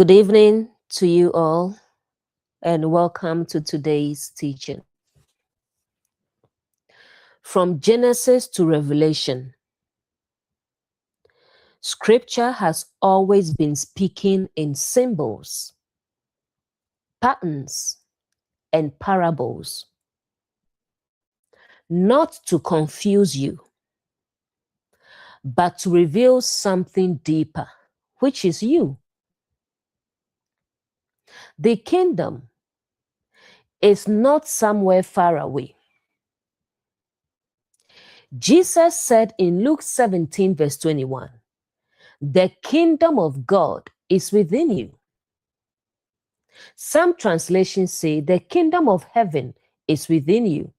Good evening to you all, and welcome to today's teaching. From Genesis to Revelation, Scripture has always been speaking in symbols, patterns, and parables, not to confuse you, but to reveal something deeper, which is you. The kingdom is not somewhere far away. Jesus said in Luke 17, verse 21, the kingdom of God is within you. Some translations say the kingdom of heaven is within you,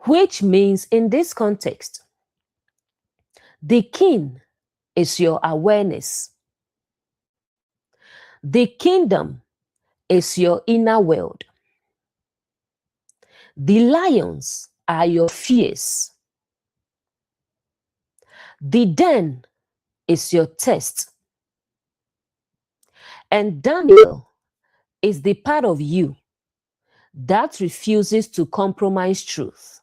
which means in this context, the king is your awareness. The kingdom is your inner world. The lions are your fears. The den is your test. And Daniel is the part of you that refuses to compromise truth.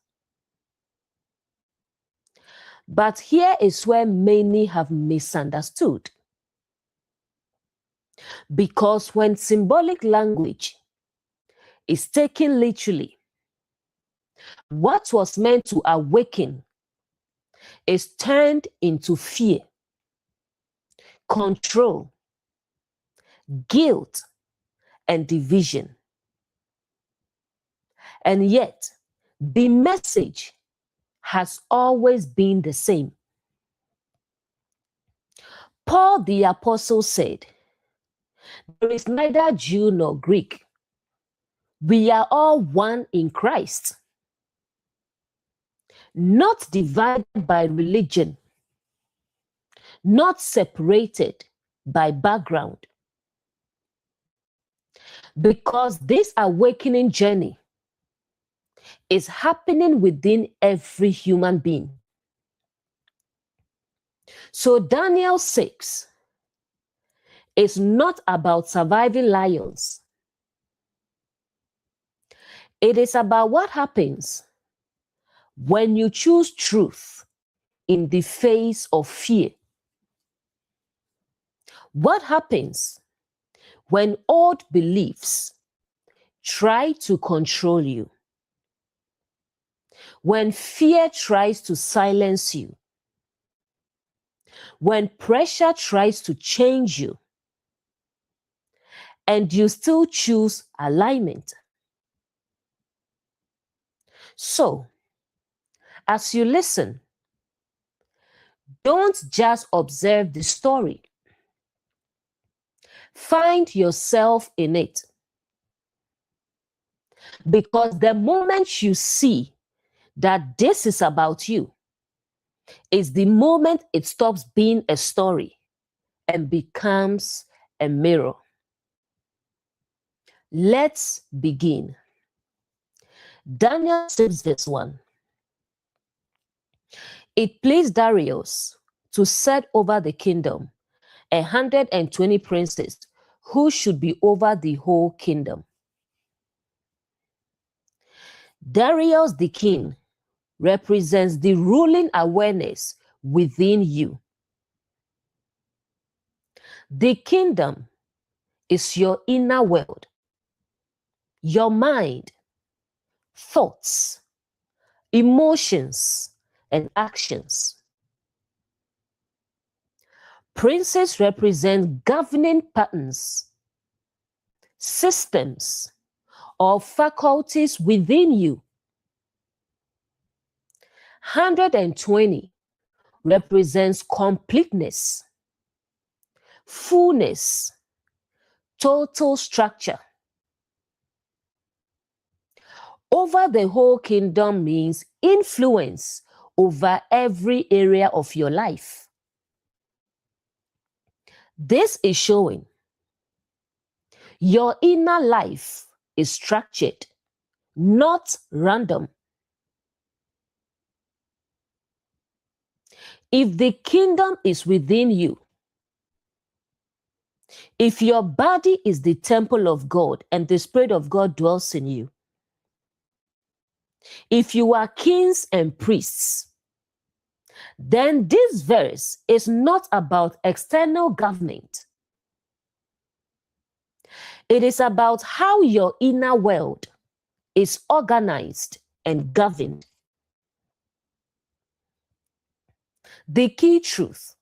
But here is where many have misunderstood. Because when symbolic language is taken literally, what was meant to awaken is turned into fear, control, guilt, and division. And yet, the message has always been the same. Paul the Apostle said, there is neither Jew nor Greek. We are all one in Christ, not divided by religion, not separated by background. Because this awakening journey is happening within every human being. So Daniel 6 is not about surviving lions. It is about what happens when you choose truth in the face of fear. What happens when old beliefs try to control you? When fear tries to silence you? When pressure tries to change you? And you still choose alignment. So, as you listen, don't just observe the story. Find yourself in it. Because the moment you see that this is about you, is the moment it stops being a story and becomes a mirror. Let's begin. Daniel 6 verse 1. It pleased Darius to set over the kingdom 120 princes who should be over the whole kingdom. Darius the king represents the ruling awareness within you. The kingdom is your inner world, your mind, thoughts, emotions, and actions. Princes represent governing patterns, systems, or faculties within you. 120 represents completeness, fullness, total structure. Over the whole kingdom means influence over every area of your life. This is showing your inner life is structured, not random. If the kingdom is within you, If your body is the temple of God and the Spirit of God dwells in you, if you are kings and priests, then this verse is not about external government. It is about how your inner world is organized and governed. The key truth: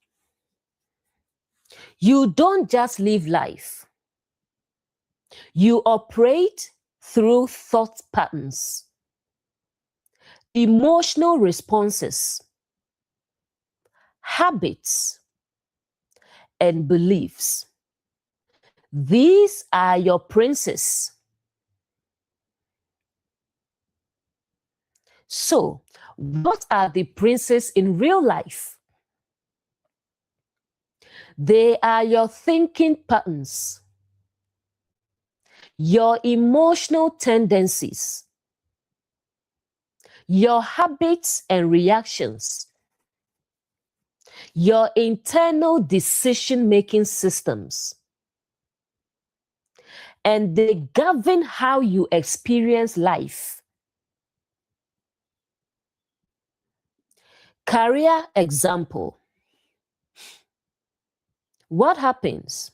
you don't just live life, you operate through thought patterns, emotional responses, habits, and beliefs. These are your princes. So, what are the princes in real life? They are your thinking patterns, your emotional tendencies, your habits and reactions, your internal decision-making systems, and they govern how you experience life. Career example. What happens?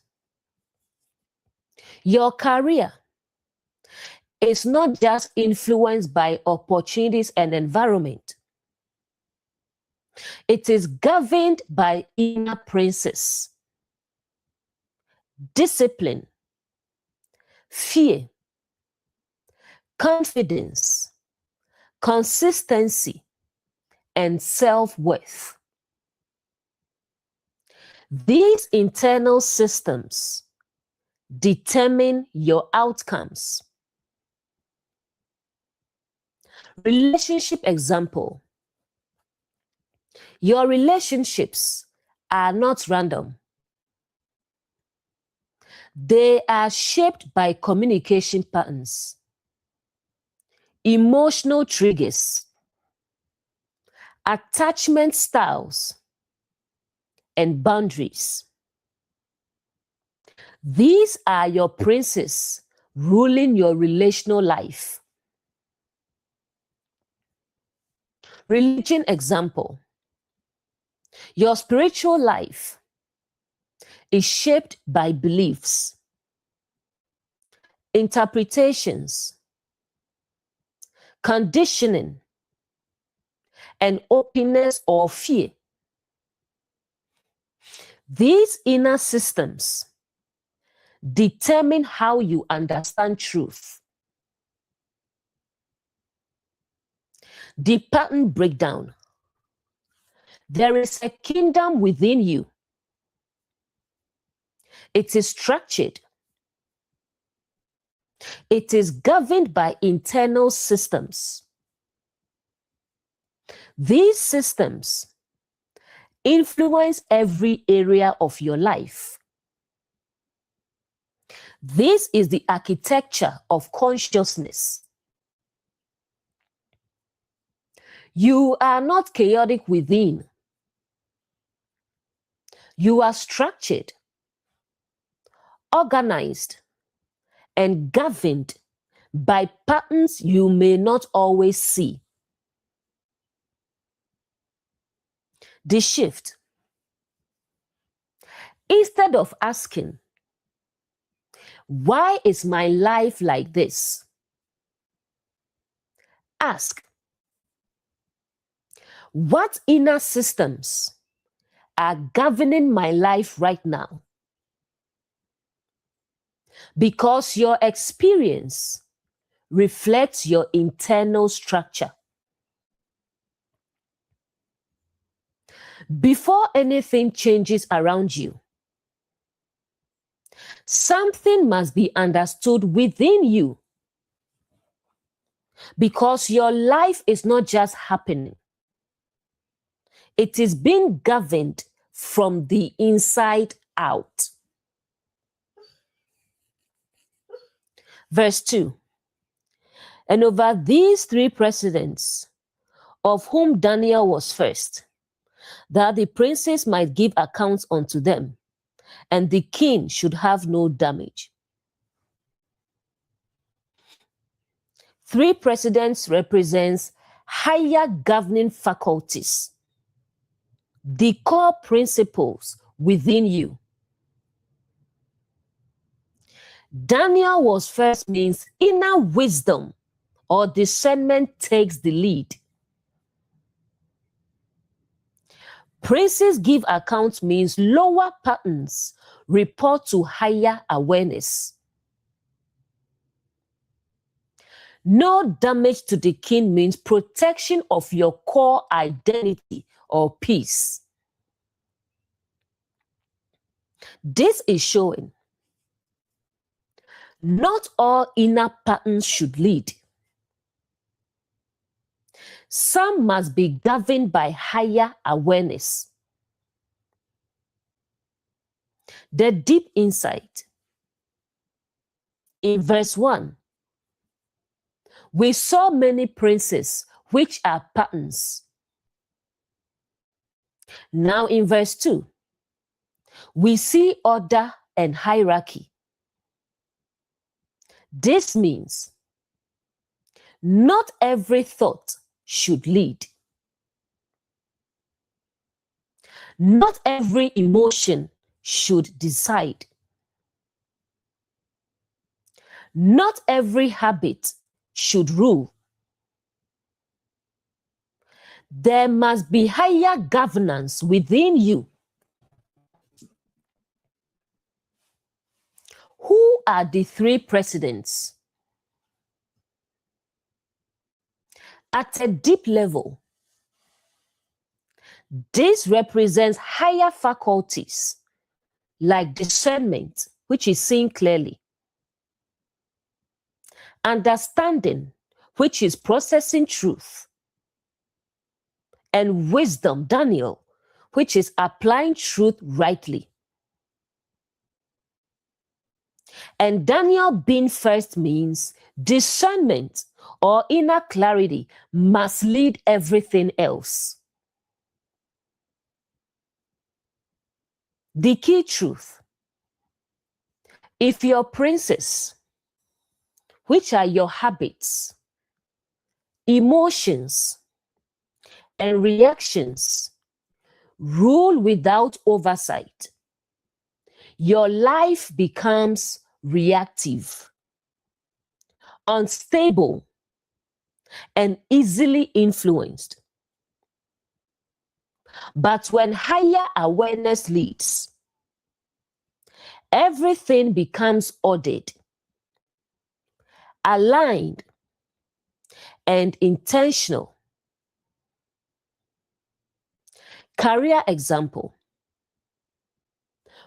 Your career is not just influenced by opportunities and environment. It is governed by inner princes, discipline, fear, confidence, consistency, and self-worth. These internal systems determine your outcomes. Relationship example. Your relationships are not random. They are shaped by communication patterns, emotional triggers, attachment styles, and boundaries. These are your princes ruling your relational life. Religion example. Your spiritual life is shaped by beliefs, interpretations, conditioning, and openness or fear. These inner systems determine how you understand truth. The pattern breakdown. There is a kingdom within you. It is structured. It is governed by internal systems. These systems influence every area of your life. This is the architecture of consciousness. You are not chaotic within. You are structured, organized, and governed by patterns you may not always see. The shift. Instead of asking, why is my life like this? Ask, what inner systems are governing my life right now? Because your experience reflects your internal structure. Before anything changes around you, something must be understood within you. Because your life is not just happening. It is being governed from the inside out. Verse 2. And over these three presidents, of whom Daniel was first, that the princes might give accounts unto them, and the king should have no damage. 3 presidents represents higher governing faculties, the core principles within you. Daniel was first means inner wisdom or discernment takes the lead. Princes give accounts means lower patterns report to higher awareness. No damage to the king means protection of your core identity or peace. This is showing not all inner patterns should lead. Some must be governed by higher awareness. The deep insight. In verse 1, we saw many princes which are patterns. Now in verse 2, we see order and hierarchy. This means not every thought should lead. Not every emotion should decide. Not every habit should rule. There must be higher governance within you. Who are the 3 presidents? At a deep level, this represents higher faculties like discernment, which is seen clearly, understanding, which is processing truth, and wisdom, Daniel, which is applying truth rightly. And Daniel being first means discernment or inner clarity must lead everything else. The key truth: if your princes, which are your habits, emotions, and reactions, rule without oversight, your life becomes reactive, unstable, and easily influenced. But when higher awareness leads, everything becomes ordered, aligned, and intentional. Career example: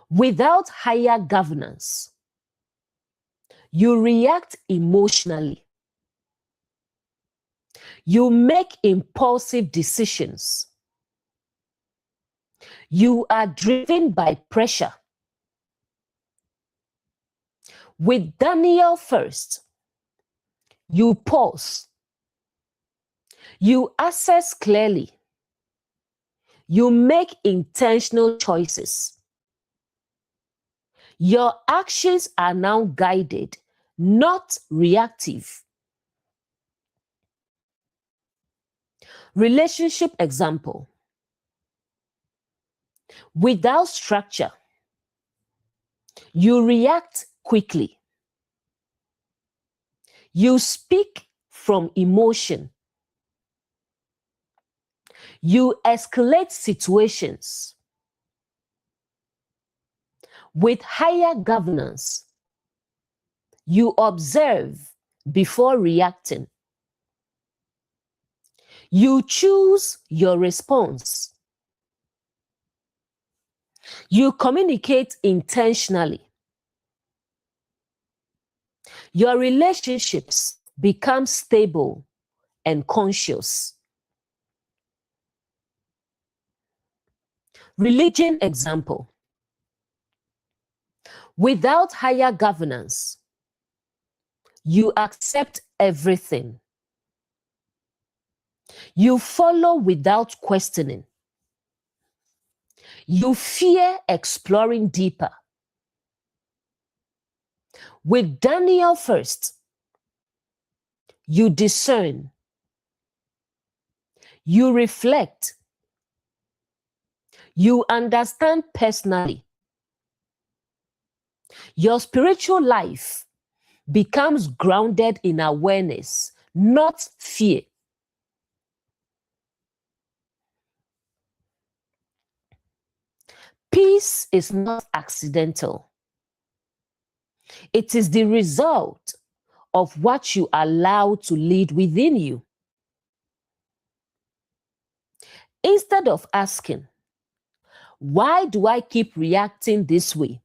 without higher governance, you react emotionally. You make impulsive decisions. You are driven by pressure. With Daniel first, you pause. You assess clearly. You make intentional choices. Your actions are now guided, not reactive. Relationship example: without structure, you react quickly. You speak from emotion. You escalate situations. With higher governance, you observe before reacting. You choose your response. You communicate intentionally. Your relationships become stable and conscious. Religion example: without higher governance, you accept everything. You follow without questioning. You fear exploring deeper. With Daniel first, you discern, you reflect, you understand personally. Your spiritual life becomes grounded in awareness, not fear. Peace is not accidental. It is the result of what you allow to lead within you. Instead of asking, why do I keep reacting this way?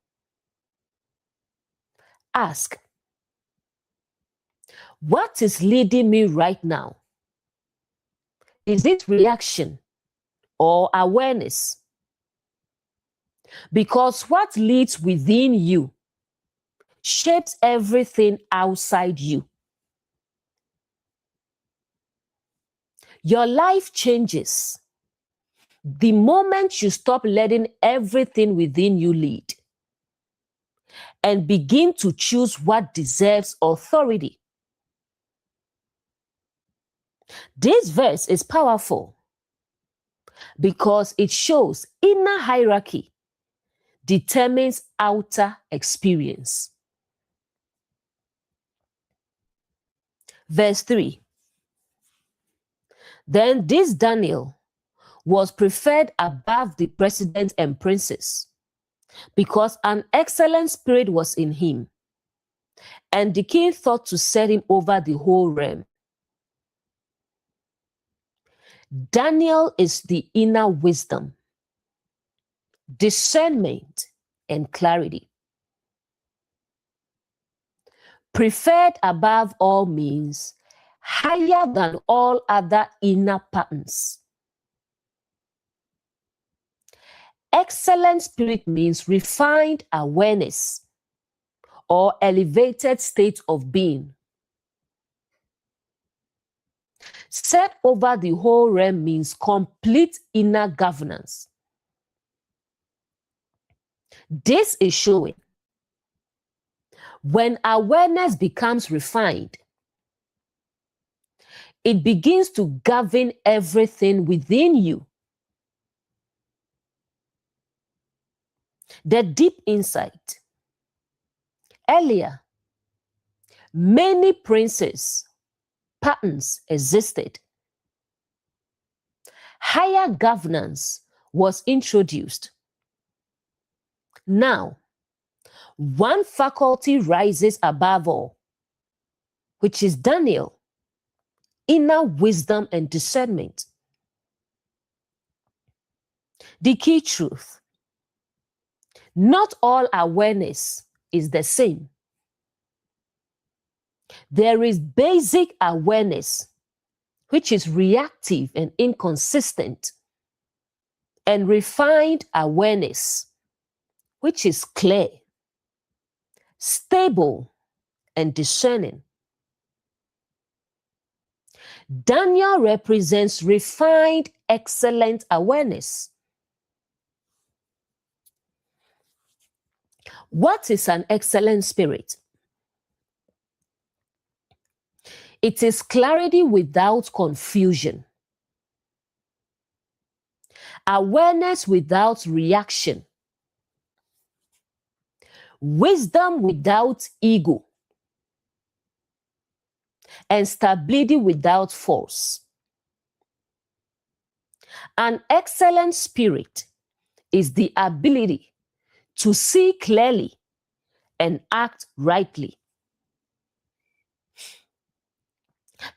Ask, what is leading me right now? Is it reaction or awareness? Because what leads within you shapes everything outside you. Your life changes the moment you stop letting everything within you lead and begin to choose what deserves authority. This verse is powerful because it shows inner hierarchy determines outer experience. Verse 3. Then this Daniel was preferred above the president and princes because an excellent spirit was in him, and the king thought to set him over the whole realm. Daniel is the inner wisdom, discernment, and clarity. Preferred above all means higher than all other inner patterns. Excellent spirit means refined awareness or elevated state of being. Set over the whole realm means complete inner governance. This is showing when awareness becomes refined, it begins to govern everything within you. The deep insight. Earlier, many princes, patterns existed. Higher governance was introduced. Now, one faculty rises above all, which is Daniel, inner wisdom and discernment. The key truth: not all awareness is the same. There is basic awareness, which is reactive and inconsistent, and refined awareness, which is clear, stable, and discerning. Daniel represents refined, excellent awareness. What is an excellent spirit? It is clarity without confusion, awareness without reaction, wisdom without ego, and stability without force. An excellent spirit is the ability to see clearly and act rightly.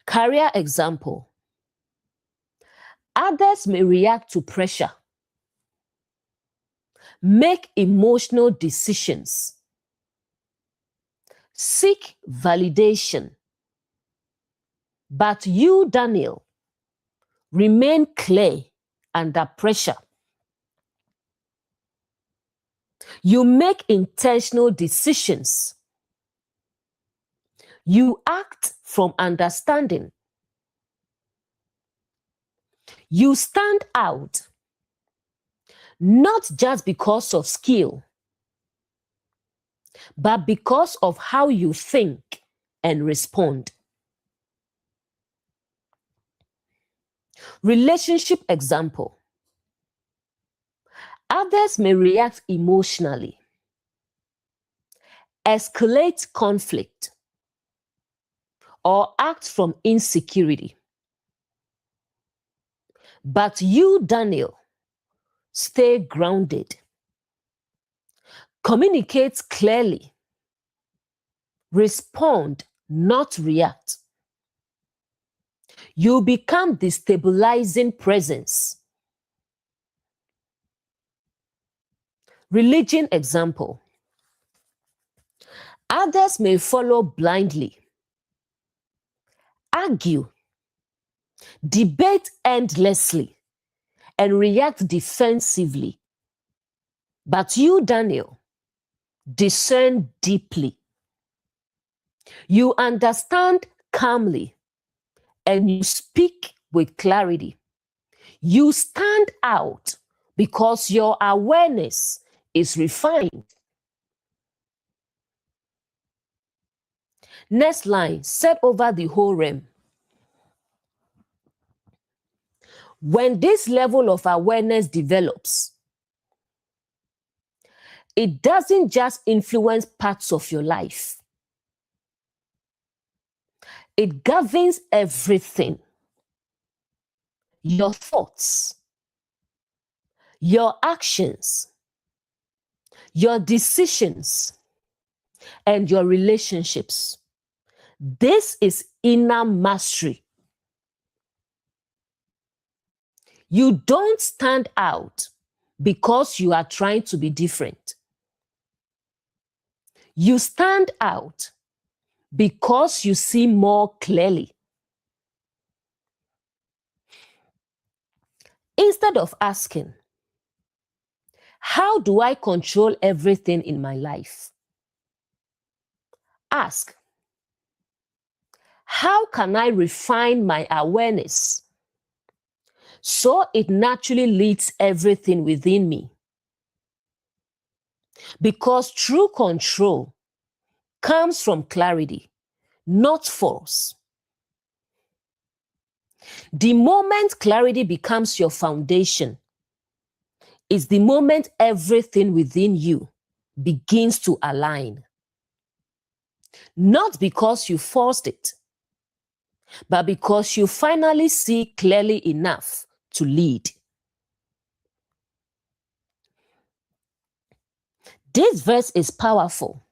Career example: others may react to pressure, make emotional decisions, seek validation. But you, Daniel, remain clear under pressure. You make intentional decisions. You act from understanding. You stand out, not just because of skill, but because of how you think and respond. Relationship example. Others may react emotionally, escalate conflict, or act from insecurity. But you, Daniel, stay grounded, communicate clearly, respond, not react. You become the stabilizing presence. Religion example. Others may follow blindly, argue, debate endlessly, and react defensively. But you, Daniel, discern deeply. You understand calmly, and you speak with clarity. You stand out because your awareness is refined. Next line, set over the whole realm. When this level of awareness develops, it doesn't just influence parts of your life. It governs everything. Your thoughts, your actions, your decisions, and your relationships. This is inner mastery. You don't stand out because you are trying to be different. You stand out because you see more clearly. Instead of asking, how do I control everything in my life? Ask, how can I refine my awareness so it naturally leads everything within me? Because true control comes from clarity, not force. The moment clarity becomes your foundation is the moment everything within you begins to align. Not because you forced it, but because you finally see clearly enough to lead. This verse is powerful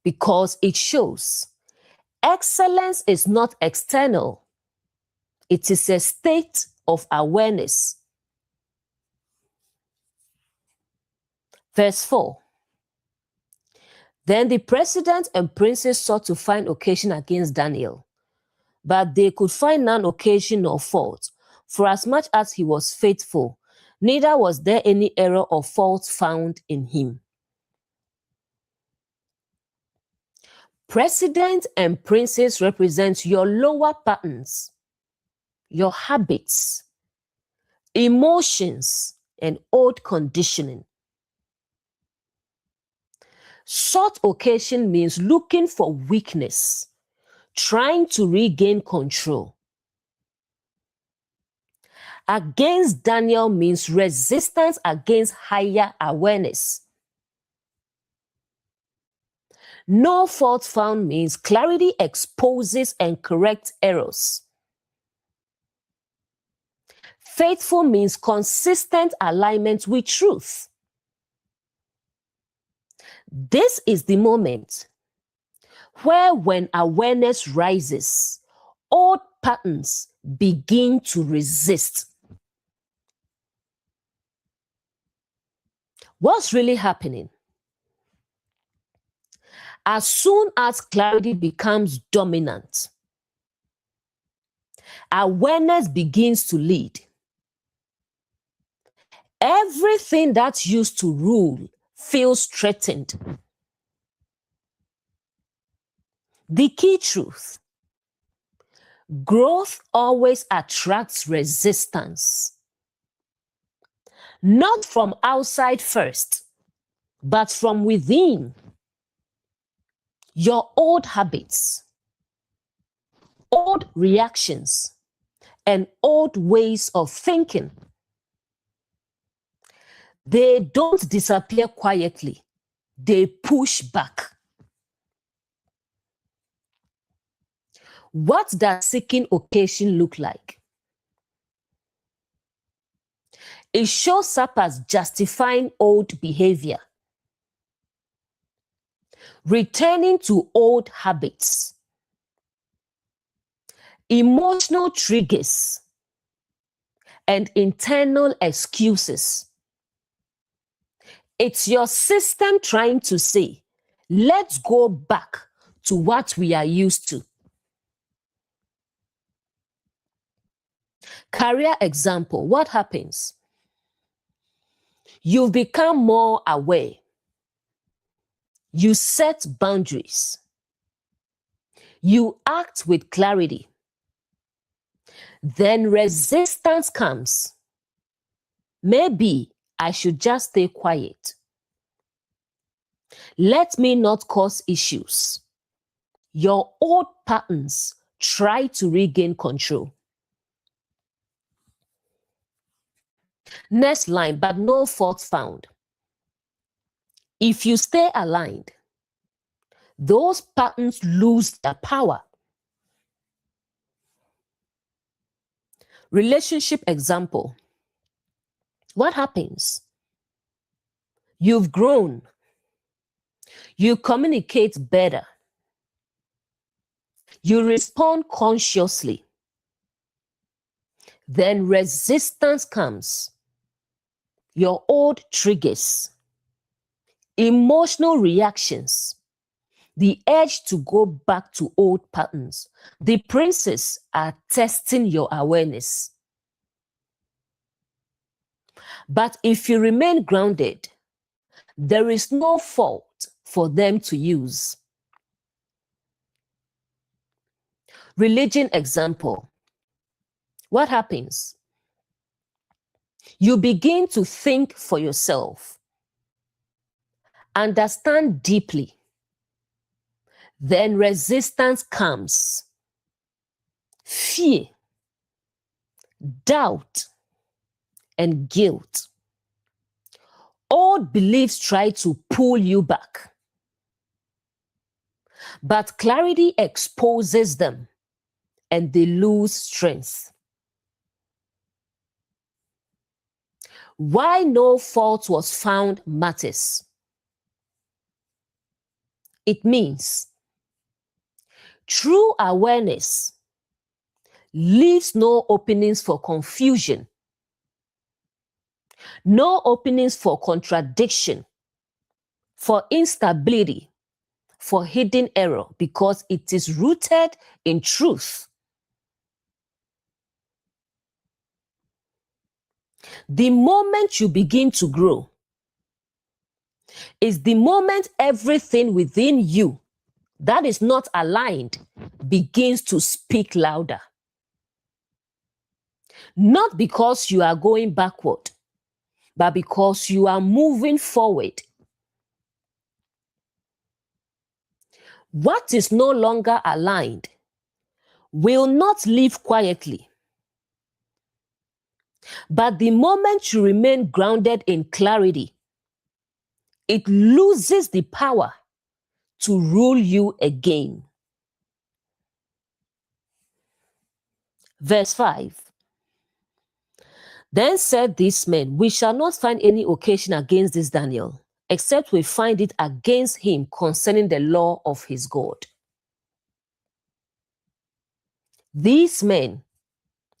because it shows excellence is not external. It is a state of awareness. Verse 4. Then the president and princes sought to find occasion against Daniel, but they could find none occasion or fault, for as much as he was faithful, neither was there any error or fault found in him. President and princes represent your lower patterns, your habits, emotions, and old conditioning. Sought occasion means looking for weakness, trying to regain control. Against Daniel means resistance against higher awareness. No fault found means clarity exposes and corrects errors. Faithful means consistent alignment with truth. This is the moment where, when awareness rises, old patterns begin to resist. What's really happening? As soon as clarity becomes dominant, awareness begins to lead. Everything that used to rule feels threatened. The key truth: growth always attracts resistance. not from outside first, but from within. Your old habits, old reactions, and old ways of thinking, they don't disappear quietly. They push back. What does seeking occasion look like? It shows up as justifying old behavior, returning to old habits, emotional triggers, and internal excuses. It's your system trying to say, let's go back to what we are used to. Career example, what happens? You've become more aware. You set boundaries. You act with clarity. Then resistance comes. Maybe I should just stay quiet. Let me not cause issues. Your old patterns try to regain control. Next line, but no fault found. If you stay aligned, those patterns lose their power. Relationship example. What happens? You've grown. You communicate better. You respond consciously. Then resistance comes. Your old triggers, emotional reactions, the urge to go back to old patterns. The princes are testing your awareness. But if you remain grounded, there is no fault for them to use. Religion example. What happens? You begin to think for yourself, understand deeply. Then resistance comes. Fear, doubt, and guilt. Old beliefs try to pull you back, but clarity exposes them and they lose strength. Why no fault was found matters. It means true awareness leaves no openings for confusion, no openings for contradiction, for instability, for hidden error, because it is rooted in truth. The moment you begin to grow is the moment everything within you that is not aligned begins to speak louder. Not because you are going backward, but because you are moving forward. What is no longer aligned will not live quietly. But the moment you remain grounded in clarity, it loses the power to rule you again. Verse 5. Then said these men, we shall not find any occasion against this Daniel, except we find it against him concerning the law of his God. These men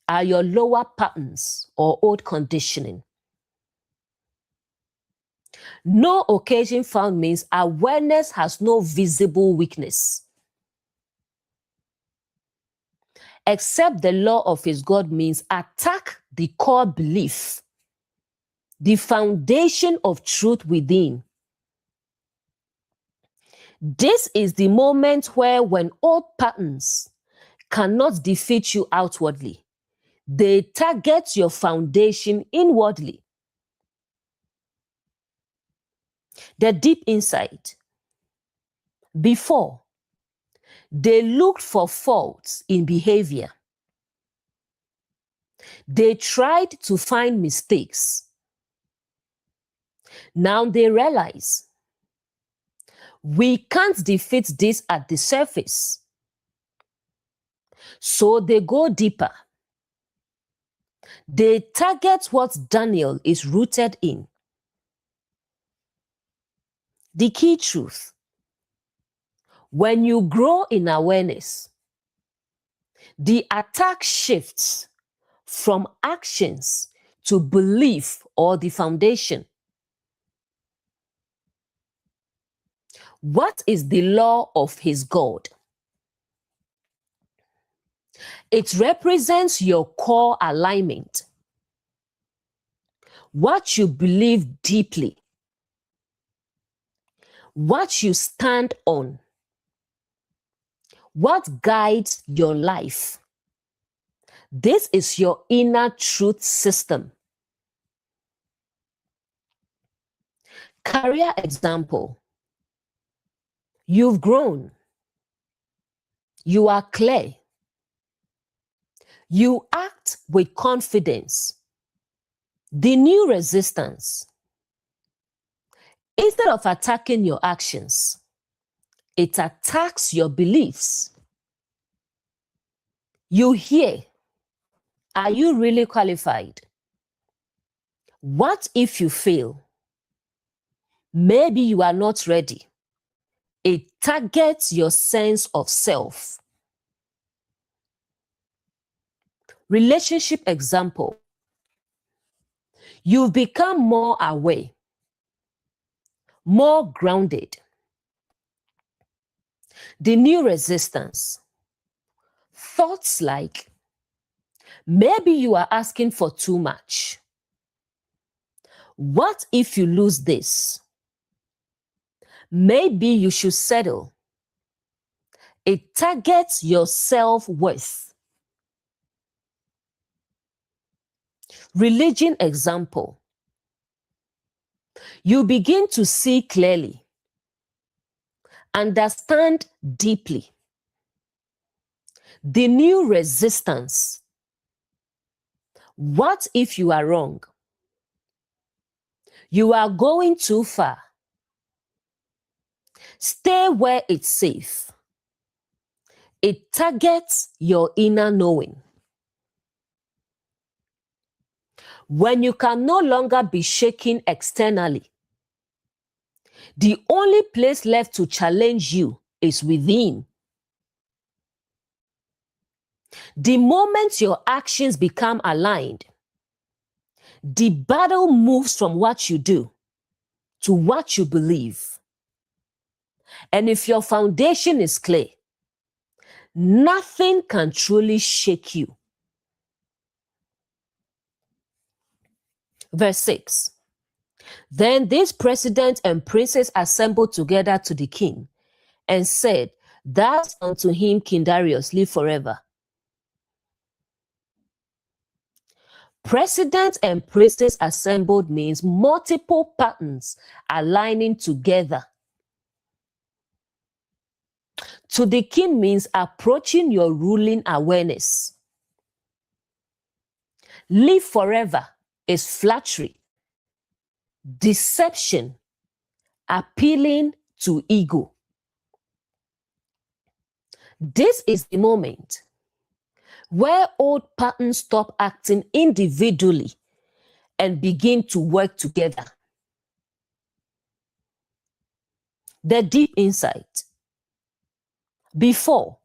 are your lower patterns or old conditioning. No occasion found means awareness has no visible weakness. Except the law of his God means attack the core belief, the foundation of truth within. This is the moment where, when old patterns cannot defeat you outwardly, they target your foundation inwardly. The deep insight. Before, they looked for faults in behavior. They tried to find mistakes. Now they realize we can't defeat this at the surface. So they go deeper. They target what Daniel is rooted in. The key truth. When you grow in awareness, the attack shifts from actions to belief or the foundation. What is the law of his God? It represents your core alignment, what you believe deeply, what you stand on, what guides your life. This is your inner truth system. Career example. You've grown. You are clear. You act with confidence. The new resistance. Instead of attacking your actions, it attacks your beliefs. You hear, are you really qualified? What if you fail? Maybe you are not ready. It targets your sense of self. Relationship example. You've become more aware, more grounded. The new resistance. Thoughts like, maybe you are asking for too much. What if you lose this? Maybe you should settle. It targets your self-worth. Religion example. You begin to see clearly, understand deeply. The new resistance. What if you are wrong? You are going too far. Stay where it's safe. It targets your inner knowing. When you can no longer be shaken externally, the only place left to challenge you is within. The moment your actions become aligned, the battle moves from what you do to what you believe. And if your foundation is clear, nothing can truly shake you. Verse 6. Then this president and princes assembled together to the king and said, thus unto him, King Darius, live forever. President and princes assembled means multiple patterns aligning together. To the king means approaching your ruling awareness. Live forever is flattery, deception, appealing to ego. This is the moment where old patterns stop acting individually and begin to work together. The deep insight. Before,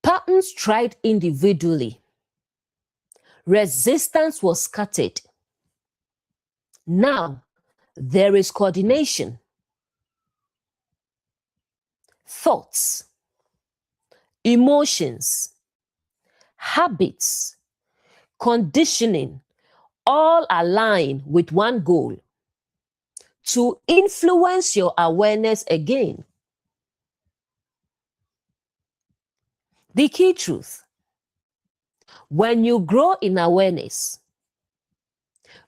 patterns tried individually. Resistance was scattered. Now, there is coordination. Thoughts, emotions, habits, conditioning, all align with one goal: to influence your awareness again. The key truth: when you grow in awareness,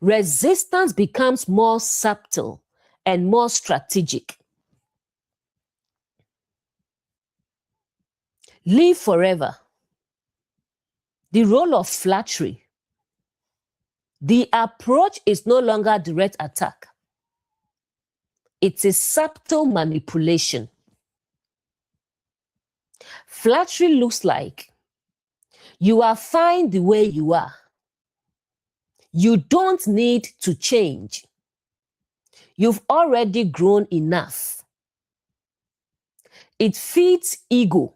resistance becomes more subtle and more strategic. Live forever. The role of flattery. The approach is no longer direct attack. It's a subtle manipulation. Flattery looks like you are fine the way you are. You don't need to change. You've already grown enough. It feeds ego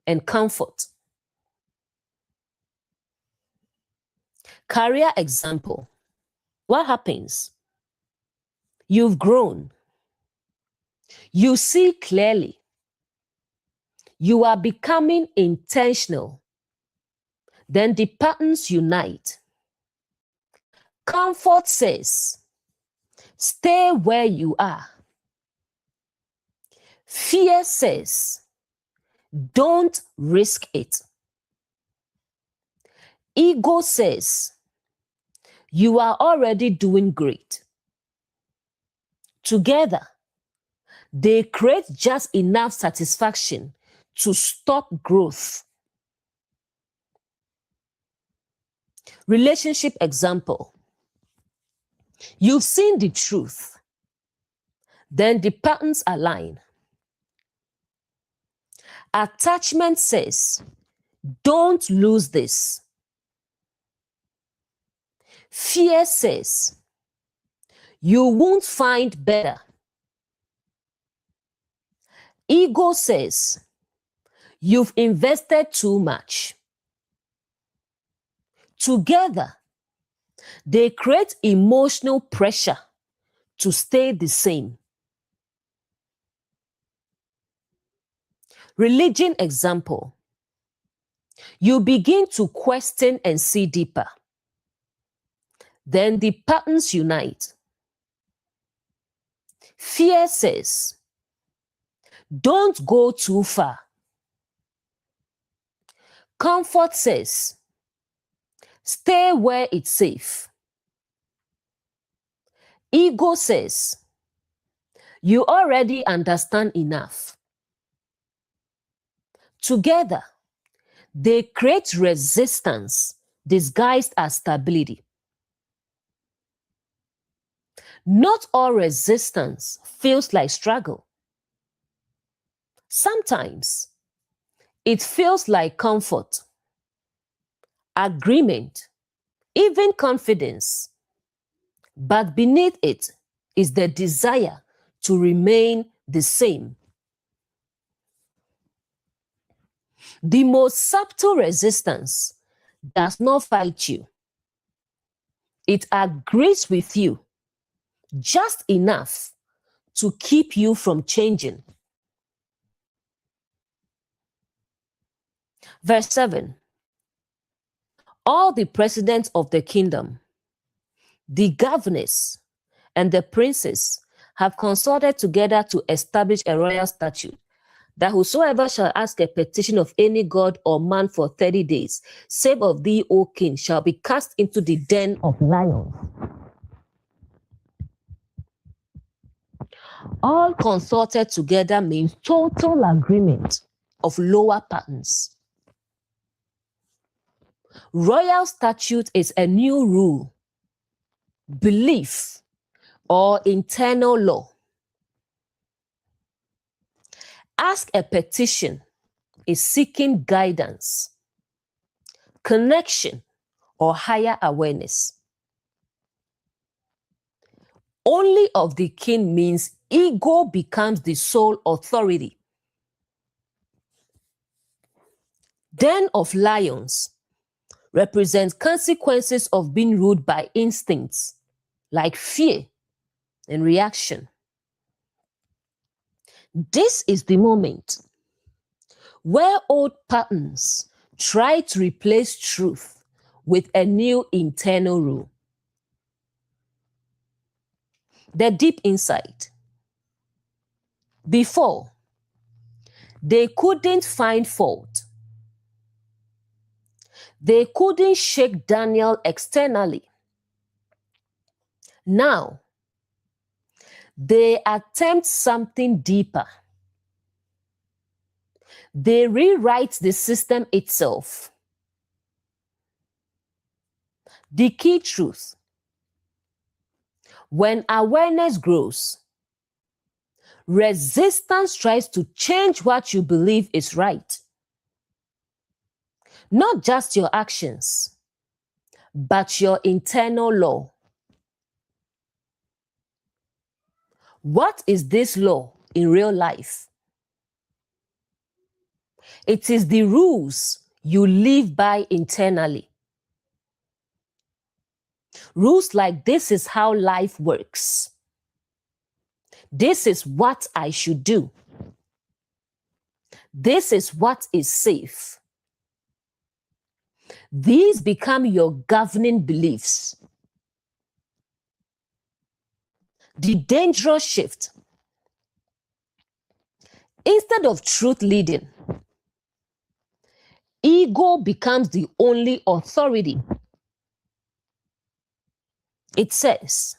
and comfort. Career example. What happens? You've grown. You see clearly. You are becoming intentional. Then the patterns unite. Comfort says, stay where you are. Fear says, don't risk it. Ego says, you are already doing great. Together, they create just enough satisfaction to stop growth. Relationship example. You've seen the truth. Then the patterns align. Attachment says, don't lose this. Fear says, you won't find better. Ego says, you've invested too much. Together, they create emotional pressure to stay the same. Religion example. You begin to question and see deeper. Then the patterns unite. Fear says, don't go too far. Comfort says, stay where it's safe. Ego says, you already understand enough. Together, they create resistance disguised as stability. Not all resistance feels like struggle. Sometimes it feels like comfort, agreement, even confidence. But beneath it is the desire to remain the same. The most subtle resistance does not fight you. It agrees with you just enough to keep you from changing. Verse 7. All the presidents of the kingdom, the governors, and the princes have consulted together to establish a royal statute that whosoever shall ask a petition of any god or man for 30 days, save of thee, O king, shall be cast into the den of lions. All consulted together means total agreement of lower patterns. Royal statute is a new rule, belief, or internal law. Ask a petition is seeking guidance, connection, or higher awareness. Only of the king means ego becomes the sole authority. Den of lions represents consequences of being ruled by instincts like fear and reaction. This is the moment where old patterns try to replace truth with a new internal rule. The deep insight. Before, they couldn't find fault. They couldn't shake Daniel externally. Now, They attempt something deeper. They rewrite the system itself. The key truth: when awareness grows, resistance tries to change what you believe is right. Not just your actions, but your internal law. What is this law in real life? It is the rules you live by internally. Rules like, this is how life works. This is what I should do. This is what is safe. These become your governing beliefs. The dangerous shift: instead of truth leading, ego becomes the only authority. It says,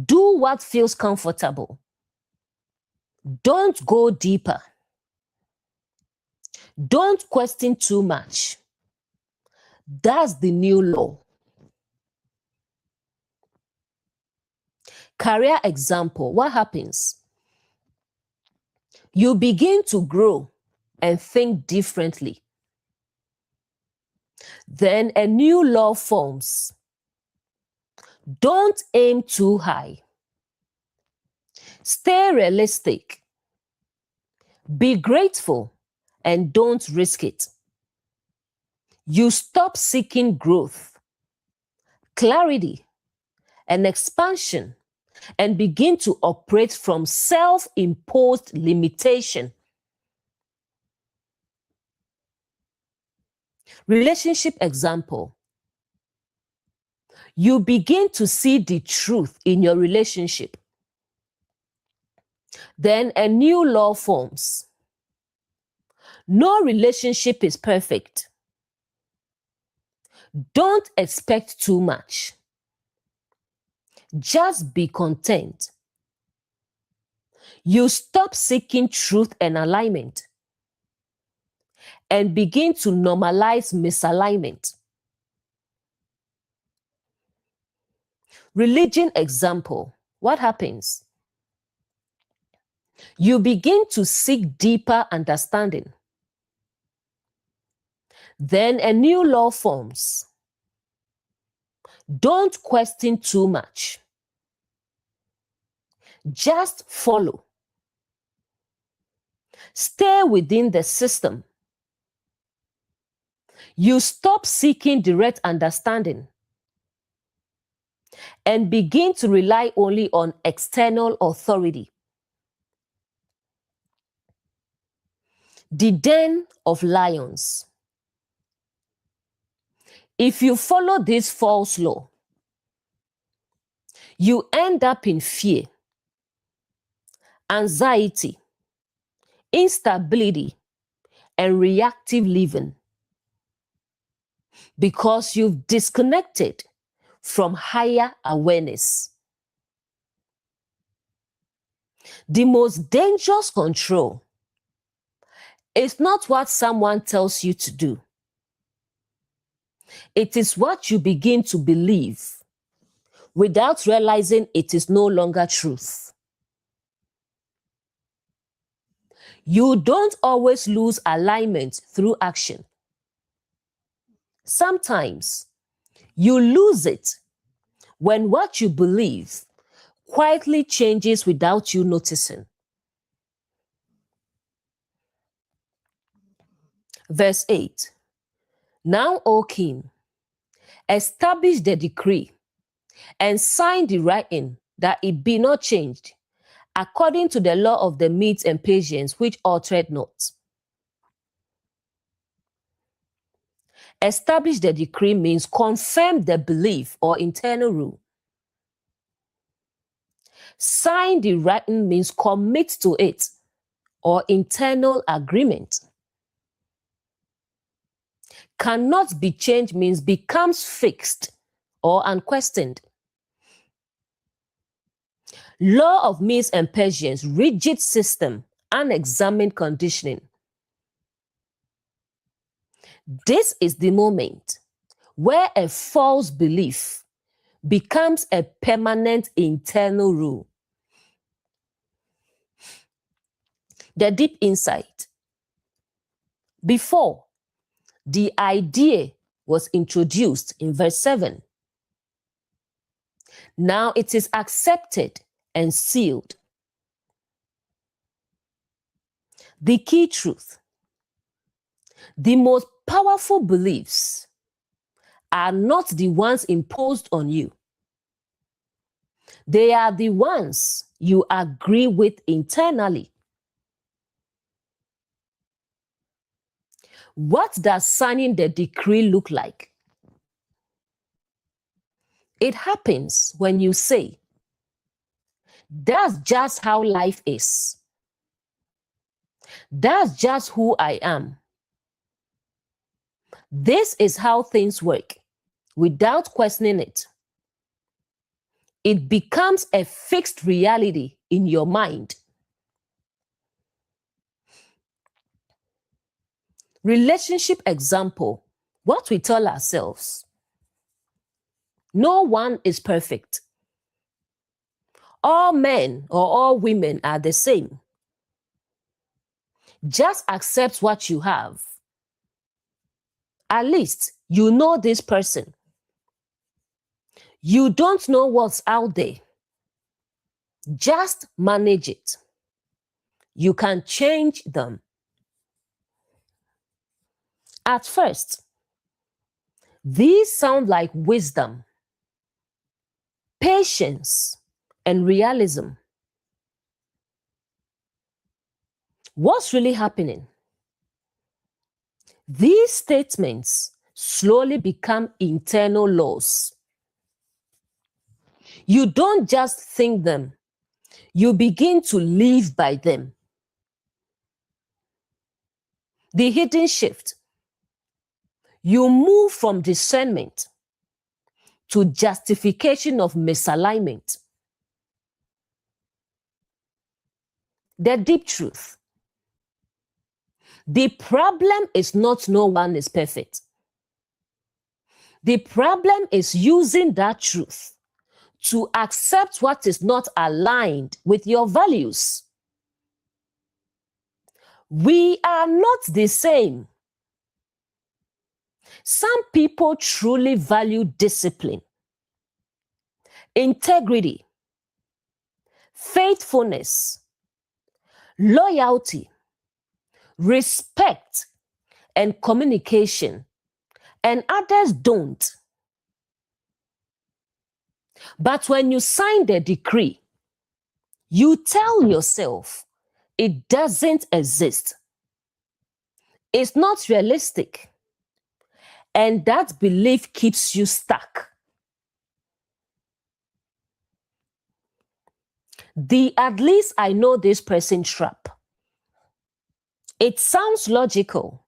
do what feels comfortable. Don't go deeper. Don't question too much. That's the new law. Career example: what happens? You begin to grow and think differently. Then a new law forms. Don't aim too high. Stay realistic. Be grateful and don't risk it. You stop seeking growth, clarity, and expansion, and begin to operate from self-imposed limitation. Relationship example: you begin to see the truth in your relationship. Then a new law forms. No relationship is perfect. Don't expect too much. Just be content. You stop seeking truth and alignment and begin to normalize misalignment. Religion example: what happens? You begin to seek deeper understanding. Then a new law forms. Don't question too much. Just follow. Stay within the system. You stop seeking direct understanding and begin to rely only on external authority. The den of lions. If you follow this false law, you end up in fear, anxiety, instability, and reactive living because you've disconnected from higher awareness. The most dangerous control is not what someone tells you to do. It is what you begin to believe without realizing it is no longer truth. You don't always lose alignment through action. Sometimes you lose it when what you believe quietly changes without you noticing. Verse 8. Now, O king, establish the decree and sign the writing that it be not changed, according to the law of the Medes and Persians, which altered not. Establish the decree means confirm the belief or internal rule. Sign the writing means commit to it or internal agreement. Cannot be changed means becomes fixed or unquestioned. Law of means and patience, rigid system, unexamined conditioning. This is the moment where a false belief becomes a permanent internal rule. The deep insight. Before, the idea was introduced in verse 7. Now it is accepted and sealed. The key truth. The most powerful beliefs are not the ones imposed on you. They are the ones you agree with internally. What does signing the decree look like? It happens when you say, "That's just how life is. That's just who I am. This is how things work," without questioning it. It becomes a fixed reality in your mind. Relationship example, what we tell ourselves. No one is perfect. All men or all women are the same. Just accept what you have. At least you know this person. You don't know what's out there. Just manage it. You can change them. At first, these sound like wisdom, patience, and realism. What's really happening? These statements slowly become internal laws. You don't just think them, you begin to live by them. The hidden shift. You move from discernment to justification of misalignment. The deep truth. The problem is not no one is perfect. The problem is using that truth to accept what is not aligned with your values. We are not the same. Some people truly value discipline, integrity, faithfulness, loyalty, respect, and communication, and others don't. But when you sign the decree, you tell yourself it doesn't exist. It's not realistic. And that belief keeps you stuck. The "at least I know this person" trap. It sounds logical,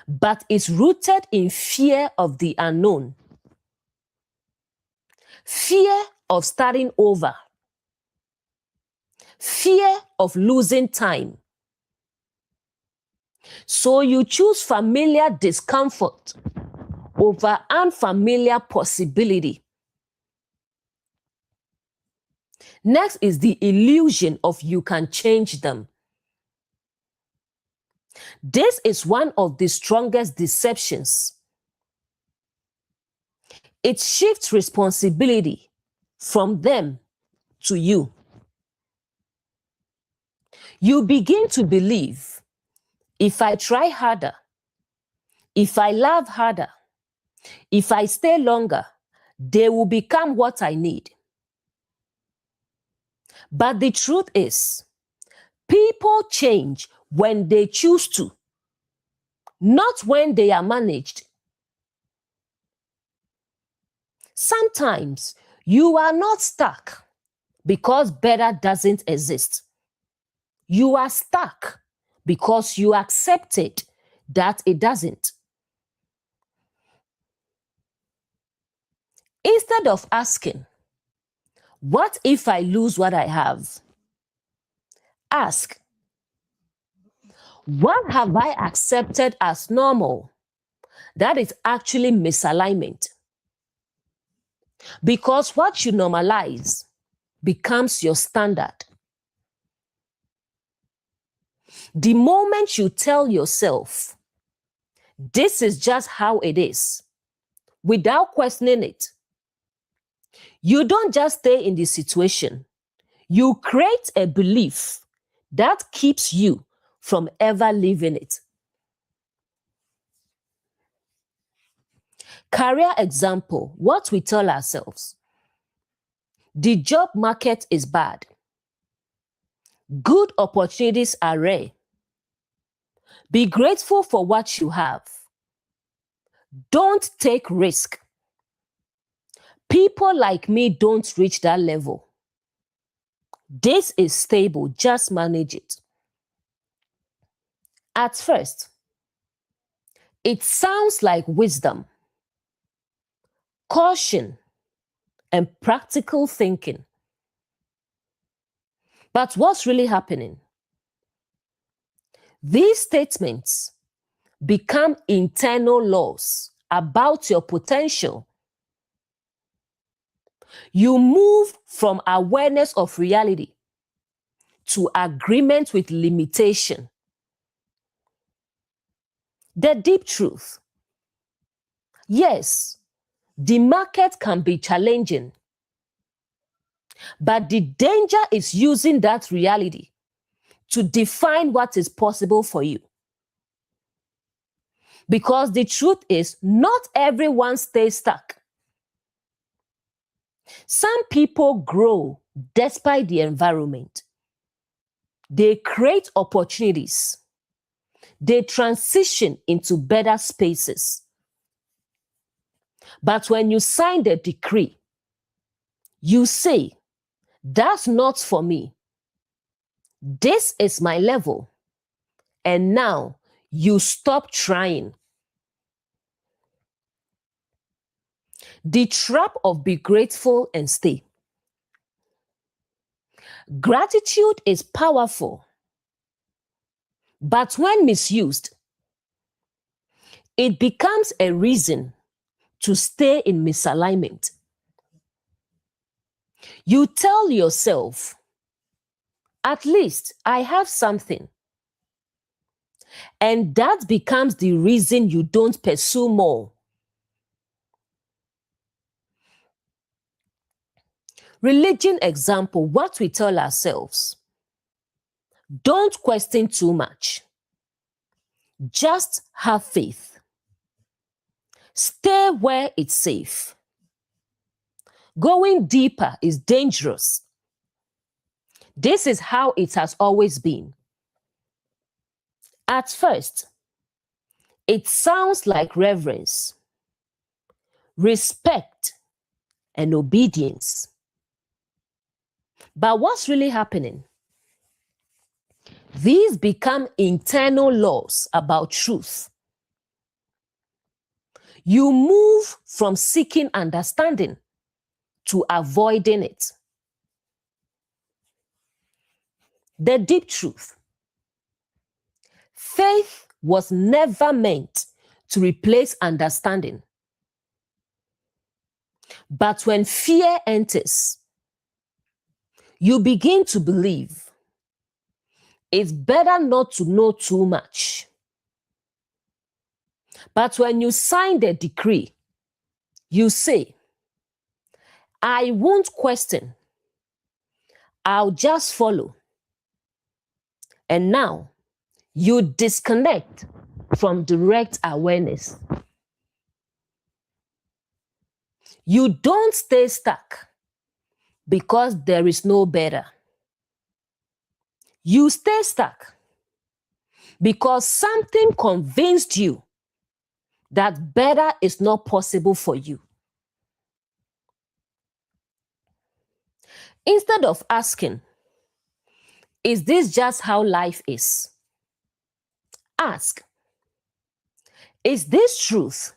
but it's rooted in fear of the unknown. Fear of starting over. Fear of losing time. So you choose familiar discomfort over unfamiliar possibility. Next is the illusion of you can change them. This is one of the strongest deceptions. It shifts responsibility from them to you. You begin to believe, if I try harder, if I love harder, if I stay longer, they will become what I need. But the truth is, people change when they choose to, not when they are managed. Sometimes you are not stuck because better doesn't exist. You are stuck because you accepted that it doesn't. Instead of asking, What if I lose what I have? Ask, what have I accepted as normal that is actually misalignment? Because what you normalize becomes your standard. The moment you tell yourself, this is just how it is, without questioning it, you don't just stay in the situation. You create a belief that keeps you from ever leaving it. Career example, what we tell ourselves. The job market is bad. Good opportunities are rare. Be grateful for what you have. Don't take risk. People like me don't reach that level. This is stable, just manage it. At first, it sounds like wisdom, caution, and practical thinking. But what's really happening? These statements become internal laws about your potential. You move from awareness of reality to agreement with limitation. The deep truth. Yes, the market can be challenging, but the danger is using that reality to define what is possible for you. Because the truth is, not everyone stays stuck. Some people grow despite the environment. They create opportunities. They transition into better spaces. But when you sign the decree, you say, that's not for me. This is my level. And now you stop trying. The trap of be grateful and stay. Gratitude is powerful, but when misused, it becomes a reason to stay in misalignment. You tell yourself, at least I have something. And that becomes the reason you don't pursue more. Religion example, what we tell ourselves. Don't question too much. Just have faith. Stay where it's safe. Going deeper is dangerous. This is how it has always been. At first, it sounds like reverence, respect, and obedience. But what's really happening? These become internal laws about truth. You move from seeking understanding to avoiding it. The deep truth. Faith was never meant to replace understanding. But when fear enters, you begin to believe it's better not to know too much. But when you sign the decree, you say, I won't question. I'll just follow. And now you disconnect from direct awareness. You don't stay stuck because there is no better. You stay stuck because something convinced you that better is not possible for you. Instead of asking, is this just how life is? Ask, is this truth?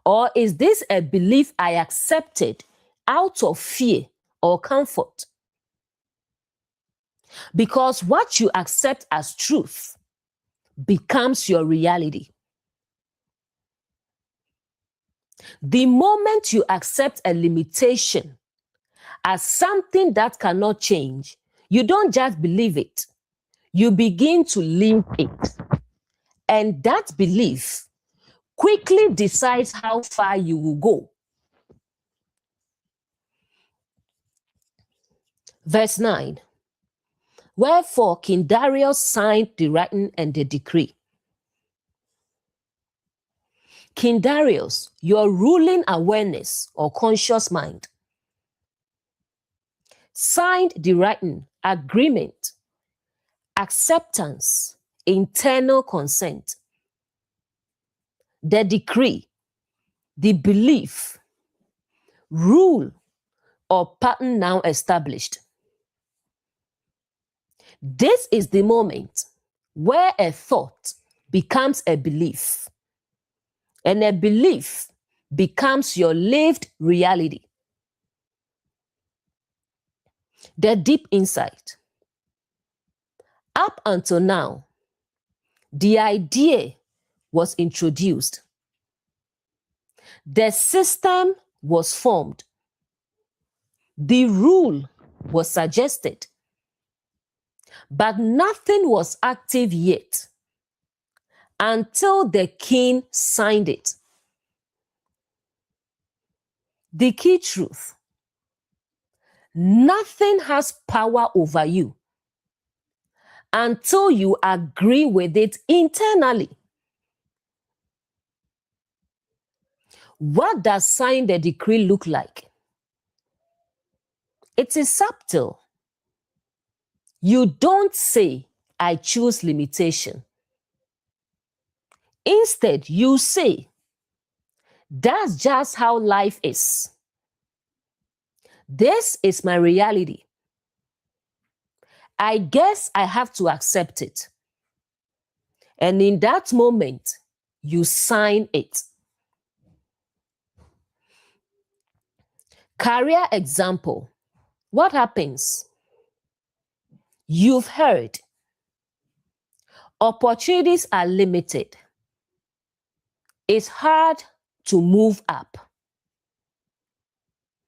Or is this a belief I accepted out of fear or comfort. Because what you accept as truth becomes your reality. The moment you accept a limitation as something that cannot change, you don't just believe it, you begin to live it. And that belief quickly decides how far you will go. Verse 9. Wherefore King Darius signed the writing and the decree. King Darius, your ruling awareness or conscious mind, signed the writing, agreement, acceptance, internal consent, the decree, the belief, rule, or pattern now established. This is the moment where a thought becomes a belief, and a belief becomes your lived reality. The deep insight. Up until now, the idea was introduced. The system was formed. The rule was suggested. But nothing was active yet until the king signed it. The key truth: nothing has power over you until you agree with it internally. What does sign the decree look like? It is subtle. You don't say, I choose limitation. Instead, you say, that's just how life is. This is my reality. I guess I have to accept it. And in that moment, you sign it. Career example. What happens? You've heard. Opportunities are limited. It's hard to move up.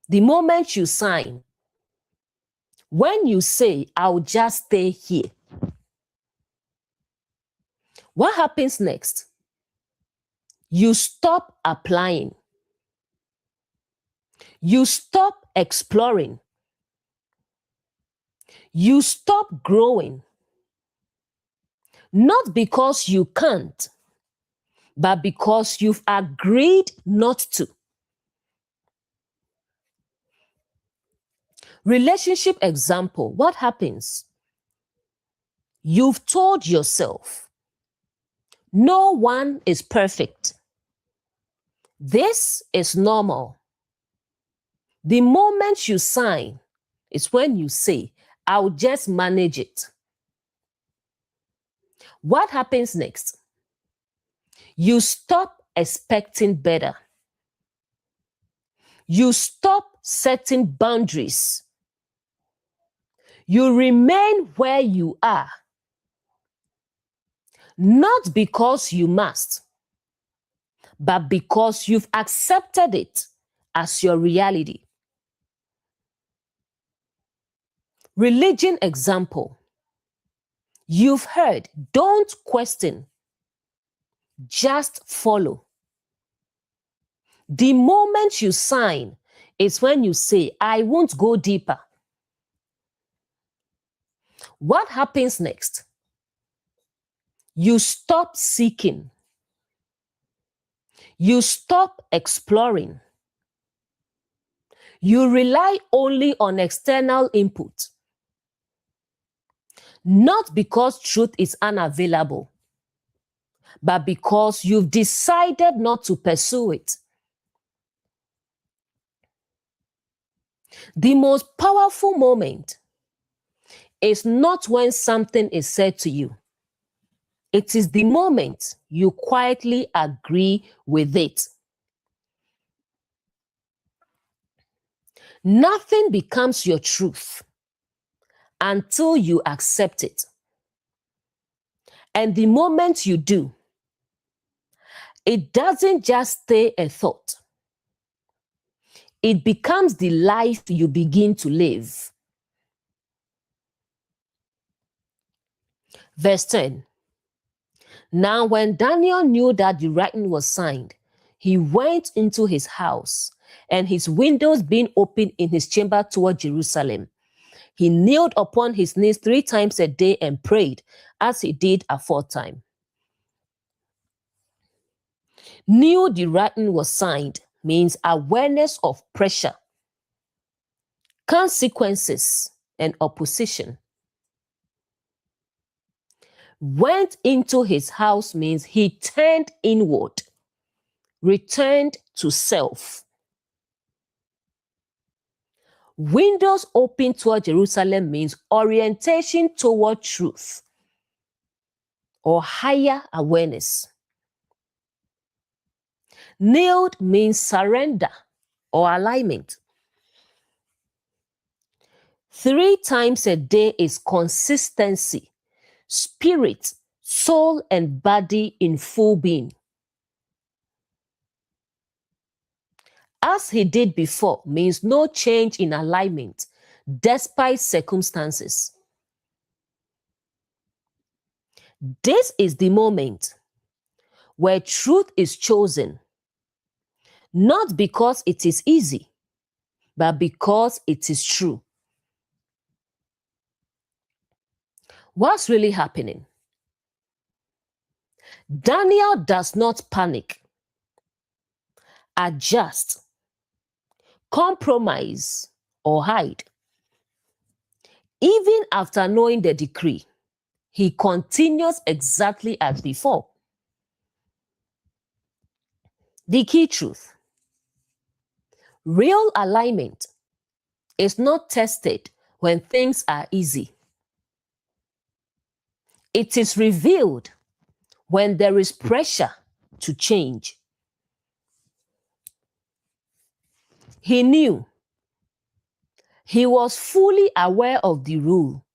The moment you sign, when you say, I'll just stay here, what happens next? You stop applying. You stop exploring. You stop growing. Not because you can't, but because you've agreed not to. Relationship example. What happens? You've told yourself, no one is perfect. This is normal. The moment you sign is when you say, I'll just manage it. What happens next? You stop expecting better. You stop setting boundaries. You remain where you are, not because you must, but because you've accepted it as your reality. Religion example. You've heard, don't question, just follow. The moment you sign is when you say, I won't go deeper. What happens next? You stop seeking. You stop exploring. You rely only on external input. Not because truth is unavailable, but because you've decided not to pursue it. The most powerful moment is not when something is said to you. It is the moment you quietly agree with it. Nothing becomes your truth until you accept it. And the moment you do, it doesn't just stay a thought. It becomes the life you begin to live. Verse 10. Now when Daniel knew that the writing was signed, he went into his house, and his windows being open in his chamber toward Jerusalem. He kneeled upon his knees 3 times a day and prayed, as he did aforetime. Knew the writing was signed means awareness of pressure, consequences, and opposition. Went into his house means he turned inward, returned to self. Windows open toward Jerusalem means orientation toward truth or higher awareness. Kneeled means surrender or alignment. 3 times a day is consistency, spirit, soul, and body in full being. As he did before means no change in alignment despite circumstances. This is the moment where truth is chosen, not because it is easy, but because it is true. What's really happening? Daniel does not panic, adjust, compromise, or hide. Even after knowing the decree, he continues exactly as before. The key truth: real alignment is not tested when things are easy. It is revealed when there is pressure to change. He knew. He was fully aware of the rule,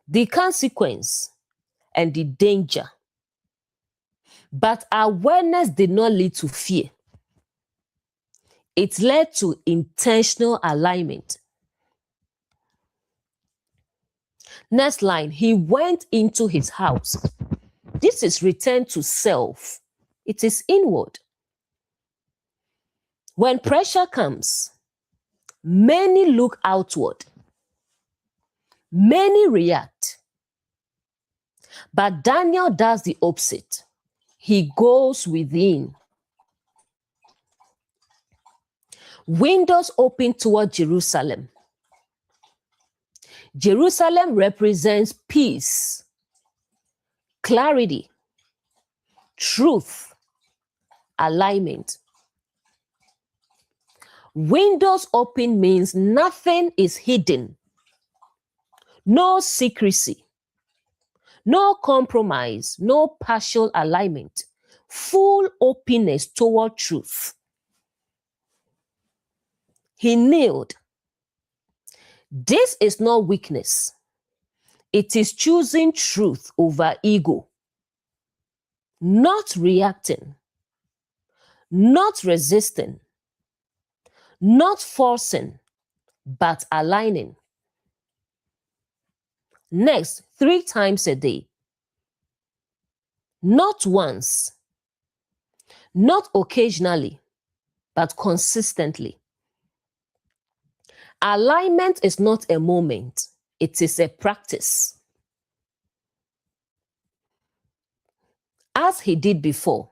the consequence, and the danger. But awareness did not lead to fear. It led to intentional alignment. Next line, he went into his house. This is return to self. It is inward. When pressure comes, many look outward. Many react. But Daniel does the opposite. He goes within. Windows open toward Jerusalem. Jerusalem represents peace, clarity, truth, alignment. Windows open means nothing is hidden. No secrecy. No compromise. No partial alignment. Full openness toward truth. He kneeled. This is not weakness. It is choosing truth over ego. Not reacting. Not resisting. Not forcing, but aligning. Next, 3 times a day. Not once. Not occasionally, but consistently. Alignment is not a moment. It is a practice. As he did before.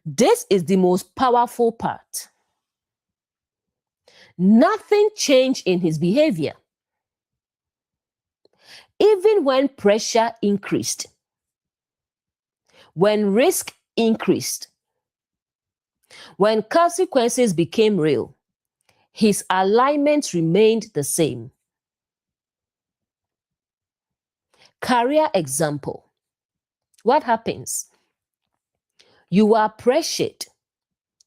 This is the most powerful part. Nothing changed in his behavior. Even when pressure increased, when risk increased, when consequences became real, his alignment remained the same. Career example. What happens? You are pressured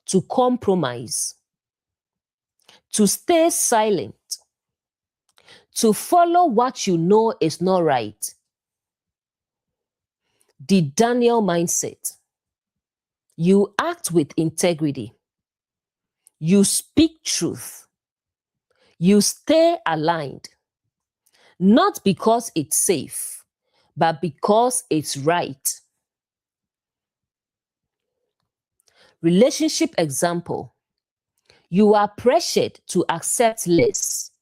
to compromise, to stay silent, to follow what you know is not right. The Daniel mindset. You act with integrity. You speak truth. You stay aligned, not because it's safe, but because it's right. Relationship example. You are pressured to accept less,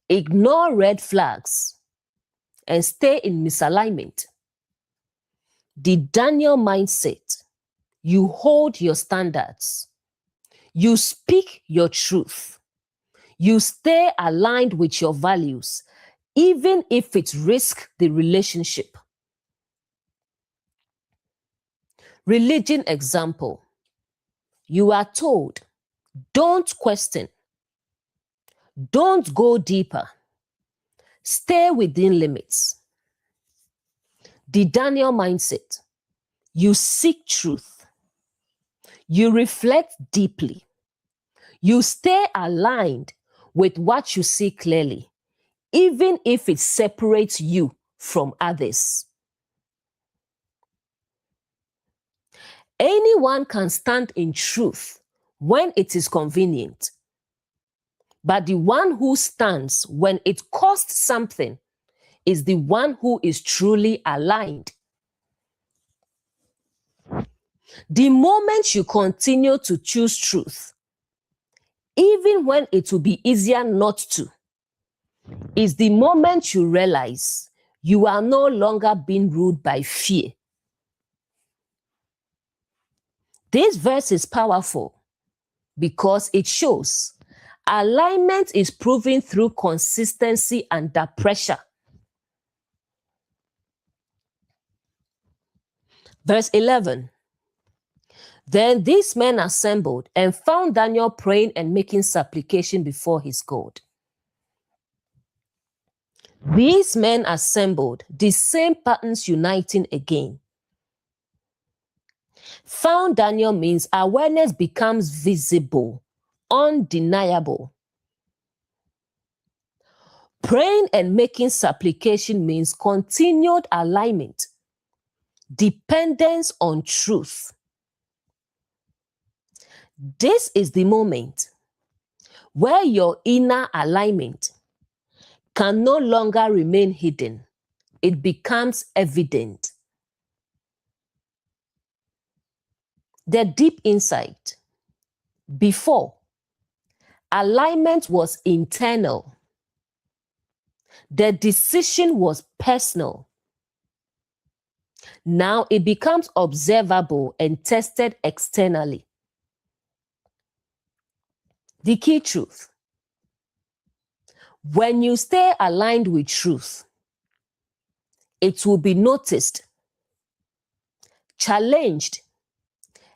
ignore red flags, and stay in misalignment. The Daniel mindset. You hold your standards. You speak your truth. You stay aligned with your values, even if it risks the relationship. Religion example. You are told, don't question, don't go deeper, stay within limits. The Daniel mindset. You seek truth. You reflect deeply. You stay aligned with what you see clearly, even if it separates you from others. Anyone can stand in truth when it is convenient, but the one who stands when it costs something is the one who is truly aligned. The moment you continue to choose truth, even when it will be easier not to, is the moment you realize you are no longer being ruled by fear. This verse is powerful because it shows alignment is proven through consistency under pressure. Verse 11. Then these men assembled and found Daniel praying and making supplication before his God. These men assembled, the same patterns uniting again. Found Daniel means awareness becomes visible, undeniable. Praying and making supplication means continued alignment, dependence on truth. This is the moment where your inner alignment can no longer remain hidden. It becomes evident. The deep insight. Before, alignment was internal. The decision was personal. Now it becomes observable and tested externally. The key truth. When you stay aligned with truth, it will be noticed, challenged,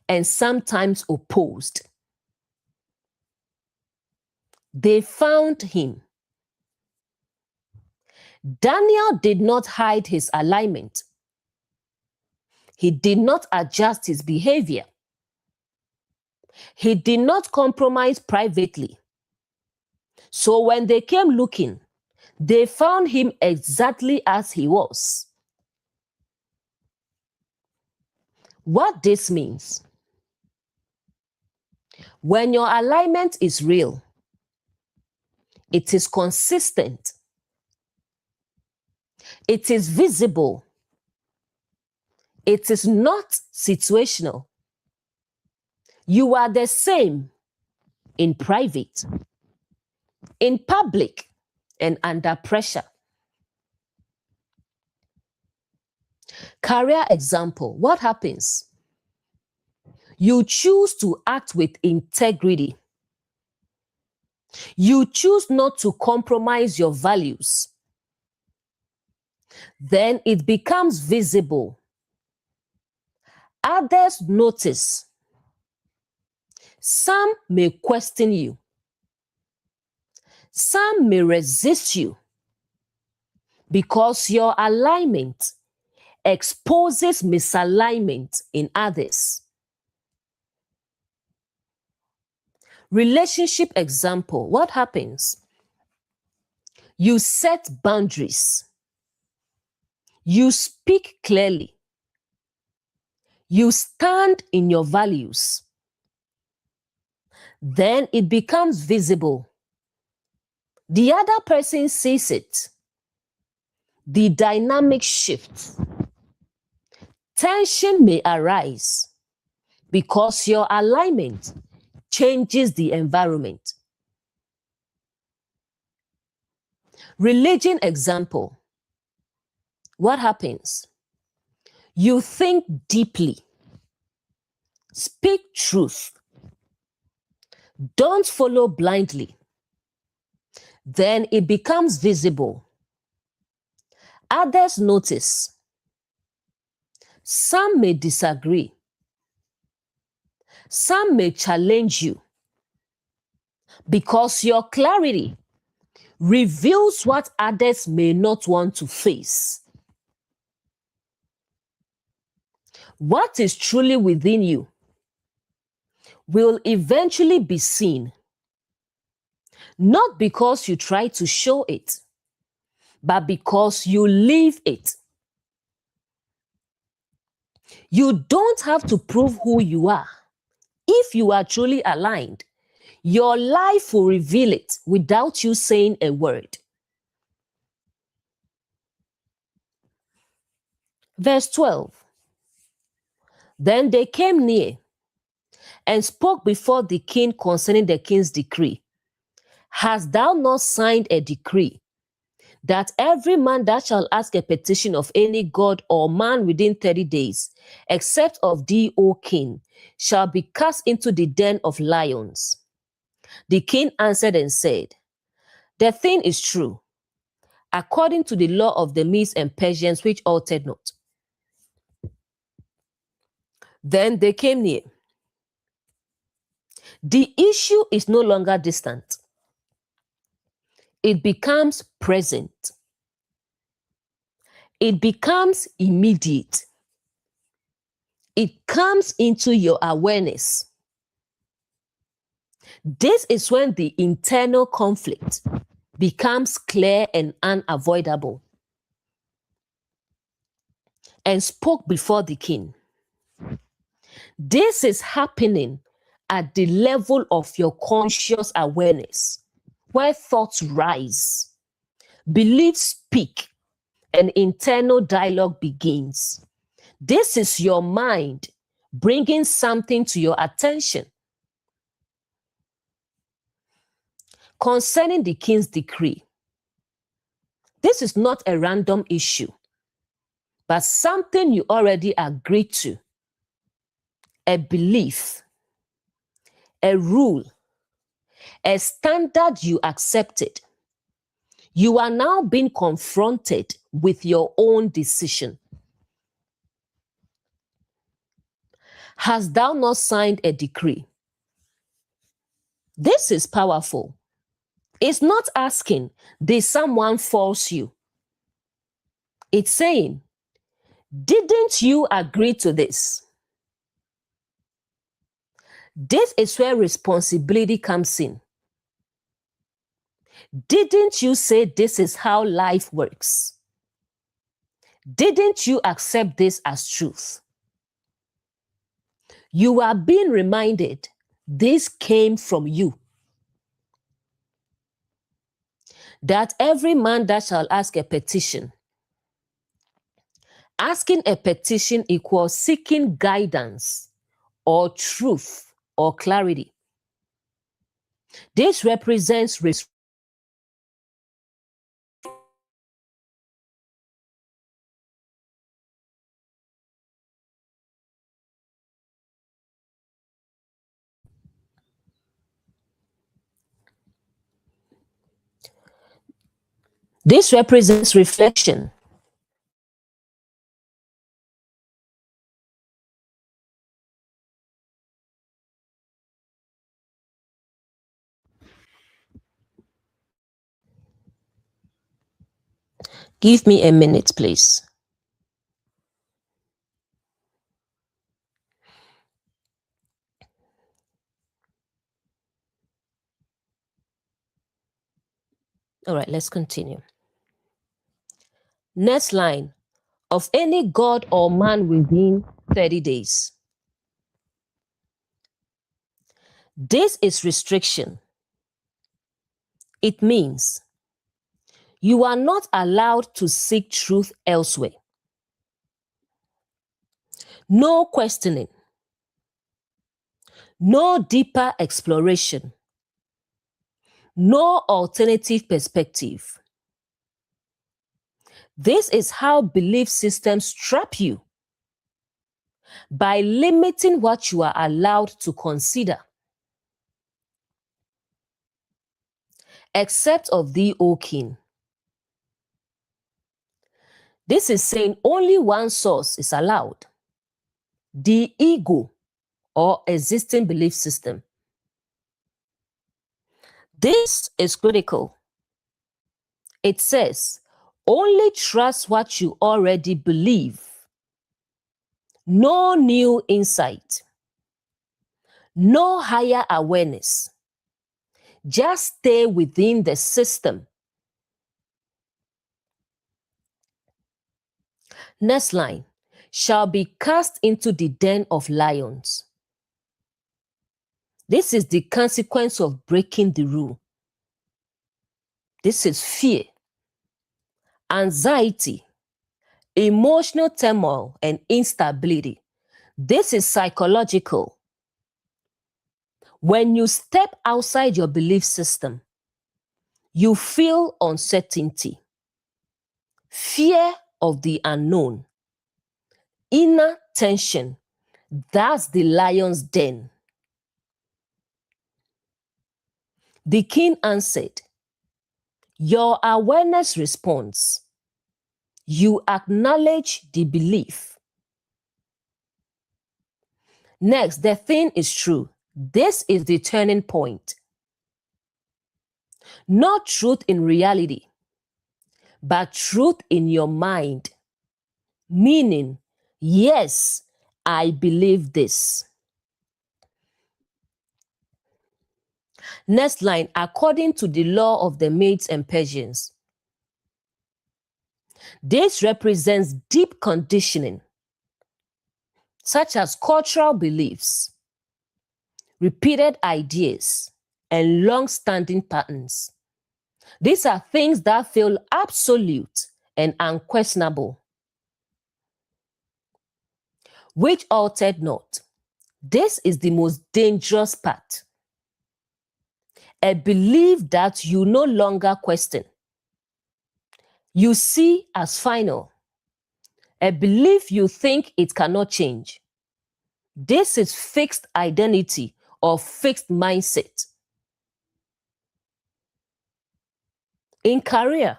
and sometimes opposed. They found him. Daniel did not hide his alignment. He did not adjust his behavior. He did not compromise privately. So when they came looking, they found him exactly as he was. What this means? When your alignment is real, it is consistent, it is visible, it is not situational. You are the same in private, in public, and under pressure. Career example. What happens? You choose to act with integrity. You choose not to compromise your values. Then it becomes visible. Others notice. Some may question you. Some may resist you because your alignment exposes misalignment in others. Relationship example. What happens? You set boundaries. You speak clearly. You stand in your values. Then it becomes visible. The other person sees it. The dynamic shifts. Tension may arise because your alignment changes the environment. Religion example. What happens? You think deeply. Speak truth. Don't follow blindly. Then it becomes visible. Others notice. Some may disagree. Some may challenge you because your clarity reveals what others may not want to face. What is truly within you will eventually be seen, not because you try to show it, but because you live it. You don't have to prove who you are. If you are truly aligned, your life will reveal it without you saying a word. Verse 12. Then they came near and spoke before the king concerning the king's decree. Hast thou not signed a decree that every man that shall ask a petition of any god or man within 30 days, except of thee, O king, shall be cast into the den of lions? The king answered and said, the thing is true, according to the law of the Medes and Persians, which altered not. Then they came near. The issue is no longer distant. It becomes present. It becomes immediate. It comes into your awareness. This is when the internal conflict becomes clear and unavoidable. And spoke before the king. This is happening at the level of your conscious awareness, where thoughts rise, beliefs speak, and internal dialogue begins. This is your mind bringing something to your attention. Concerning the king's decree, this is not a random issue, but something you already agreed to, a belief, a rule, a standard you accepted. You are now being confronted with your own decision. Hast thou not signed a decree? This is powerful. It's not asking, did someone force you? It's saying, didn't you agree to this? This is where responsibility comes in. Didn't you say this is how life works? Didn't you accept this as truth? You are being reminded this came from you. That every man that shall ask a petition. Asking a petition equals seeking guidance or truth or clarity. This represents reflection. Give me a minute, please. All right, let's continue. Next line, of any god or man within 30 days. This is restriction. It means you are not allowed to seek truth elsewhere. No questioning. No deeper exploration. No alternative perspective. This is how belief systems trap you by limiting what you are allowed to consider. Except of thee, O king. This is saying only one source is allowed. The ego or existing belief system. This is critical. It says, only trust what you already believe. No new insight. No higher awareness. Just stay within the system. Next line, shall be cast into the den of lions. This is the consequence of breaking the rule. This is fear, anxiety, emotional turmoil, and instability. This is psychological. When you step outside your belief system, you feel uncertainty, fear of the unknown, inner tension. That's the lion's den. The king answered, your awareness responds. You acknowledge the belief. Next, the thing is true. This is the turning point. Not truth in reality, but truth in your mind. Meaning, yes, I believe this. Next line, according to the law of the Medes and Persians. This represents deep conditioning, such as cultural beliefs, repeated ideas, and long-standing patterns. These are things that feel absolute and unquestionable, which altered not. This is the most dangerous part. A belief that you no longer question. You see as final. A belief you think it cannot change. This is fixed identity or fixed mindset. In career,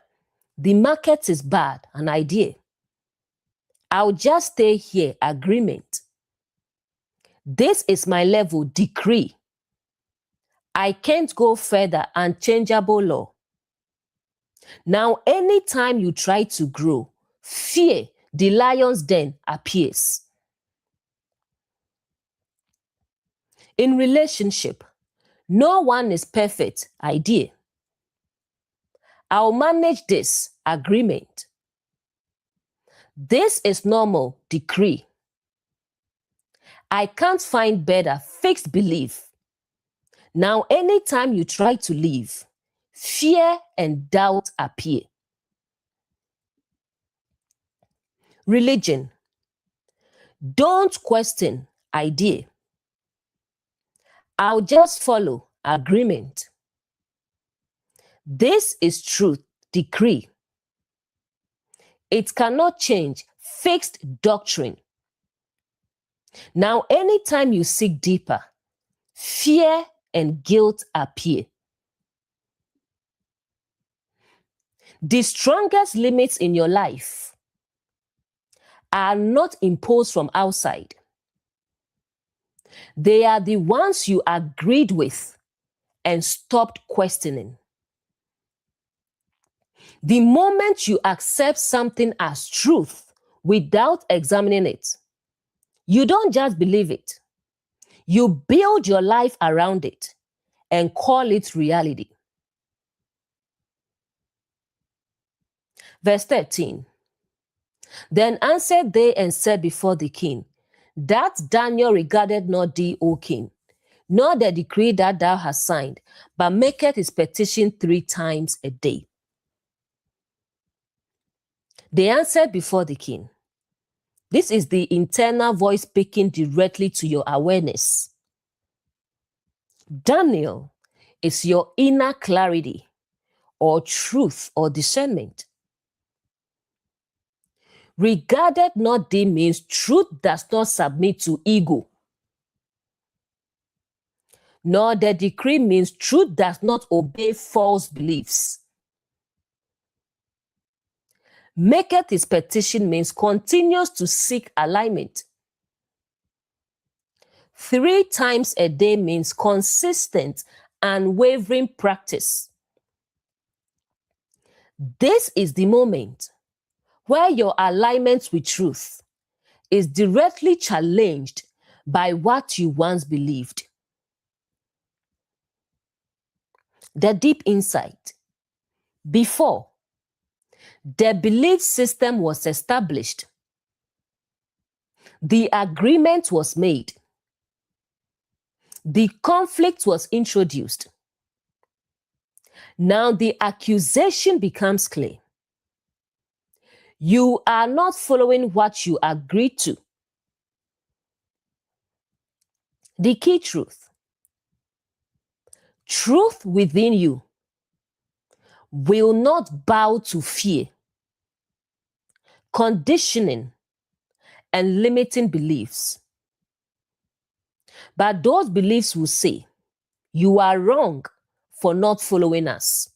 the market is bad, an idea. I'll just stay here, agreement. This is my level, decree. I can't go further, unchangeable law. Now, anytime you try to grow, fear, the lion's den, appears. In relationship, no one is perfect, idea. I'll manage this, agreement. This is normal, decree. I can't find better, fixed belief. Now, anytime you try to leave, fear and doubt appear. Religion. Don't question, idea. I'll just follow, agreement. This is truth, decree. It cannot change, fixed doctrine. Now, anytime you seek deeper, fear and guilt appear. The strongest limits in your life are not imposed from outside. They are the ones you agreed with and stopped questioning. The moment you accept something as truth without examining it, you don't just believe it. You build your life around it and call it reality. Verse 13. Then answered they and said before the king, that Daniel regarded not thee, O king, nor the decree that thou hast signed, but maketh his petition 3 times a day. They answered before the king. This is the internal voice speaking directly to your awareness. Daniel is your inner clarity or truth or discernment. Regarded not thee means truth does not submit to ego. Nor the decree means truth does not obey false beliefs. Maketh his petition means continues to seek alignment. 3 times a day means consistent, unwavering practice. This is the moment where your alignment with truth is directly challenged by what you once believed. The deep insight. Before, the belief system was established. The agreement was made. The conflict was introduced. Now the accusation becomes clear. You are not following what you agreed to. The key truth. Truth within you will not bow to fear, conditioning, and limiting beliefs. But those beliefs will say, you are wrong for not following us.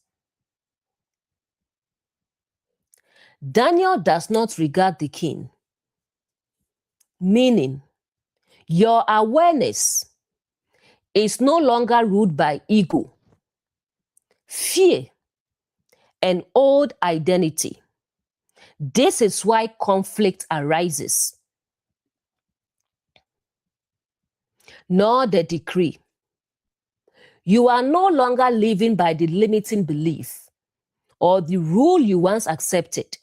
Daniel does not regard the king, meaning your awareness is no longer ruled by ego, fear, and old identity. This is why conflict arises. Nor the decree. You are no longer living by the limiting belief or the rule you once accepted.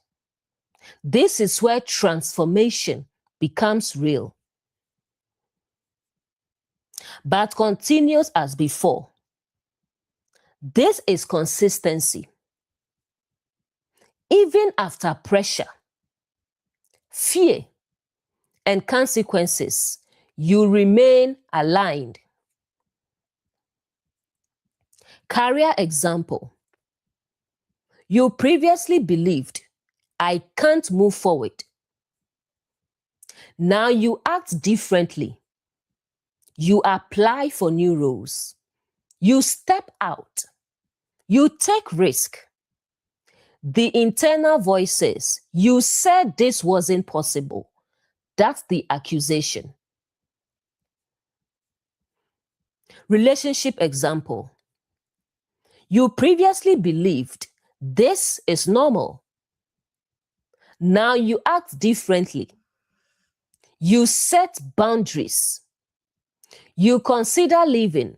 This is where transformation becomes real. But continues as before. This is consistency. Even after pressure, fear, and consequences, you remain aligned. Career example. You previously believed, I can't move forward. Now you act differently. You apply for new roles. You step out. You take risk. The internal voice says, you said this wasn't possible. That's the accusation. Relationship example. You previously believed this is normal. Now you act differently. You set boundaries. You consider leaving.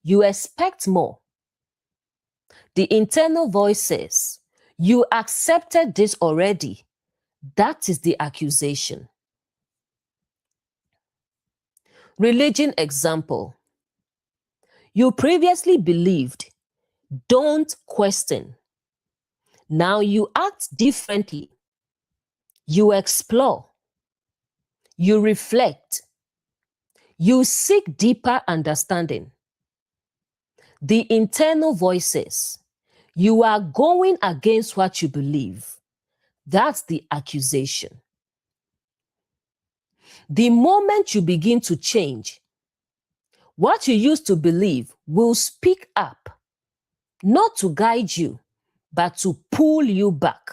You expect more. The internal voice says, you accepted this already. That is the accusation. Religion example. You previously believed, don't question. Now you act differently. You explore. You reflect. You seek deeper understanding. The internal voice says, you are going against what you believe. That's the accusation. The moment you begin to change, what you used to believe will speak up, not to guide you, but to pull you back.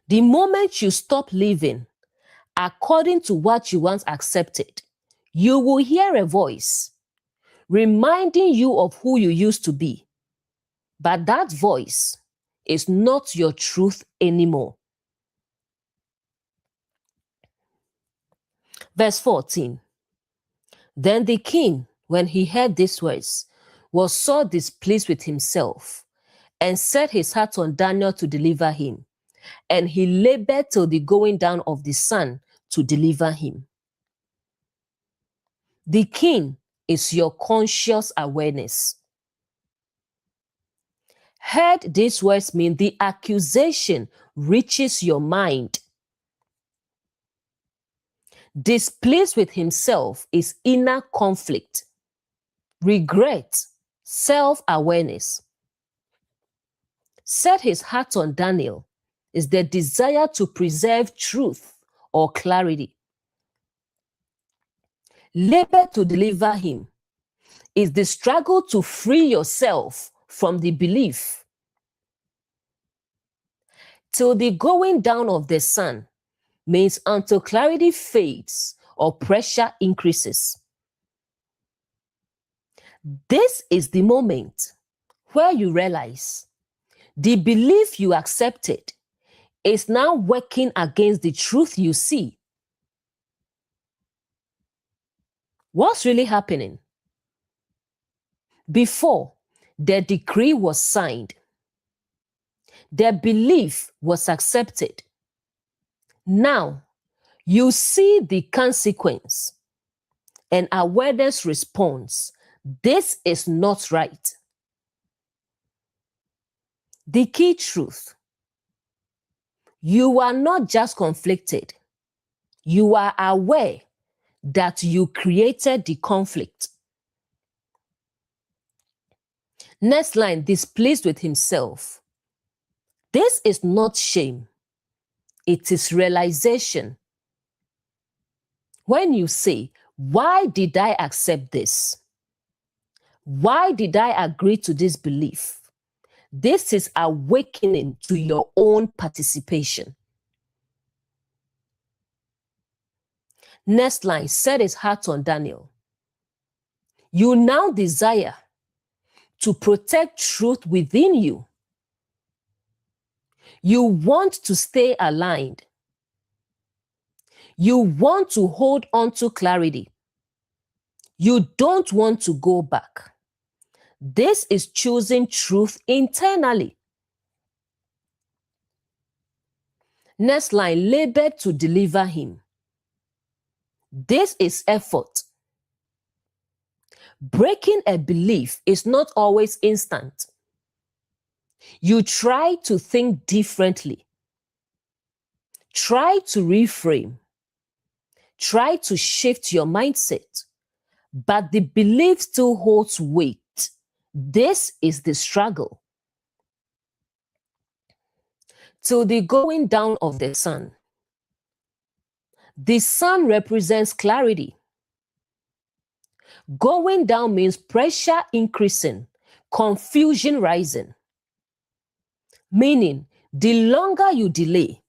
The moment you stop living according to what you once accepted, you will hear a voice reminding you of who you used to be. But that voice is not your truth anymore. Verse 14. Then the king, when he heard these words, was so displeased with himself and set his heart on Daniel to deliver him. And he labored till the going down of the sun to deliver him. The king is your conscious awareness. Heard these words mean the accusation reaches your mind. Displeased with himself is inner conflict, regret, self-awareness. Set his heart on Daniel is the desire to preserve truth or clarity. Labor to deliver him is the struggle to free yourself from the belief. Till the going down of the sun means until clarity fades or pressure increases. This is the moment where you realize the belief you accepted is now working against the truth you see. What's really happening? Before the decree was signed, the belief was accepted. Now you see the consequence and awareness responds. This is not right. The key truth: you are not just conflicted, you are aware that you created the conflict. Next line, displeased with himself. This is not shame, it is realization. When you say, why did I accept this? Why did I agree to this belief? This is awakening to your own participation. Next line, set his heart on Daniel. You now desire to protect truth within you. You want to stay aligned. You want to hold on to clarity. You don't want to go back. This is choosing truth internally. Next line, labored to deliver him. This is effort. Breaking a belief is not always instant. You try to think differently. Try to reframe. Try to shift your mindset. But the belief still holds weight. This is the struggle. Till the going down of the sun. The sun represents clarity. Going down means pressure increasing, confusion rising. Meaning, the longer you delay,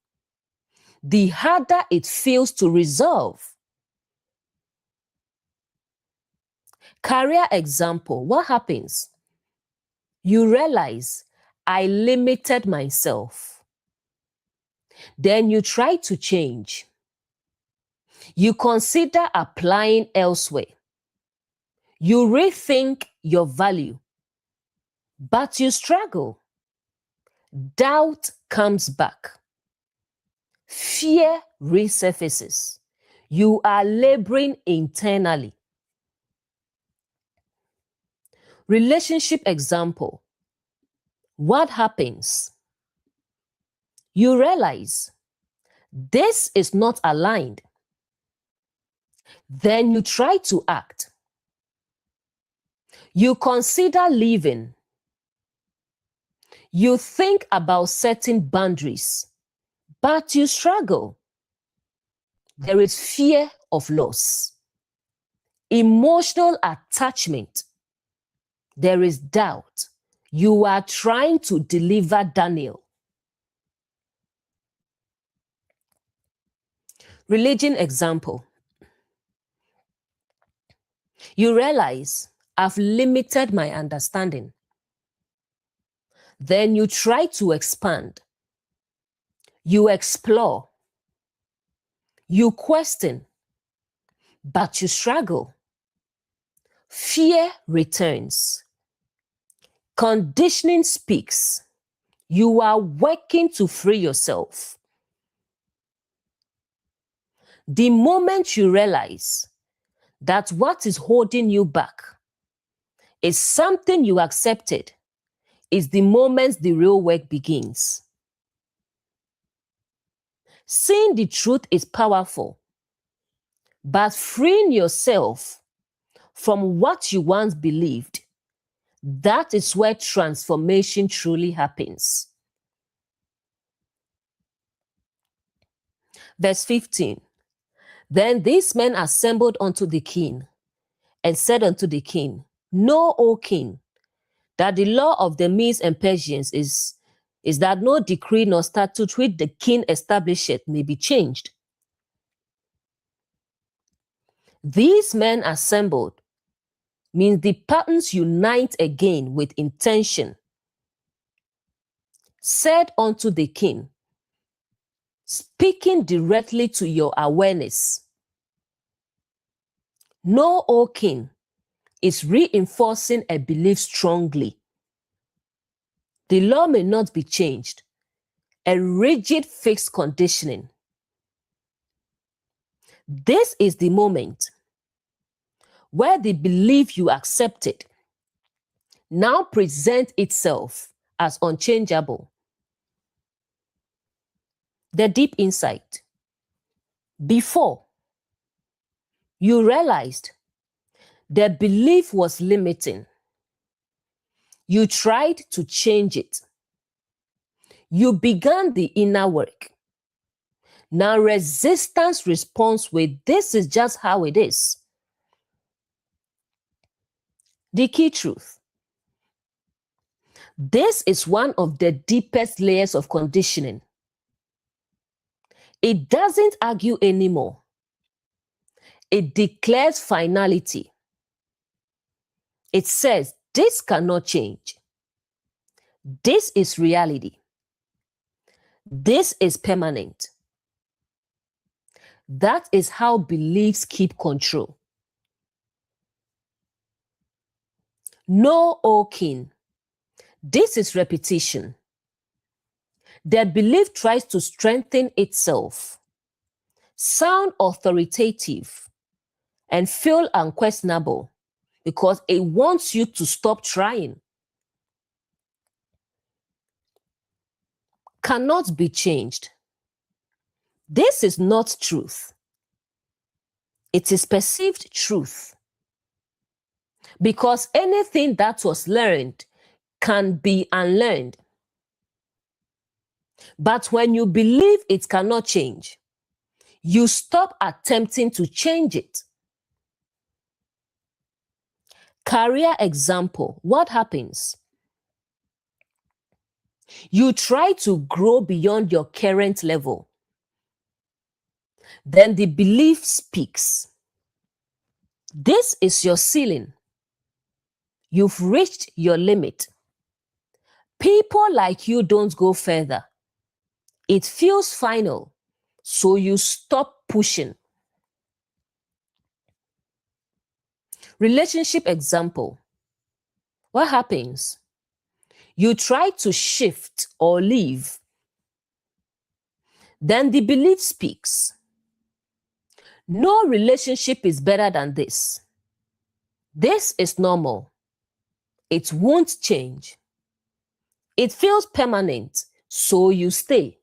the harder it feels to resolve. Career example, what happens? You realize, I limited myself. Then you try to change. You consider applying elsewhere. You rethink your value, but you struggle. Doubt comes back. Fear resurfaces. You are laboring internally. Relationship example. What happens? You realize this is not aligned. Then you try to act. You consider leaving. You think about setting boundaries, but you struggle. There is fear of loss, emotional attachment. There is doubt. You are trying to deliver Daniel. Religion example. You realize, I've limited my understanding. Then you try to expand. You explore. You question, but you struggle. Fear returns. Conditioning speaks. You are working to free yourself. The moment you realize that what is holding you back is something you accepted, is the moment the real work begins. Seeing the truth is powerful, but freeing yourself from what you once believed, that is where transformation truly happens. Verse 15. Then these men assembled unto the king and said unto the king, Know, O king, that the law of the Medes and Persians is that no decree nor statute which the king establisheth may be changed. These men assembled means the patterns unite again with intention. Said unto the king, speaking directly to your awareness. Know, O king, is reinforcing a belief strongly. The law may not be changed. A rigid fixed conditioning. This is the moment where the belief you accepted now presents itself as unchangeable. The deep insight. Before, you realized the belief was limiting. You tried to change it. You began the inner work. Now resistance responds with, this is just how it is. The key truth. This is one of the deepest layers of conditioning. It doesn't argue anymore. It declares finality. It says, this cannot change. This is reality. This is permanent. That is how beliefs keep control. Know, O king, this is repetition. The belief tries to strengthen itself, sound authoritative, and feel unquestionable because it wants you to stop trying. Cannot be changed. This is not truth. It is perceived truth. Because anything that was learned can be unlearned. But when you believe it cannot change, you stop attempting to change it. Career example, what happens? You try to grow beyond your current level. Then the belief speaks. This is your ceiling. You've reached your limit. People like you don't go further. It feels final, so you stop pushing. Relationship example. What happens? You try to shift or leave. Then the belief speaks. No relationship is better than this. This is normal. It won't change. It feels permanent, so you stay.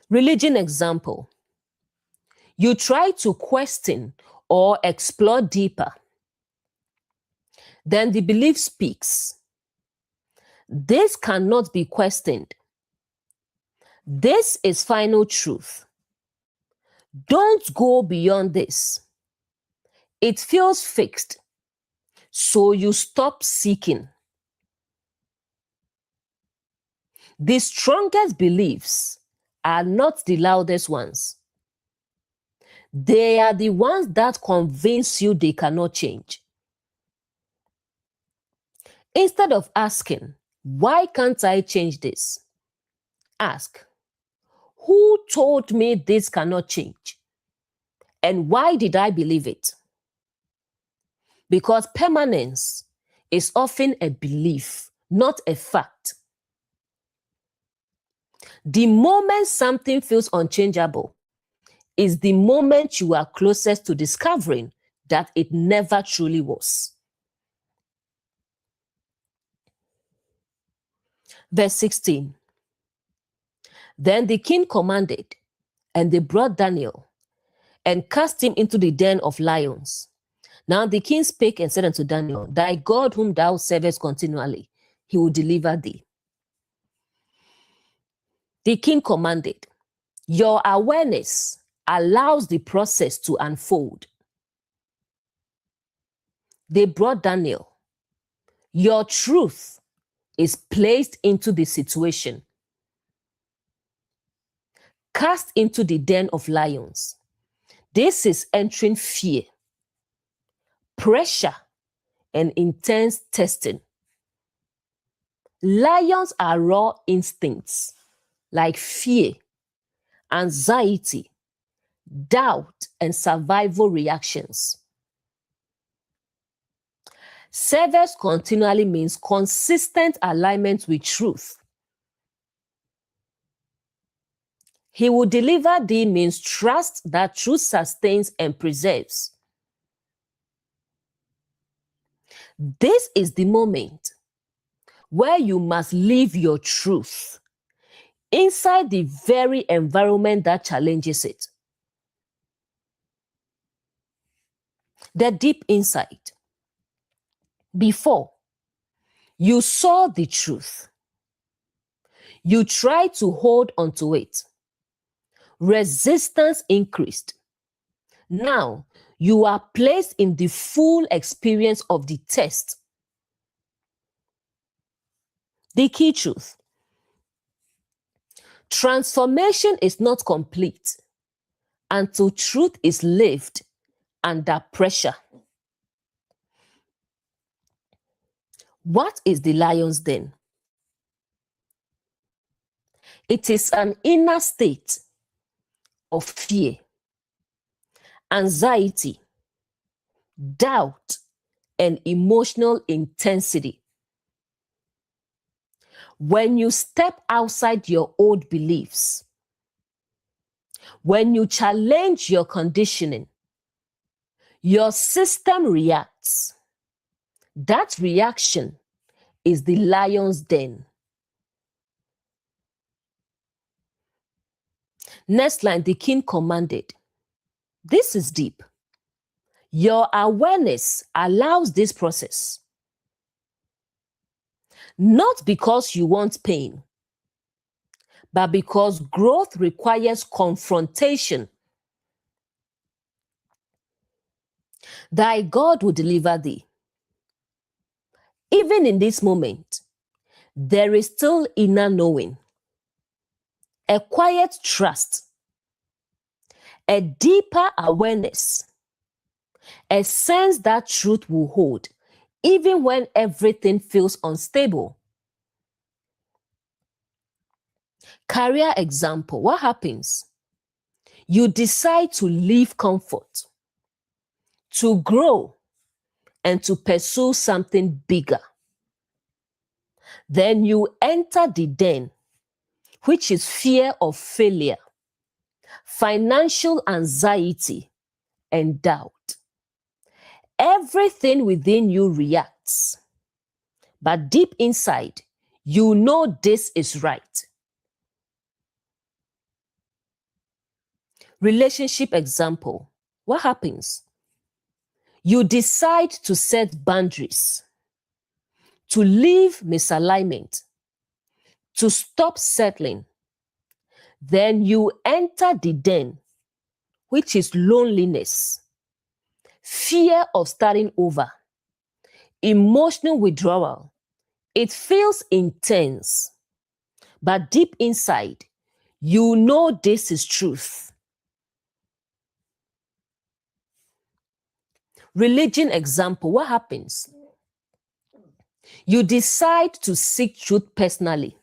Religion example. You try to question or explore deeper. Then the belief speaks. This cannot be questioned. This is final truth. Don't go beyond this. It feels fixed, so you stop seeking. The strongest beliefs are not the loudest ones. They are the ones that convince you they cannot change. Instead of asking, why can't I change this? Ask, who told me this cannot change? And why did I believe it? because permanence is often a belief, not a fact. The moment something feels unchangeable is the moment you are closest to discovering that it never truly was. Verse 16. Then the king commanded, and they brought Daniel and cast him into the den of lions. Now the king spake and said unto Daniel, Thy God whom thou servest continually, he will deliver thee. The king commanded. Your awareness allows the process to unfold. They brought Daniel. Your truth is placed into the situation. Cast into the den of lions. This is entering fear, pressure, and intense testing. Lions are raw instincts like fear, anxiety, doubt, and survival reactions. Service continually means consistent alignment with truth. He will deliver thee means trust that truth sustains and preserves. This is the moment where you must live your truth inside the very environment that challenges it. The deep insight. Before, you saw the truth. You tried to hold onto it. Resistance increased. Now, you are placed in the full experience of the test. The key truth. Transformation is not complete until truth is lived under pressure. What is the lion's den? It is an inner state of fear, anxiety, doubt, and emotional intensity. When you step outside your old beliefs, when you challenge your conditioning, your system reacts. That reaction is the lion's den. Next line, the king commanded. This is deep. Your awareness allows this process. Not because you want pain, but because growth requires confrontation. Thy God will deliver thee. Even in this moment, there is still inner knowing, a quiet trust, a deeper awareness, a sense that truth will hold, even when everything feels unstable. Career example, what happens? You decide to leave comfort, to grow, and to pursue something bigger. Then you enter the den, which is fear of failure, financial anxiety, and doubt. Everything within you reacts, but deep inside, you know this is right. Relationship example, what happens? You decide to set boundaries, to leave misalignment, to stop settling. Then you enter the den, which is loneliness, fear of starting over, emotional withdrawal. It feels intense, but deep inside, you know this is truth. Religion example, what happens? You decide to seek truth personally,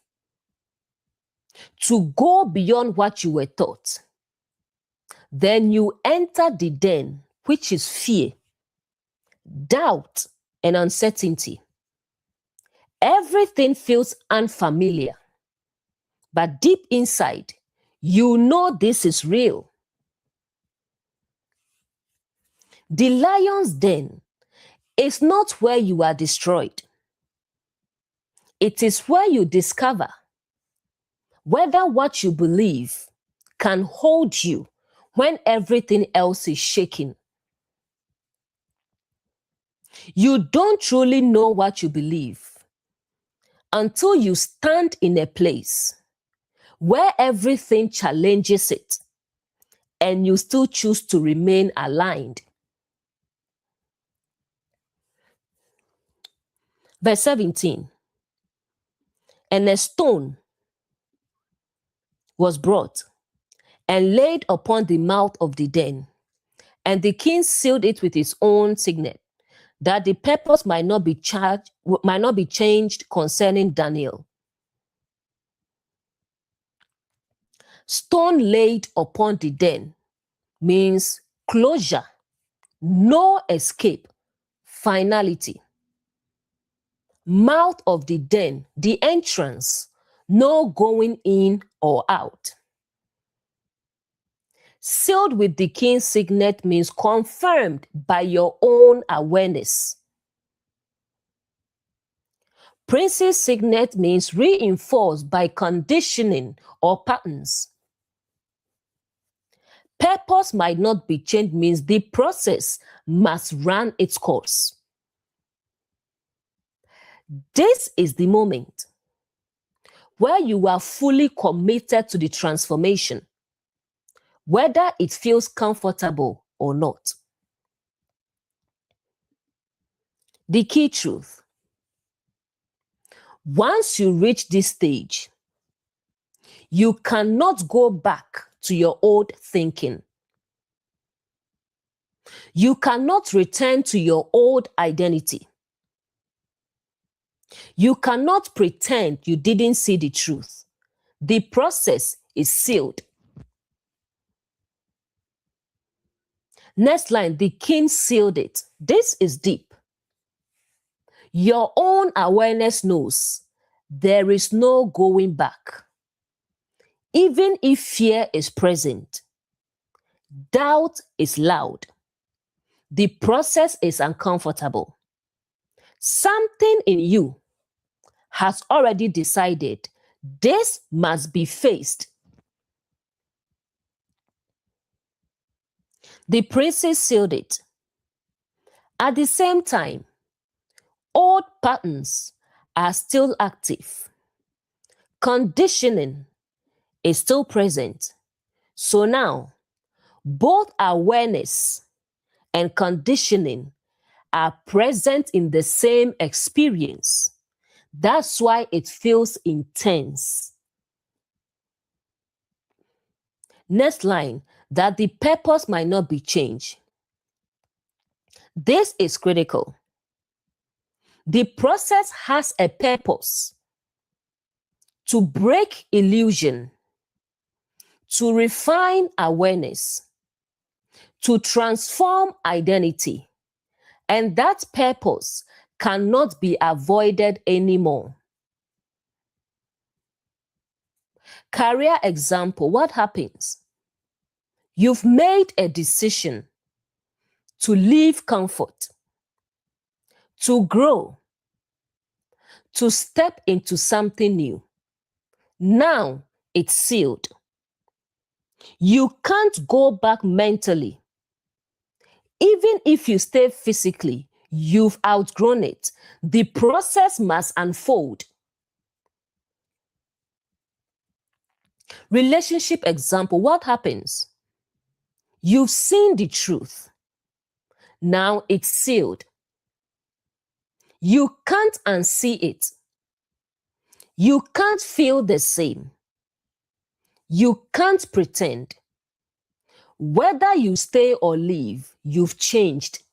to go beyond what you were taught. Then you enter the den, which is fear, doubt, and uncertainty. Everything feels unfamiliar, but deep inside, you know this is real. The lion's den is not where you are destroyed. It is where you discover whether what you believe can hold you when everything else is shaking. You don't truly know what you believe until you stand in a place where everything challenges it and you still choose to remain aligned. Verse 17. And a stone was brought and laid upon the mouth of the den, and the king sealed it with his own signet, that the purpose might not be changed concerning Daniel. Stone laid upon the den means closure, no escape, finality. Mouth of the den, the entrance, no going in or out. Sealed with the king's signet means confirmed by your own awareness. Prince's signet means reinforced by conditioning or patterns. Purpose might not be changed means the process must run its course. This is the moment where you are fully committed to the transformation, whether it feels comfortable or not. The key truth: once you reach this stage, you cannot go back to your old thinking. You cannot return to your old identity. You cannot pretend you didn't see the truth. The process is sealed. Next line, the king sealed it. This is deep. Your own awareness knows there is no going back. Even if fear is present, doubt is loud, the process is uncomfortable, something in you has already decided this must be faced. The princes sealed it. At the same time, old patterns are still active. Conditioning is still present. So now, both awareness and conditioning are present in the same experience. That's why it feels intense. Next line, that the purpose might not be changed. This is critical. The process has a purpose: to break illusion, to refine awareness, to transform identity. And that purpose cannot be avoided anymore. Career example, what happens? You've made a decision to leave comfort, to grow, to step into something new. Now it's sealed. You can't go back mentally. Even if you stay physically, you've outgrown it. The process must unfold. Relationship example, what happens? You've seen the truth. Now it's sealed. You can't unsee it. You can't feel the same. You can't pretend. Whether you stay or leave, you've changed.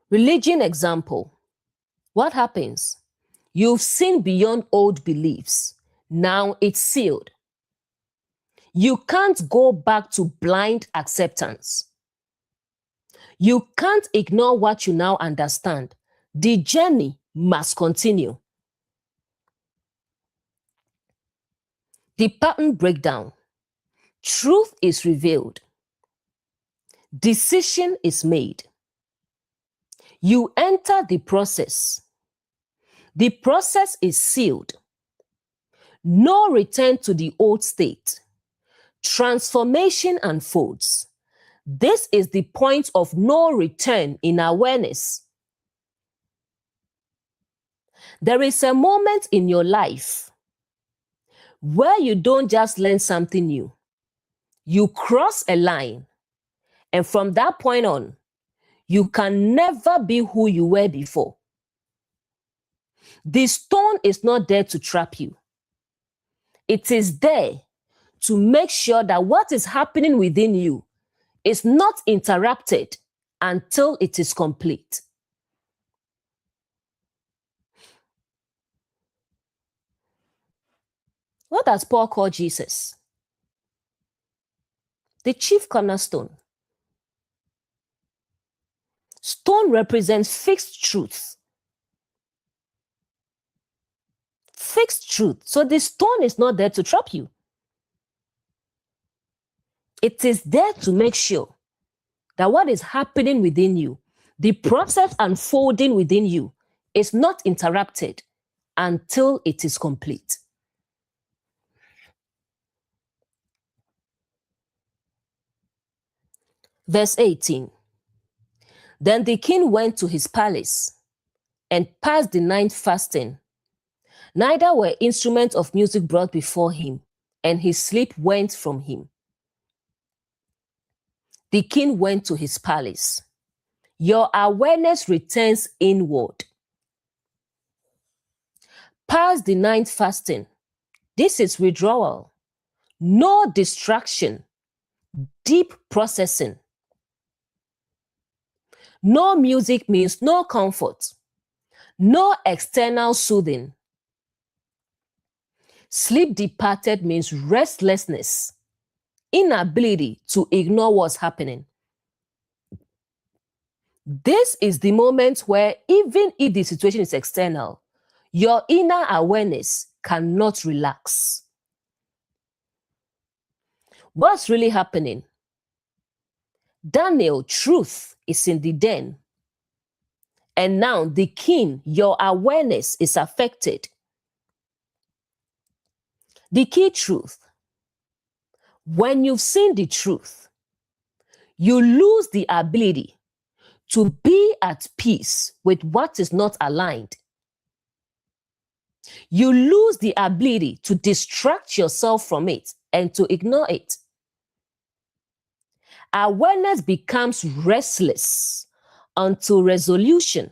Religion example, what happens? You've seen beyond old beliefs. Now it's sealed. You can't go back to blind acceptance. You can't ignore what you now understand. The journey must continue. The pattern breakdown. Truth is revealed. Decision is made. You enter the process. The process is sealed. No return to the old state. Transformation unfolds. This is the point of no return in awareness. There is a moment in your life where you don't just learn something new. You cross a line, and from that point on, you can never be who you were before. The stone is not there to trap you. It is there to make sure that what is happening within you is not interrupted until it is complete. What does Paul call Jesus? The chief cornerstone. Stone represents fixed truth. Fixed truth. So the stone is not there to trap you. It is there to make sure that what is happening within you, the process unfolding within you, is not interrupted until it is complete. Verse 18. Then the king went to his palace and passed the night fasting. Neither were instruments of music brought before him, and his sleep went from him. The king went to his palace. Your awareness returns inward. Pass the night fasting. This is withdrawal. No distraction. Deep processing. No music means no comfort. No external soothing. Sleep departed means restlessness. Inability to ignore what's happening. This is the moment where even if the situation is external, your inner awareness cannot relax. What's really happening? Daniel, truth is in the den. And now the king, your awareness is affected. The key truth. When you've seen the truth, you lose the ability to be at peace with what is not aligned. You lose the ability to distract yourself from it and to ignore it. Awareness becomes restless until resolution.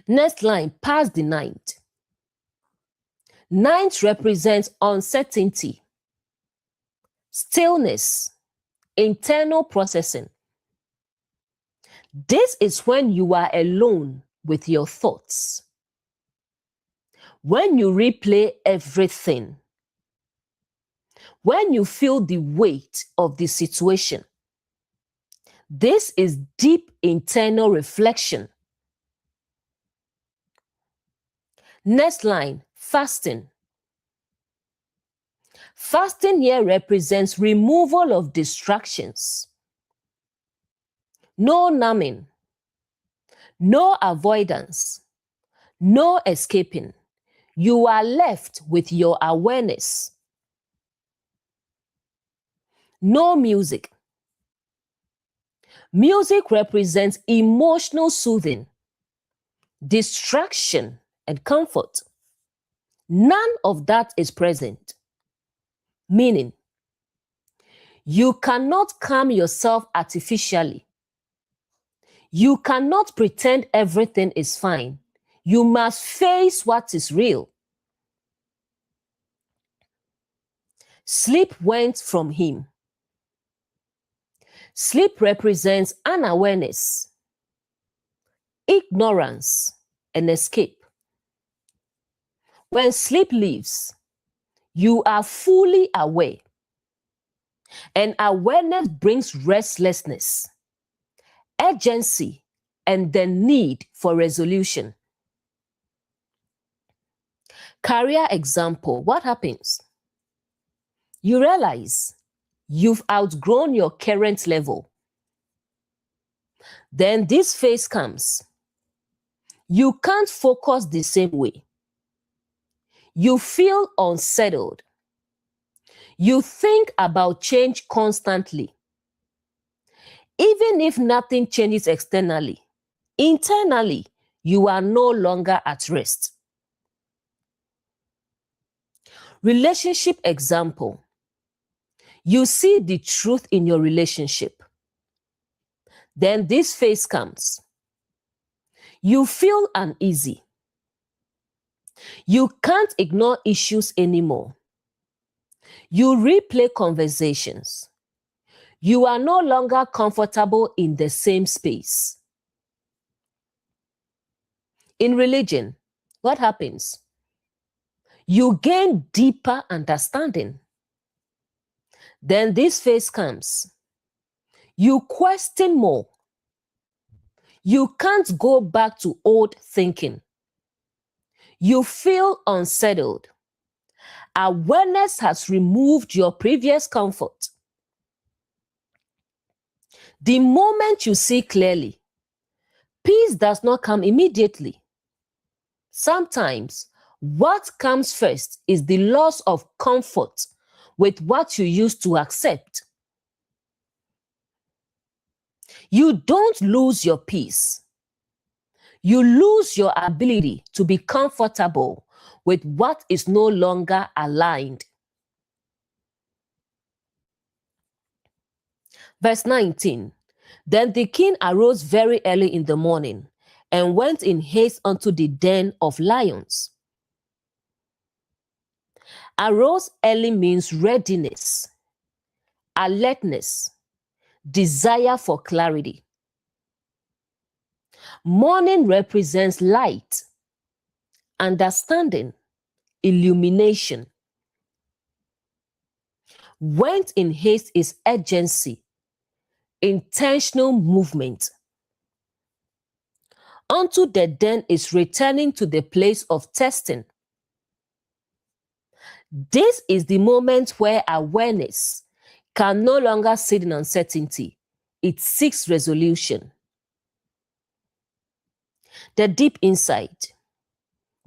Next line, pass the night. Night represents uncertainty, stillness, internal processing. This is when you are alone with your thoughts. When you replay everything. When you feel the weight of the situation. This is deep internal reflection. Next line, fasting. Fasting here represents removal of distractions. No numbing, no avoidance, no escaping. You are left with your awareness. No music. Music represents emotional soothing, distraction, and comfort. None of that is present. Meaning, you cannot calm yourself artificially. You cannot pretend everything is fine. You must face what is real. Sleep went from him. Sleep represents unawareness, ignorance, and escape. When sleep leaves, You are fully aware. And awareness brings restlessness, urgency, and the need for resolution. Career example, what happens? You realize you've outgrown your current level. Then this phase comes. You can't focus the same way. You feel unsettled. You think about change constantly. Even if nothing changes externally, internally, you are no longer at rest. Relationship example. You see the truth in your relationship. Then this phase comes. You feel uneasy. You can't ignore issues anymore. You replay conversations. You are no longer comfortable in the same space. In religion, what happens? You gain deeper understanding. Then this phase comes. You question more. You can't go back to old thinking. You feel unsettled. Awareness has removed your previous comfort. The moment you see clearly, peace does not come immediately. Sometimes, what comes first is the loss of comfort with what you used to accept. You don't lose your peace. You lose your ability to be comfortable with what is no longer aligned. Verse 19. Then the king arose very early in the morning and went in haste unto the den of lions. Arose early means readiness, alertness, desire for clarity. Morning represents light, understanding, illumination. Went in haste is urgency, intentional movement. Unto the den is returning to the place of testing. This is the moment where awareness can no longer sit in uncertainty. It seeks resolution. The deep insight.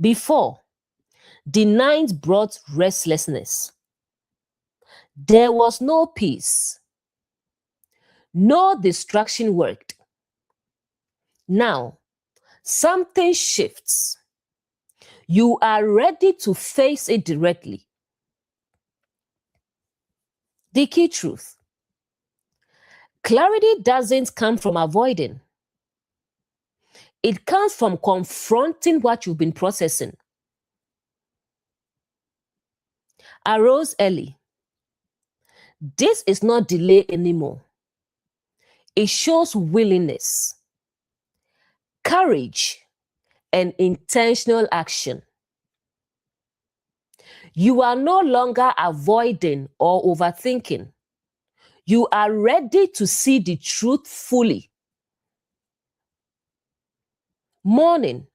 Before, the night brought restlessness. There was no peace. No distraction worked. Now, something shifts. You are ready to face it directly. The key truth. Clarity doesn't come from avoiding. It comes from confronting what you've been processing. Arose early. This is not delay anymore. It shows willingness, courage, and intentional action. You are no longer avoiding or overthinking. You are ready to see the truth fully. Morning.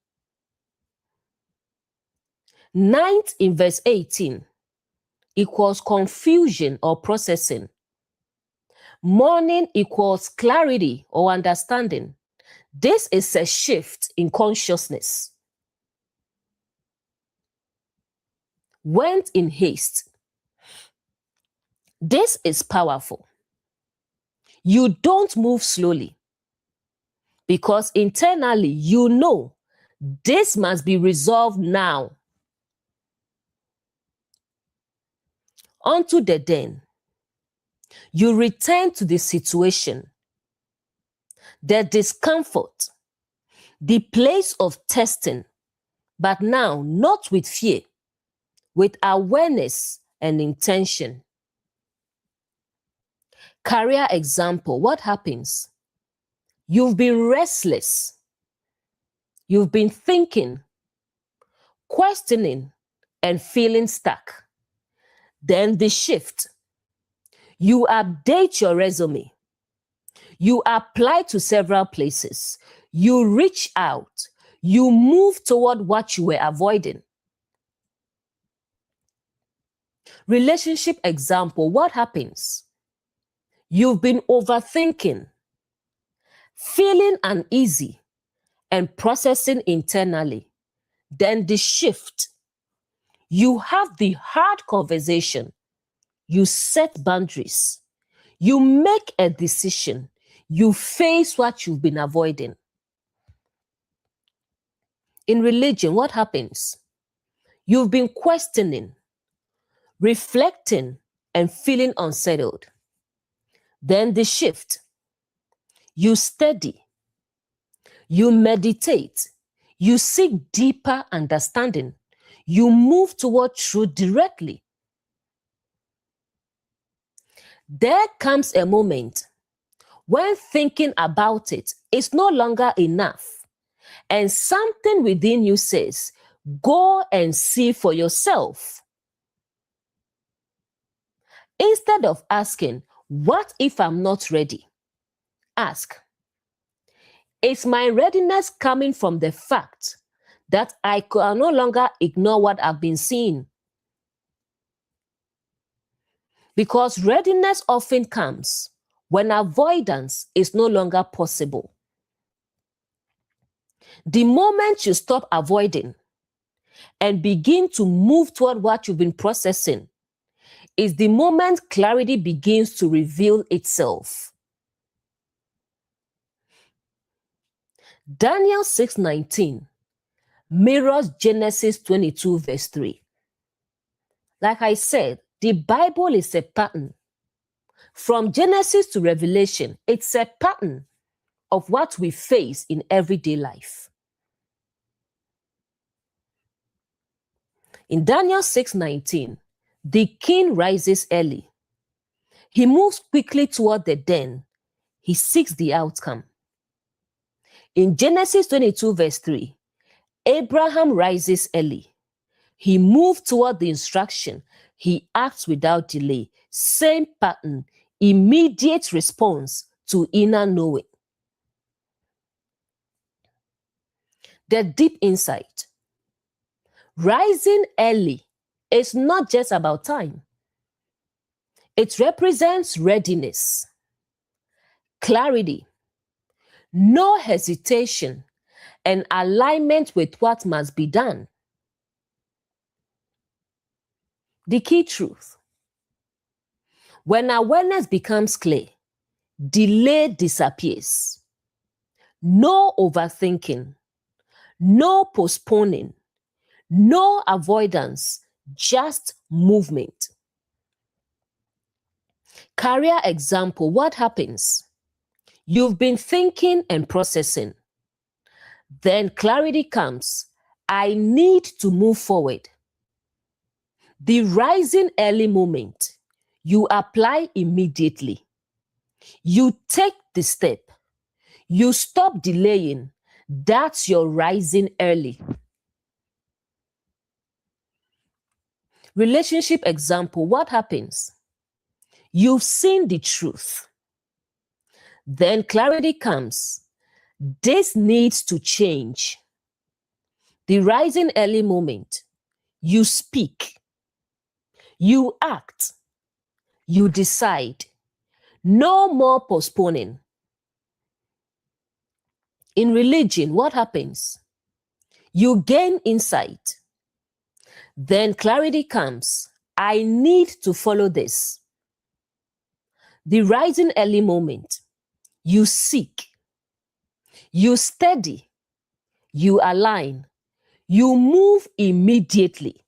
Ninth in verse 18 equals confusion or processing. Morning equals clarity or understanding. This is a shift in consciousness. Went in haste. This is powerful. You don't move slowly because internally you know this must be resolved now. Unto the den. You return to the situation, the discomfort, the place of testing, but now not with fear, with awareness and intention. Career example, what happens? You've been restless. You've been thinking, questioning, and feeling stuck. Then the shift. You update your resume. You apply to several places. You reach out. You move toward what you were avoiding. Relationship example, what happens? You've been overthinking, feeling uneasy, and processing internally. Then the shift. You have the hard conversation. You set boundaries. You make a decision. You face what you've been avoiding. In religion, what happens? You've been questioning, reflecting, and feeling unsettled. Then the shift. You study. You meditate. You seek deeper understanding. You move toward truth directly. There comes a moment when thinking about it is no longer enough, and something within you says, go and see for yourself. Instead of asking, what if I'm not ready? Ask, is my readiness coming from the fact that I can no longer ignore what I've been seeing? Because readiness often comes when avoidance is no longer possible. The moment you stop avoiding and begin to move toward what you've been processing is the moment clarity begins to reveal itself. Daniel 6:19 mirrors Genesis 22 verse 3. Like I said, the Bible is a pattern. From Genesis to Revelation, it's a pattern of what we face in everyday life. In Daniel 6:19, the king rises early. He moves quickly toward the den. He seeks the outcome. In Genesis 22 verse 3, Abraham rises early. He moves toward the instruction. He acts without delay. Same pattern, immediate response to inner knowing. The deep insight. Rising early is not just about time. It represents readiness, clarity, no hesitation, and alignment with what must be done. The key truth. When awareness becomes clear, delay disappears. No overthinking, no postponing, no avoidance, just movement. Career example, what happens? You've been thinking and processing. Then clarity comes. I need to move forward. The rising early moment, you apply immediately. You take the step. You stop delaying. That's your rising early. Relationship example, what happens? You've seen the truth. Then clarity comes. This needs to change. The rising early moment, you speak. You act. You decide. No more postponing. In religion, what happens? You gain insight. Then clarity comes. I need to follow this. The rising early moment, you seek. You study. You align. You move immediately.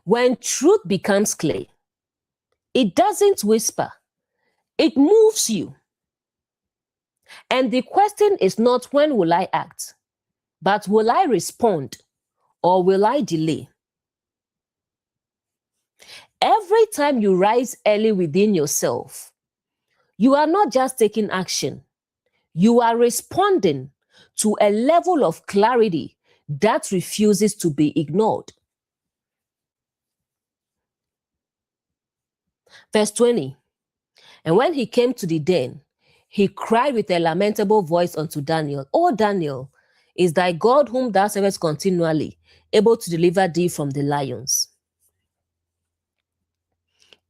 When truth becomes clear, it doesn't whisper. It moves you. And the question is not when will I act, but will I respond or will I delay? Every time you rise early within yourself, you are not just taking action. You are responding to a level of clarity that refuses to be ignored. Verse 20. And when he came to the den, he cried with a lamentable voice unto Daniel, O Daniel, is thy God whom thou servest continually able to deliver thee from the lions?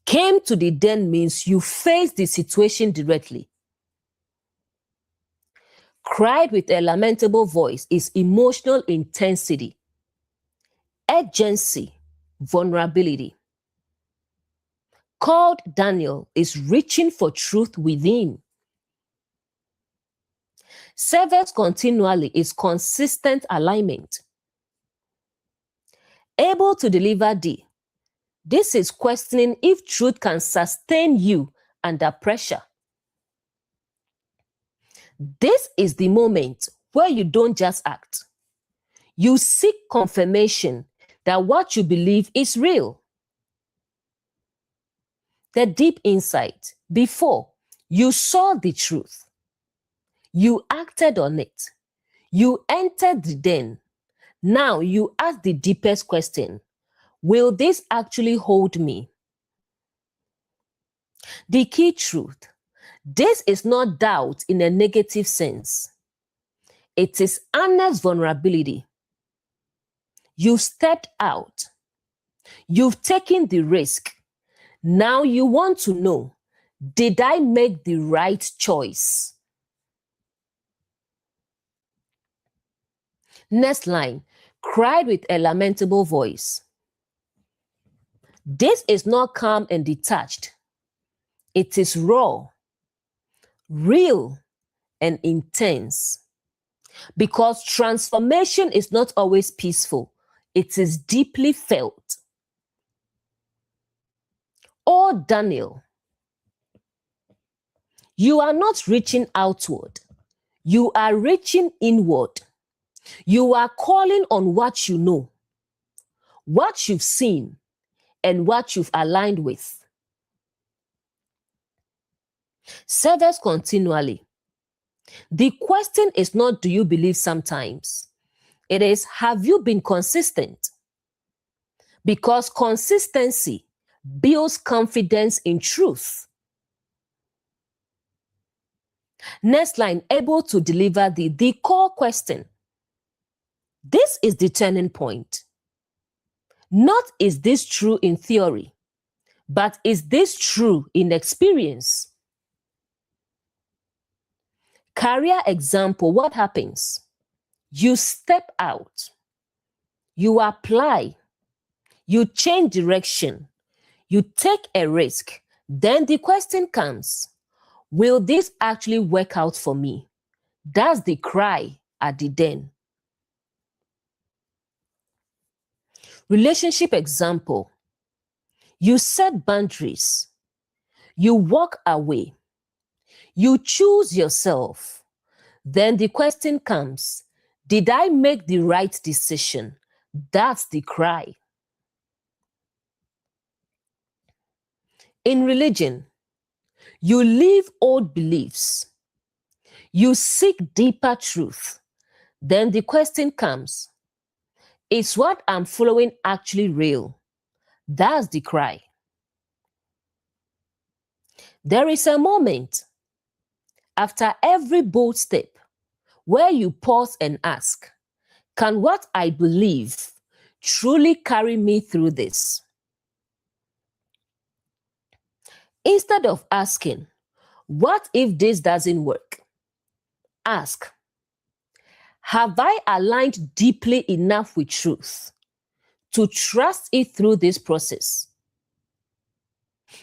Came to the den means you face the situation directly. Cried with a lamentable voice is emotional intensity, urgency, vulnerability. Called Daniel is reaching for truth within. Serves continually is consistent alignment. Able to deliver thee. This is questioning if truth can sustain you under pressure. This is the moment where you don't just act. You seek confirmation that what you believe is real. The deep insight. Before, you saw the truth. You acted on it. You entered the den. Now you ask the deepest question. Will this actually hold me? The key truth. This is not doubt in a negative sense. It is honest vulnerability. You've stepped out. You've taken the risk. Now you want to know, did I make the right choice? Next line, cried with a lamentable voice. This is not calm and detached. It is raw, real, and intense. Because transformation is not always peaceful. It is deeply felt. Oh, Daniel, you are not reaching outward. You are reaching inward. You are calling on what you know, what you've seen, and what you've aligned with. Serve continually. The question is not, do you believe sometimes? It is, have you been consistent? Because consistency builds confidence in truth. Next line, able to deliver the core question. This is the turning point. Not is this true in theory, but is this true in experience? Career example, what happens? You step out, you apply, you change direction, you take a risk. Then the question comes, will this actually work out for me? That's the cry at the den. Relationship example, you set boundaries, you walk away, you choose yourself. Then the question comes, did I make the right decision? That's the cry. In religion, you leave old beliefs. You seek deeper truth. Then the question comes, is what I'm following actually real? That's the cry. There is a moment after every bold step where you pause and ask, can what I believe truly carry me through this? Instead of asking, what if this doesn't work? Ask, have I aligned deeply enough with truth to trust it through this process?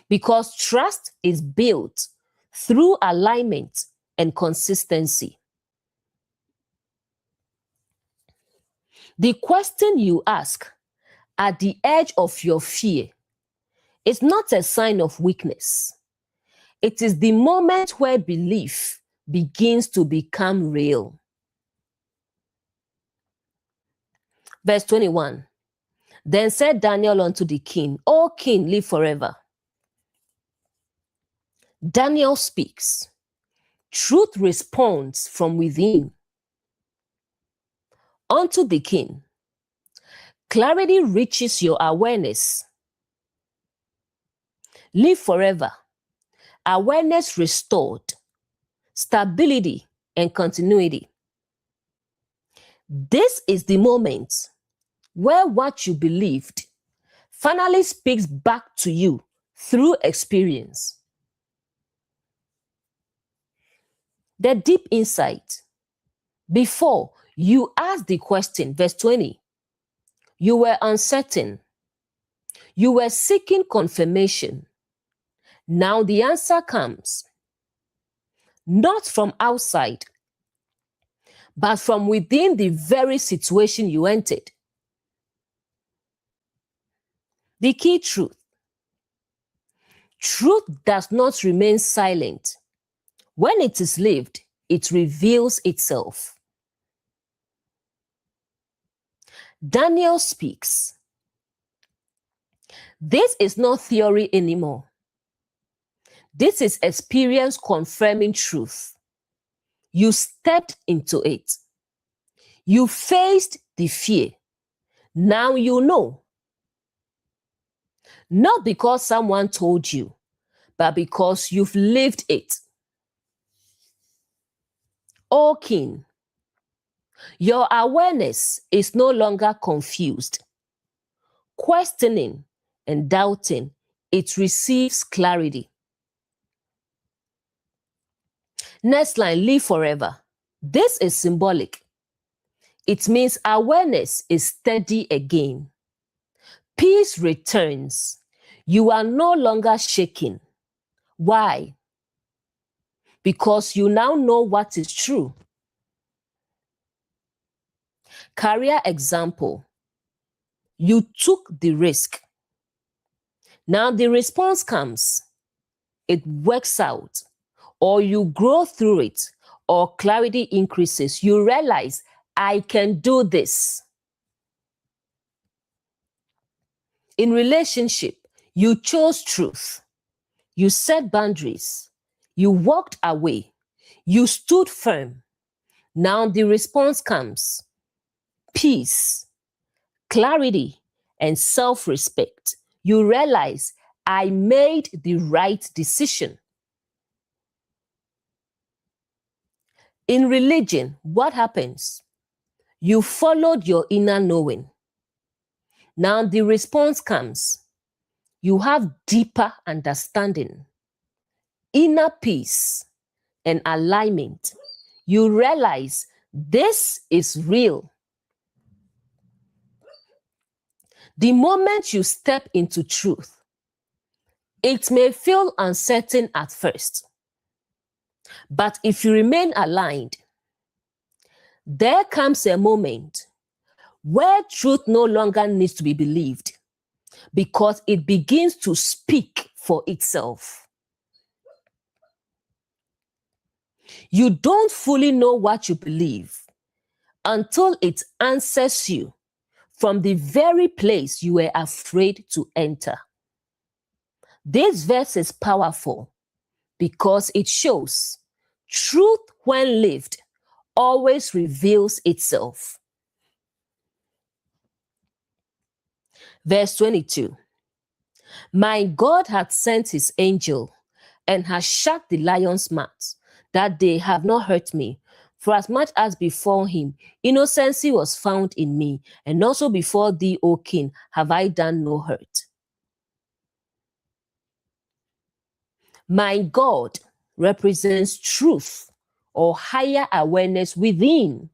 Because trust is built through alignment and consistency. The question you ask at the edge of your fear is not a sign of weakness. It is the moment where belief begins to become real. Verse 21. Then said Daniel unto the king, O king, live forever. Daniel speaks. Truth responds from within. Unto the king. Clarity reaches your awareness. Live forever. Awareness restored. Stability and continuity. This is the moment where what you believed finally speaks back to you through experience. The deep insight. Before you asked the question, verse 20, you were uncertain. You were seeking confirmation. Now the answer comes, not from outside, but from within the very situation you entered. The key truth. Truth does not remain silent. When it is lived, it reveals itself. Daniel speaks. This is not theory anymore. This is experience confirming truth. You stepped into it. You faced the fear. Now you know. Not because someone told you, but because you've lived it. O King, your awareness is no longer confused, questioning, and doubting. It receives clarity. Next line, live forever. This is symbolic. It means awareness is steady again. Peace returns. You are no longer shaking. Why? Because you now know what is true. Career example. You took the risk. Now the response comes. It works out. Or you grow through it. Or clarity increases. You realize, I can do this. In relationship, you chose truth. You set boundaries. You walked away. You stood firm. Now the response comes. Peace, clarity, and self-respect. You realize, I made the right decision. In religion, what happens? You followed your inner knowing. Now the response comes. You have deeper understanding, inner peace, and alignment. You realize this is real. The moment you step into truth, it may feel uncertain at first. But if you remain aligned, there comes a moment where truth no longer needs to be believed because it begins to speak for itself. You don't fully know what you believe until it answers you from the very place you were afraid to enter. This verse is powerful because it shows truth, when lived, always reveals itself. Verse 22. My God hath sent his angel and has shut the lions' mouths, that they have not hurt me. For as much as before him innocency was found in me, and also before thee, O King, have I done no hurt. My God represents truth or higher awareness within.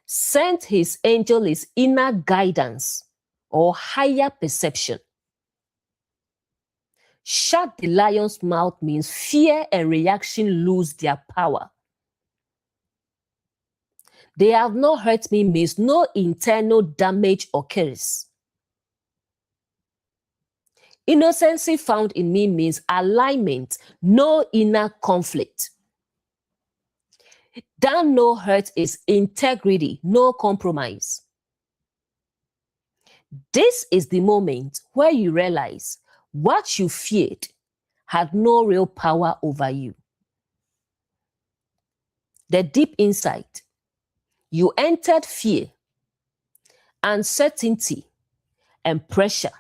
Sent his angel is inner guidance or higher perception. Shut the lion's mouth means fear and reaction lose their power. They have not hurt me means no internal damage occurs. Innocency found in me means alignment, no inner conflict. Done no hurt is integrity, no compromise. This is the moment where you realize what you feared had no real power over you. The deep insight. You entered fear, uncertainty, and pressure.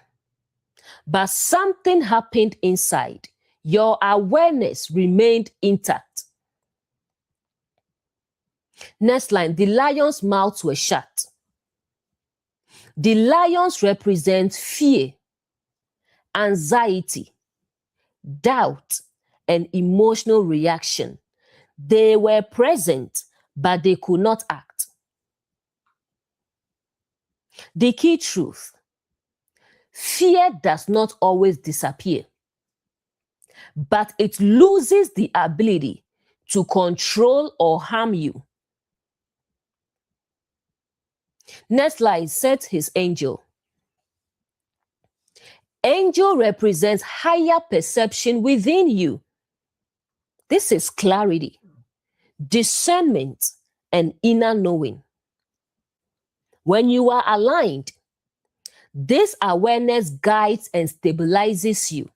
but something happened inside. Your awareness remained intact. Next line, the lion's mouths were shut. The lions represent fear, anxiety, doubt, and emotional reaction. They were present, but they could not act. The key truth: fear does not always disappear, but it loses the ability to control or harm you. Next slide, set his angel. Angel represents higher perception within you. This is clarity, discernment, and inner knowing. When you are aligned, this awareness guides and stabilizes you.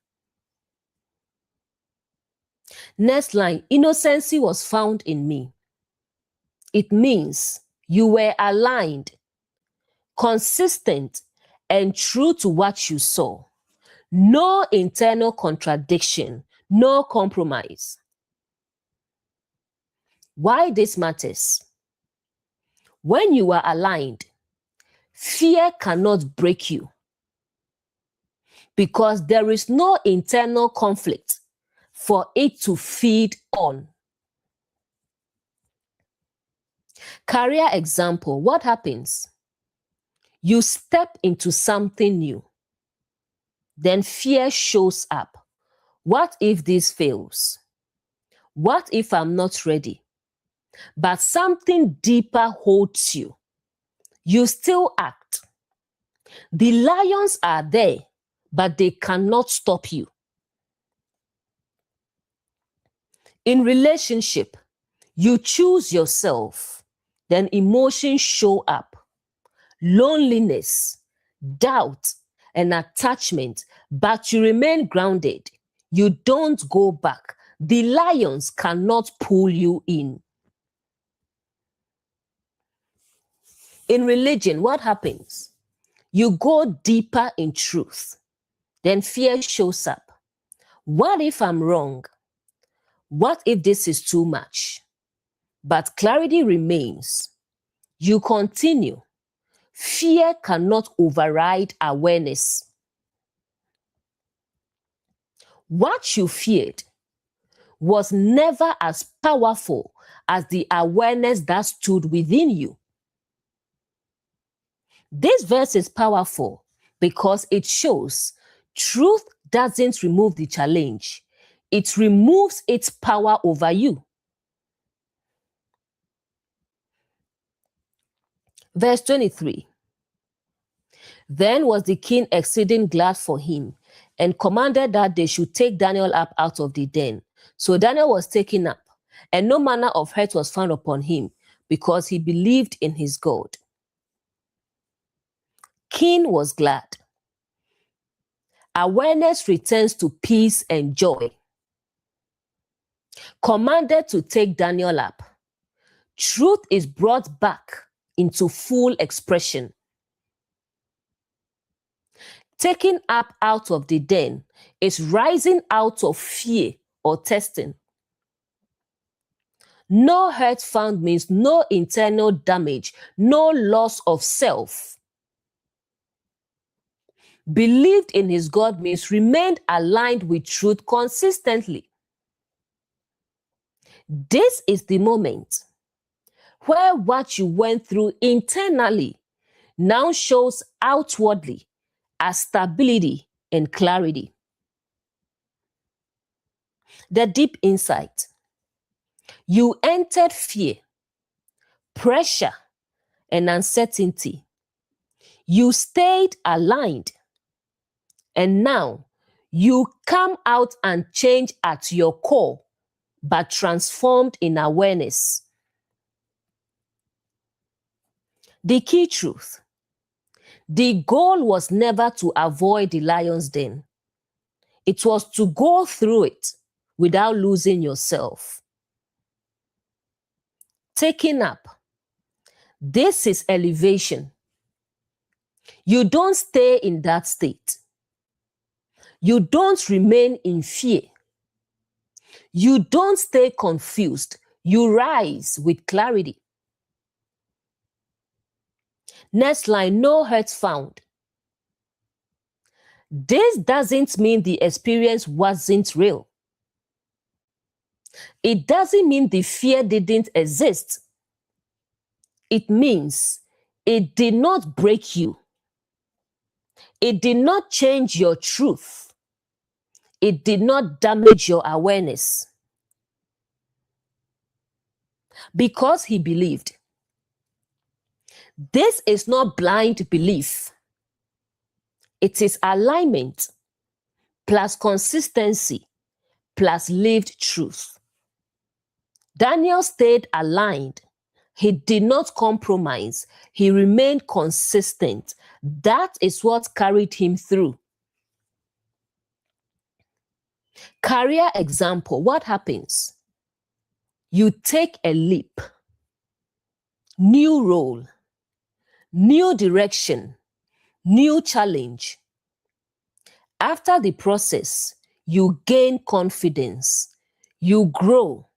Next line, innocency was found in me. It means you were aligned, consistent, and true to what you saw. No internal contradiction, no compromise. Why this matters? When you are aligned, fear cannot break you because there is no internal conflict for it to feed on. Career example, what happens? You step into something new. Then fear shows up. What if this fails? What if I'm not ready? But something deeper holds you. You still act. The lions are there, but they cannot stop you. In relationship, you choose yourself, then emotions show up. Loneliness, doubt, and attachment, but you remain grounded. You don't go back. The lions cannot pull you in. In religion, what happens? You go deeper in truth. Then fear shows up. What if I'm wrong? What if this is too much? But clarity remains. You continue. Fear cannot override awareness. What you feared was never as powerful as the awareness that stood within you. This verse is powerful because it shows truth doesn't remove the challenge. It removes its power over you. Verse 23. Then was the king exceeding glad for him, and commanded that they should take Daniel up out of the den. So Daniel was taken up, and no manner of hurt was found upon him, because he believed in his God. King was glad. Awareness returns to peace and joy. Commanded to take Daniel up. Truth is brought back into full expression. Taking up out of the den is rising out of fear or testing. No hurt found means no internal damage, no loss of self. Believed in his God means remained aligned with truth consistently. This is the moment where what you went through internally now shows outwardly as stability and clarity. The deep insight. You entered fear, pressure, and uncertainty. You stayed aligned. And now you come out and change at your core, but transformed in awareness. The key truth. The goal was never to avoid the lion's den. It was to go through it without losing yourself. Taking up. This is elevation. You don't stay in that state. You don't remain in fear. You don't stay confused. You rise with clarity. Next line, no hurt found. This doesn't mean the experience wasn't real. It doesn't mean the fear didn't exist. It means it did not break you. It did not change your truth. It did not damage your awareness. Because he believed. This is not blind belief. It is alignment plus consistency plus lived truth. Daniel stayed aligned. He did not compromise. He remained consistent. That is what carried him through. Career example, what happens? You take a leap, new role, new direction, new challenge. After the process, you gain confidence, you grow,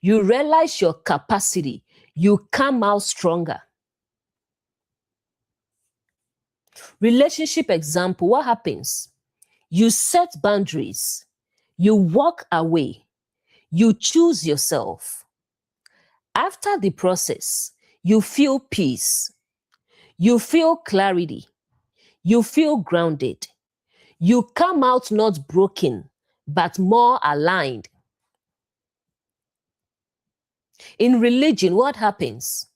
you realize your capacity, you come out stronger. Relationship example, what happens? You set boundaries, you walk away, you choose yourself. After the process, you feel peace, you feel clarity, you feel grounded. You come out not broken, but more aligned. In religion, what happens?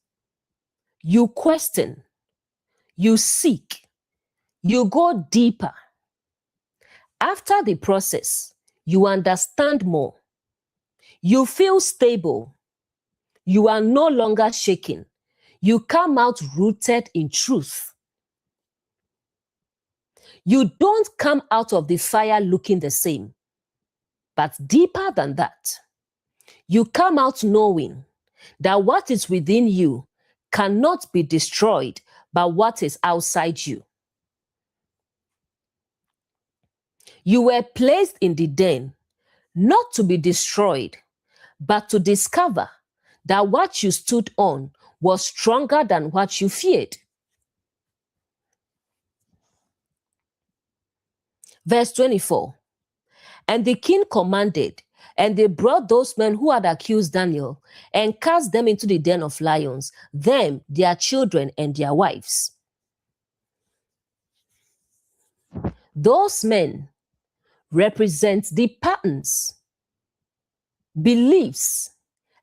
You question, you seek, you go deeper. After the process, you understand more. You feel stable. You are no longer shaken. You come out rooted in truth. You don't come out of the fire looking the same, but deeper than that. You come out knowing that what is within you cannot be destroyed by what is outside you. You were placed in the den not to be destroyed, but to discover that what you stood on was stronger than what you feared. Verse 24. And the king commanded, and they brought those men who had accused Daniel and cast them into the den of lions, them, their children, and their wives. Those men represent the patterns, beliefs,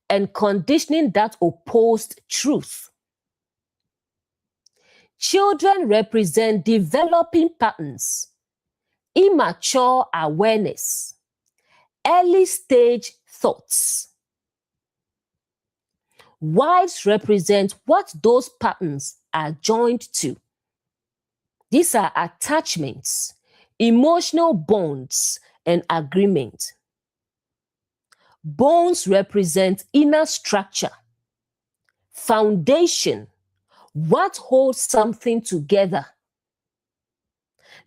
and conditioning that opposed truth. Children represent developing patterns, immature awareness, early stage thoughts. Wives represent what those patterns are joined to. These are attachments, emotional bonds, and agreement. Bones represent inner structure, foundation, what holds something together.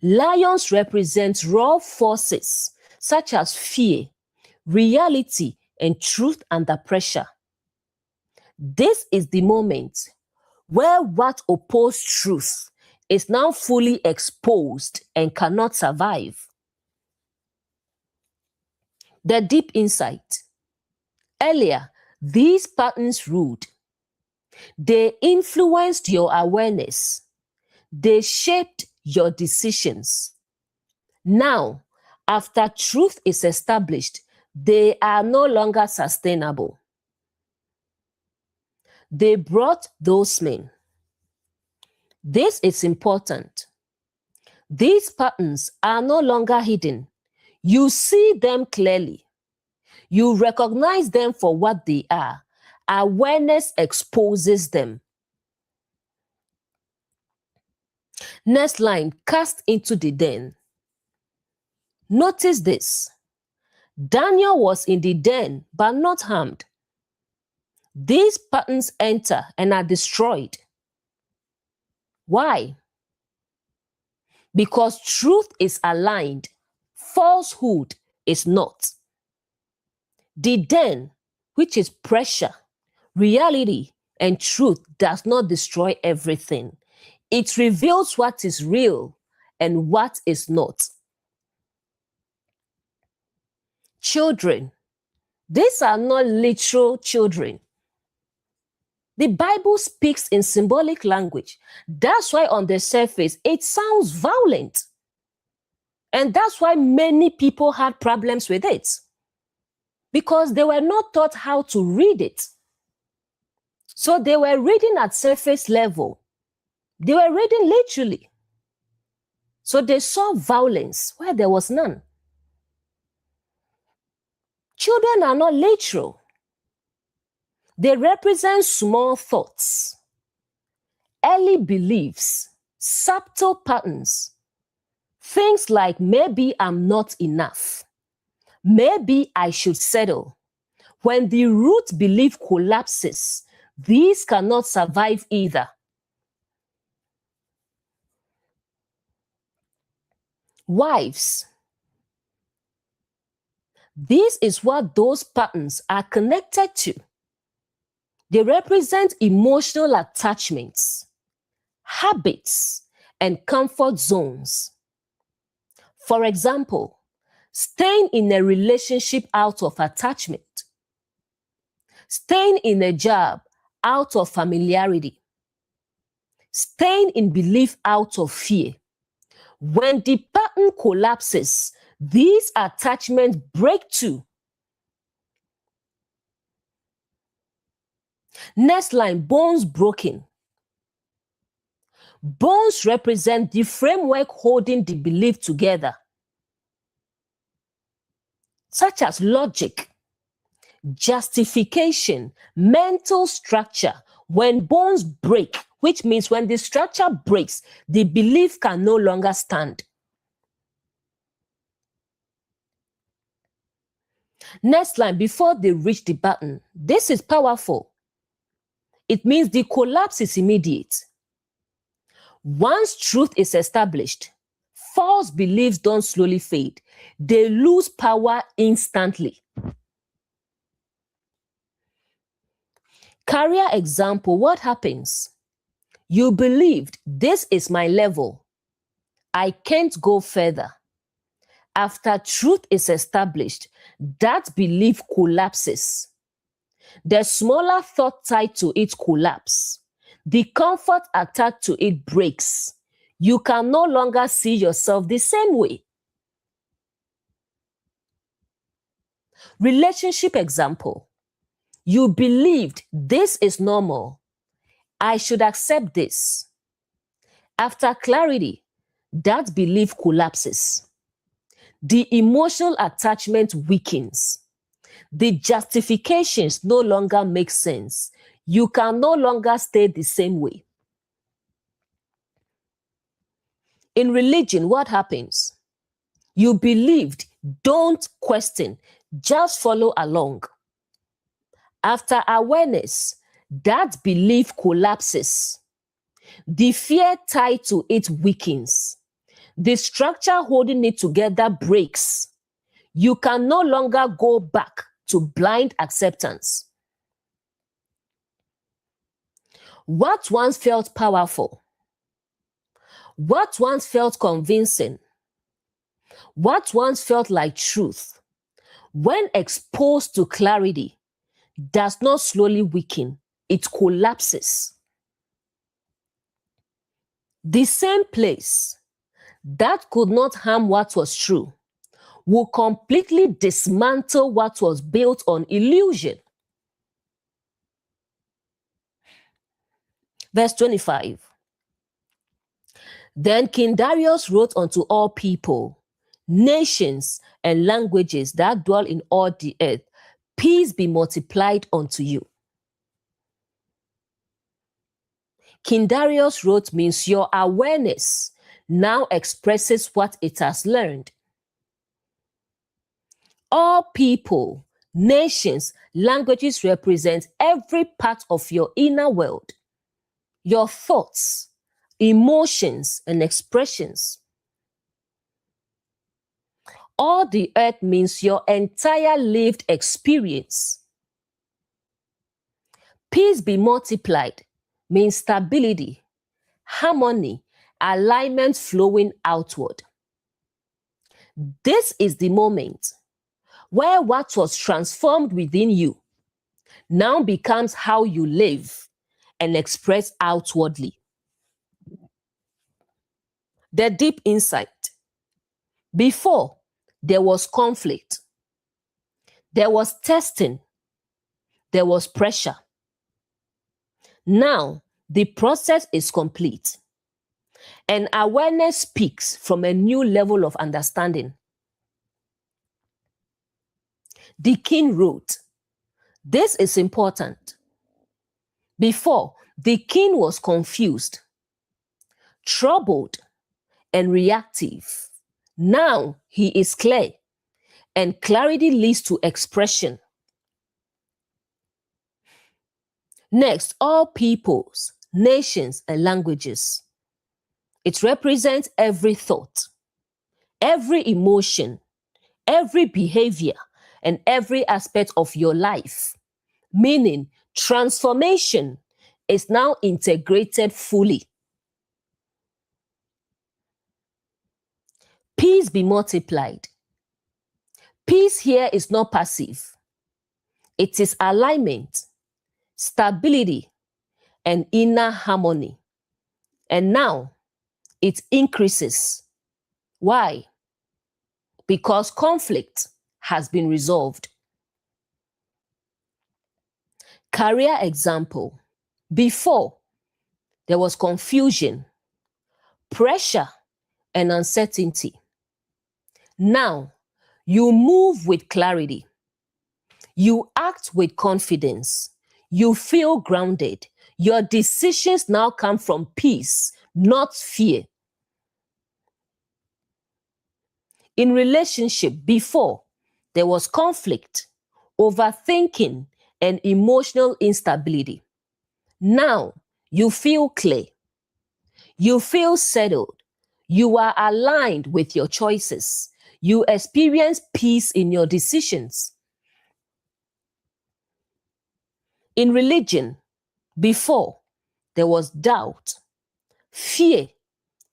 Lions represent raw forces such as fear, reality, and truth under pressure. This is the moment where what opposed truth is now fully exposed and cannot survive. The deep insight. Earlier, these patterns ruled. They influenced your awareness. They shaped your decisions. Now, after truth is established, they are no longer sustainable. They brought those men. This is important. These patterns are no longer hidden. You see them clearly. You recognize them for what they are. Awareness exposes them. Next line, cast into the den. Notice this. Daniel was in the den, but not harmed. These patterns enter and are destroyed. Why? Because truth is aligned. falsehood is not. The then, which is pressure, reality, and truth, does not destroy everything. It reveals what is real and what is not. Children, these are not literal children. The Bible speaks in symbolic language. That's why on the surface, it sounds violent. And that's why many people had problems with it. Because they were not taught how to read it. So they were reading at surface level. They were reading literally. So they saw violence where there was none. Children are not literal. They represent small thoughts, early beliefs, subtle patterns. Things like maybe I'm not enough. Maybe I should settle. When the root belief collapses, these cannot survive either. Wives. This is what those patterns are connected to. They represent emotional attachments, habits, and comfort zones. For example, staying in a relationship out of attachment, staying in a job out of familiarity, staying in belief out of fear. When the pattern collapses, these attachments break too. Next line, bones broken. Bones represent the framework holding the belief together, such as logic, justification, mental structure. When bones break, which means when the structure breaks, the belief can no longer stand. Next line, before they reach the button. This is powerful. It means the collapse is immediate. Once truth is established, false beliefs don't slowly fade. They lose power instantly. Career example, what happens? You believed this is my level. I can't go further. After truth is established, that belief collapses. The smaller thought tied to it collapse. The comfort attached to it breaks. You can no longer see yourself the same way. Relationship example. You believed this is normal. I should accept this. After clarity, that belief collapses. The emotional attachment weakens. The justifications no longer make sense. You can no longer stay the same way. In religion, what happens? You believed, don't question, just follow along. After awareness, that belief collapses. The fear tied to it weakens. The structure holding it together breaks. You can no longer go back to blind acceptance. What once felt powerful, what once felt convincing, what once felt like truth, when exposed to clarity, does not slowly weaken, it collapses. The same place that could not harm what was true will completely dismantle what was built on illusion. Verse 25. Then King Darius wrote unto all people, nations, and languages that dwell in all the earth, peace be multiplied unto you. King Darius wrote means your awareness now expresses what it has learned. All people, nations, languages represent every part of your inner world, your thoughts, emotions, and expressions. All the earth means your entire lived experience. Peace be multiplied means stability, harmony, alignment flowing outward. This is the moment where what was transformed within you now becomes how you live and express outwardly. The deep insight. Before, there was conflict, there was testing, there was pressure. Now, the process is complete, and awareness speaks from a new level of understanding. The king wrote, "This is important." Before, the king was confused, troubled, and reactive. Now he is clear, and clarity leads to expression. Next, all peoples, nations, and languages. It represents every thought, every emotion, every behavior, and every aspect of your life. Meaning, transformation is now integrated fully. Peace be multiplied. Peace here is not passive. It is alignment, stability, and inner harmony. And now it increases. Why? Because conflict has been resolved. Career example. Before, there was confusion, pressure, and uncertainty. Now, you move with clarity. You act with confidence. You feel grounded. Your decisions now come from peace, not fear. In relationship, before, there was conflict, overthinking, and emotional instability. Now, you feel clear. You feel settled. You are aligned with your choices. You experience peace in your decisions. In religion, before, there was doubt, fear,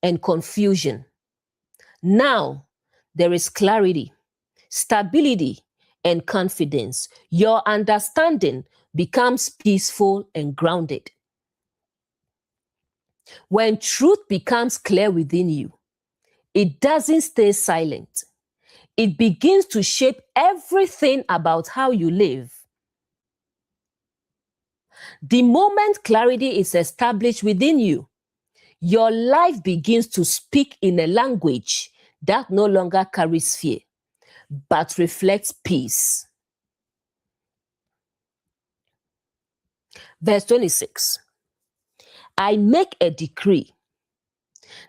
and confusion. Now, there is clarity, stability, and confidence. Your understanding becomes peaceful and grounded. When truth becomes clear within you, it doesn't stay silent. It begins to shape everything about how you live. The moment clarity is established within you, your life begins to speak in a language that no longer carries fear, but reflects peace. Verse 26. I make a decree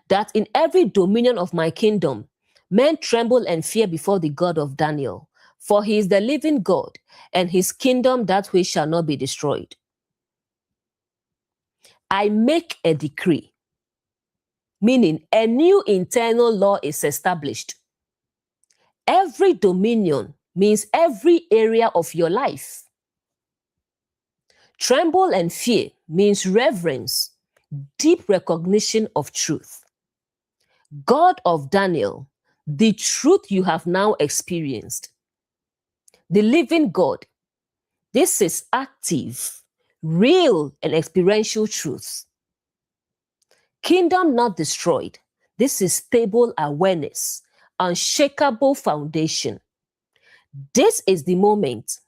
that in every dominion of my kingdom, men tremble and fear before the God of Daniel, for he is the living God, and his kingdom that which shall not be destroyed. I make a decree, meaning a new internal law is established. Every dominion means every area of your life. Tremble and fear means reverence, deep recognition of truth. God of Daniel, the truth you have now experienced. The living God, this is active, real, and experiential truth. Kingdom not destroyed, this is stable awareness, unshakable foundation. This is the moment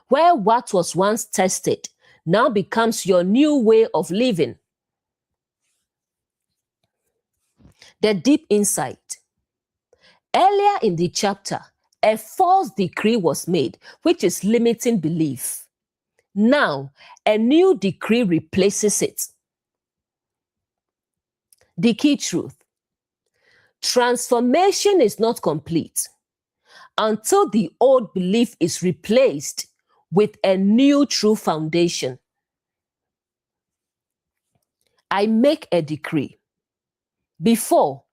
where what was once tested now becomes your new way of living. The deep insight. Earlier in the chapter, a false decree was made, which is limiting belief. Now, a new decree replaces it. The key truth. Transformation is not complete until the old belief is replaced with a new true foundation. I make a decree. Before,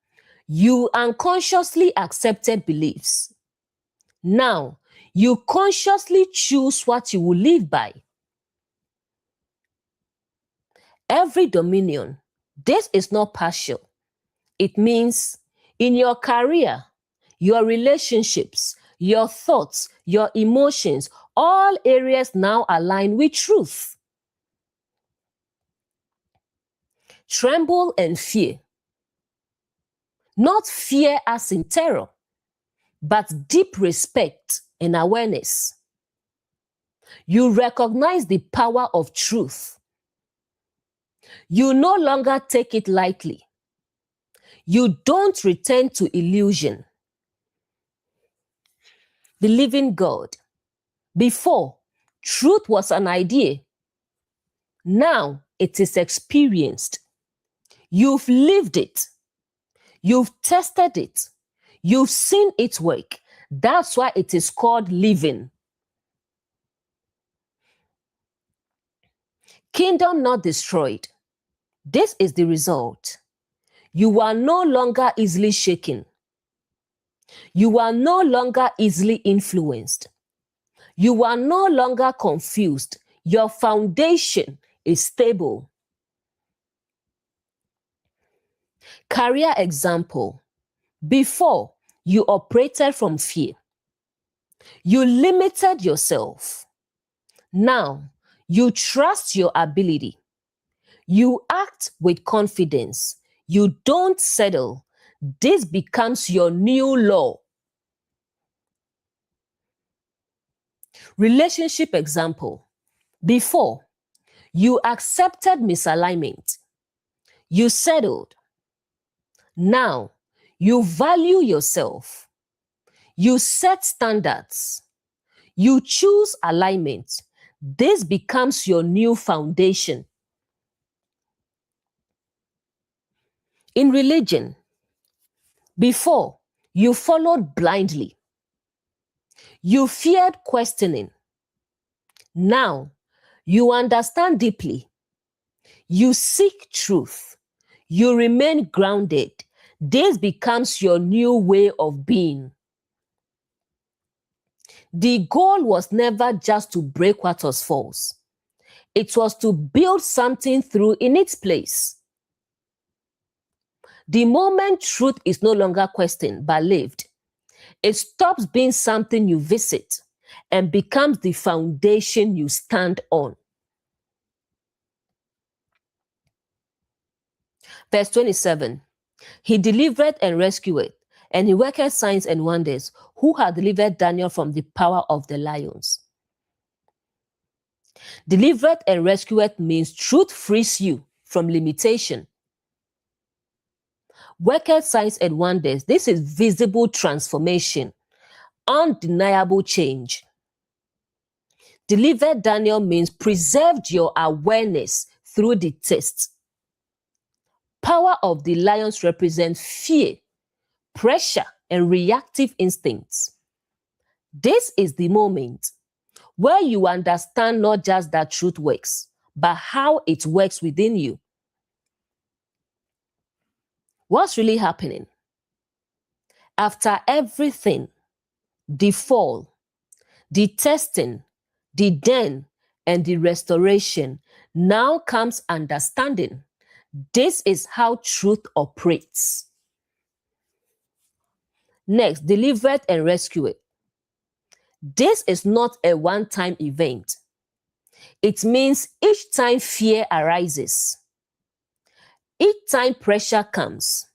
you unconsciously accepted beliefs. Now, you consciously choose what you will live by. Every dominion, this is not partial. It means in your career, your relationships, your thoughts, your emotions, all areas now align with truth. Tremble and fear. Not fear as in terror, but deep respect and awareness. You recognize the power of truth. You no longer take it lightly. You don't return to illusion. The living God. Before, truth was an idea. Now it is experienced. You've lived it. You've tested it. You've seen it work. That's why it is called living. Kingdom not destroyed. This is the result. You are no longer easily shaken. You are no longer easily influenced. You are no longer confused. Your foundation is stable. Career example. Before, you operated from fear. You limited yourself. Now, you trust your ability. You act with confidence. You don't settle. This becomes your new law. Relationship example. Before, you accepted misalignment. You settled. Now, you value yourself. You set standards. You choose alignment. This becomes your new foundation. In religion, before, you followed blindly. You feared questioning. Now, you understand deeply. You seek truth. You remain grounded. This becomes your new way of being. The goal was never just to break what was false. It was to build something through in its place. The moment truth is no longer questioned but lived, it stops being something you visit and becomes the foundation you stand on. Verse 27, he delivered and rescued, and he worked signs and wonders, who had delivered Daniel from the power of the lions. Delivered and rescued means truth frees you from limitation. Worked signs and wonders, this is visible transformation, undeniable change. Delivered Daniel means preserved your awareness through the test. Power of the lions represents fear, pressure, and reactive instincts. This is the moment where you understand not just that truth works, but how it works within you. What's really happening? After everything, the fall, the testing, the then, and the restoration, now comes understanding. This is how truth operates. Next, delivered and rescued. This is not a one-time event. It means each time fear arises, each time pressure comes,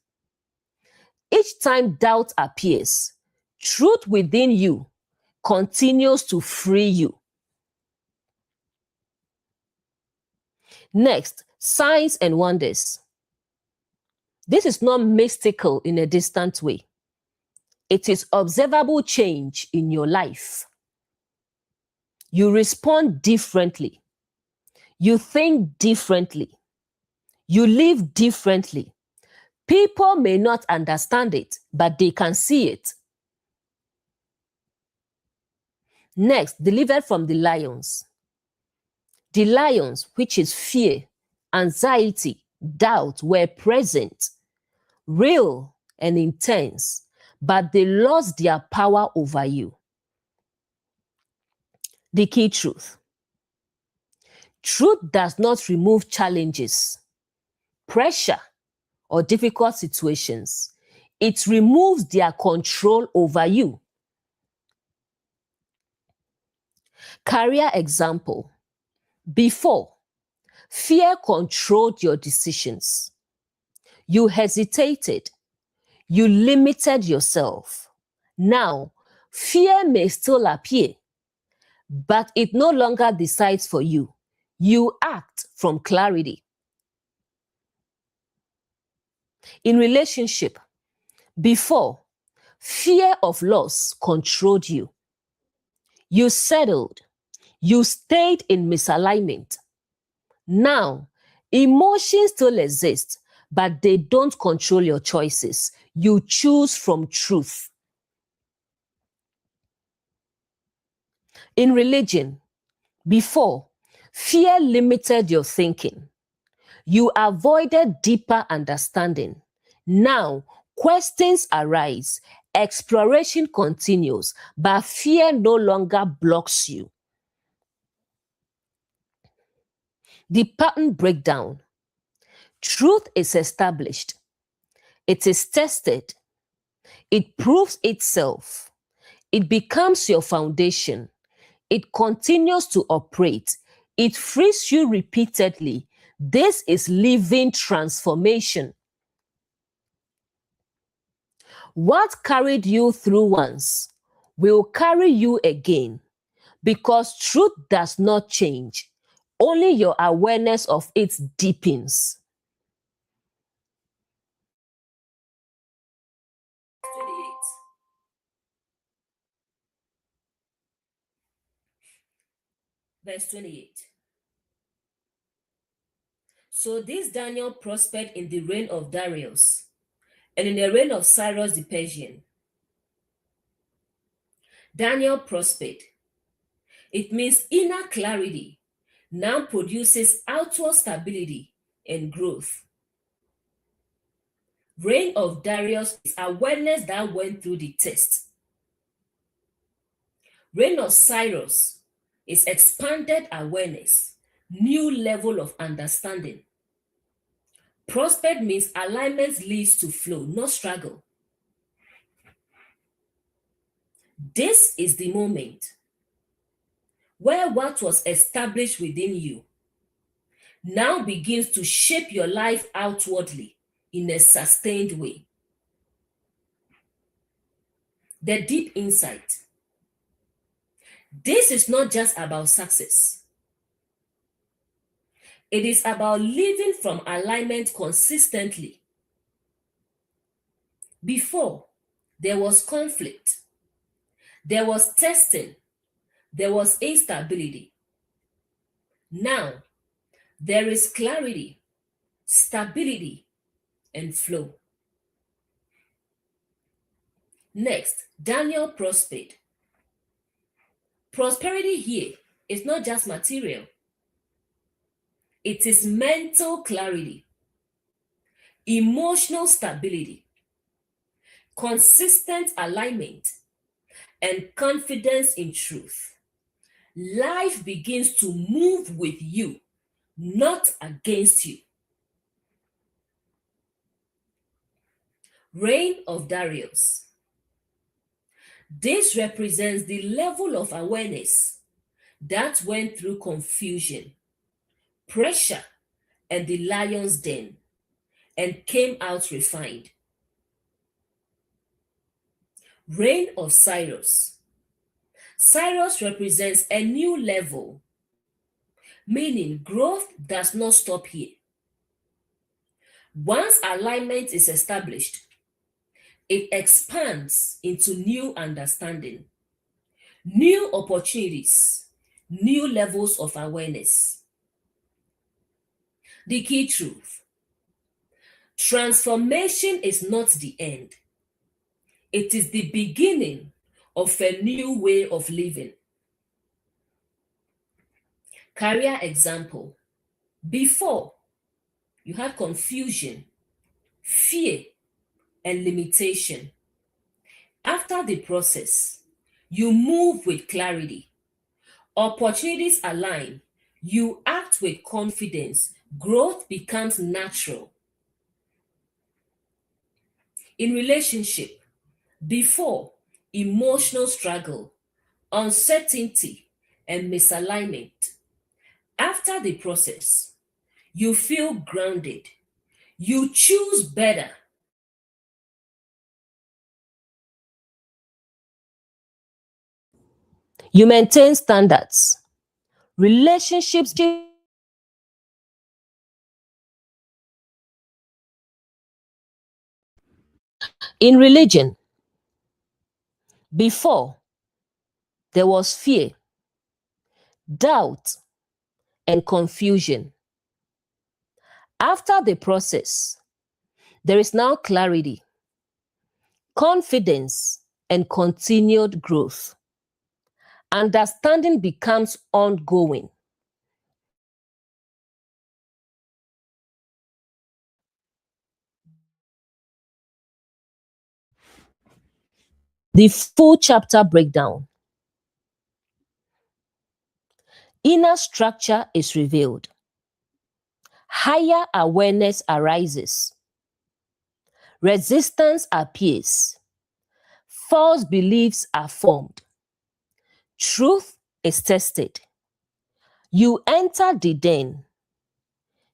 each time doubt appears, truth within you continues to free you. Next, signs and wonders. This is not mystical in a distant way. It is observable change in your life. You respond differently. You think differently. You live differently. People may not understand it, but they can see it. Next, delivered from the lions. The lions, which is fear, anxiety, doubt, were present, real and intense, but they lost their power over you. The key truth. Truth does not remove challenges, pressure, or difficult situations. It removes their control over you. Career example. Before, fear controlled your decisions. You hesitated. You limited yourself. Now, fear may still appear, but it no longer decides for you. You act from clarity. In relationship, before, fear of loss controlled you. You settled. You stayed in misalignment. Now, emotions still exist, but they don't control your choices. You choose from truth. In religion, before, fear limited your thinking. You avoided deeper understanding. Now, questions arise, exploration continues, but fear no longer blocks you. The pattern breakdown. Truth is established. It is tested. It proves itself. It becomes your foundation. It continues to operate. It frees you repeatedly. This is living transformation. What carried you through once will carry you again, because truth does not change. Only your awareness of it deepens. 28. Verse 28. So this Daniel prospered in the reign of Darius and in the reign of Cyrus the Persian. Daniel prospered. It means inner clarity now produces outward stability and growth. Reign of Darius is awareness that went through the test. Reign of Cyrus is expanded awareness, new level of understanding. Prospered means alignment leads to flow, not struggle. This is the moment where what was established within you now begins to shape your life outwardly in a sustained way. The deep insight. This is not just about success. It is about living from alignment consistently. Before, there was conflict, there was testing, there was instability. Now, there is clarity, stability, and flow. Next, Daniel prospered. Prosperity here is not just material, it is mental clarity, emotional stability, consistent alignment, and confidence in truth. Life begins to move with you, not against you. Reign of Darius. This represents the level of awareness that went through confusion, pressure, and the lion's den, and came out refined. Reign of Cyrus. Cyrus represents a new level, meaning growth does not stop here. Once alignment is established, it expands into new understanding, new opportunities, new levels of awareness. The key truth. Transformation is not the end. It is the beginning of a new way of living. Career example. Before, you had confusion, fear, and limitation. After the process, you move with clarity, Opportunities align. You act with confidence. Growth becomes natural. In relationship, before emotional struggle, uncertainty, and misalignment. After the process, you feel grounded. You choose better. You maintain standards. Relationships in religion, before there was fear, doubt, and confusion. After the process, there is now clarity, confidence, and continued growth. Understanding becomes ongoing. The full chapter breakdown. Inner structure is revealed. Higher awareness arises. Resistance appears. False beliefs are formed. Truth is tested. You enter the den.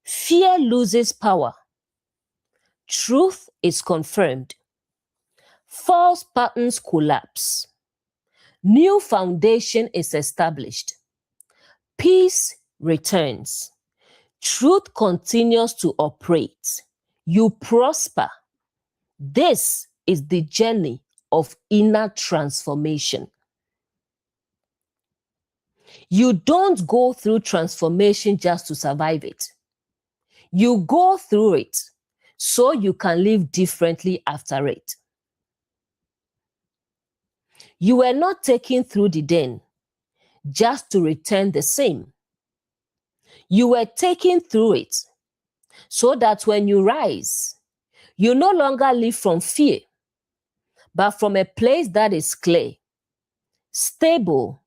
Fear loses power. Truth is confirmed. False patterns collapse. New foundation is established. Peace returns. Truth continues to operate. You prosper. This is the journey of inner transformation. You don't go through transformation just to survive it. You go through it so you can live differently after it. You were not taken through the den just to return the same. You were taken through it so that when you rise, you no longer live from fear, but from a place that is clear, stable,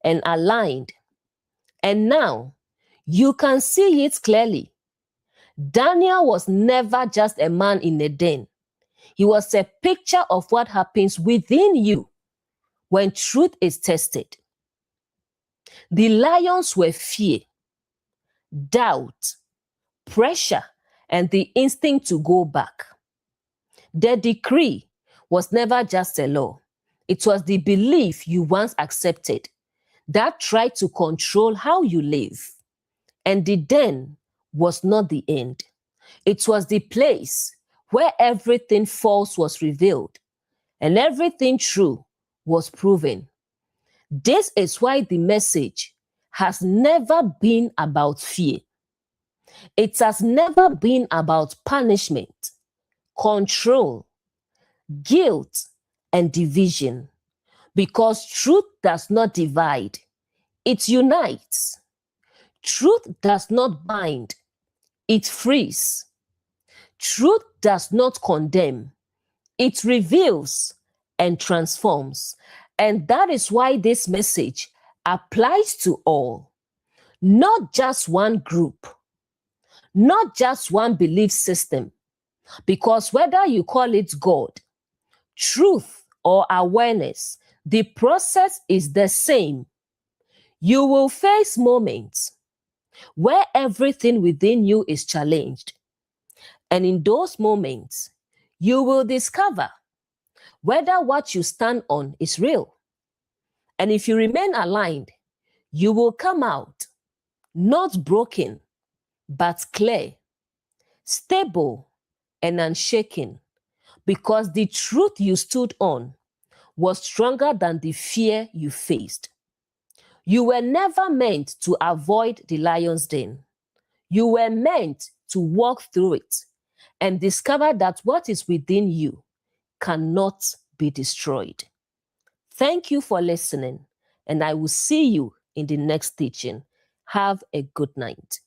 and aligned. And now you can see it clearly. Daniel was never just a man in a den. He was a picture of what happens within you when truth is tested. The lions were fear, doubt, pressure, and the instinct to go back. The decree was never just a law. It was the belief you once accepted that tried to control how you live. And the den was not the end. It was the place where everything false was revealed and everything true was proven. This is why the message has never been about fear. It has never been about punishment, control, guilt, and division. Because truth does not divide, it unites. Truth does not bind, it frees. Truth does not condemn, it reveals and transforms. And that is why this message applies to all, not just one group, not just one belief system. Because whether you call it God, truth, or awareness, the process is the same. You will face moments where everything within you is challenged. And in those moments, you will discover whether what you stand on is real. And if you remain aligned, you will come out not broken, but clear, stable, and unshaken, because the truth you stood on was stronger than the fear you faced. You were never meant to avoid the lion's den. You were meant to walk through it and discover that what is within you cannot be destroyed. Thank you for listening, and I will see you in the next teaching. Have a good night.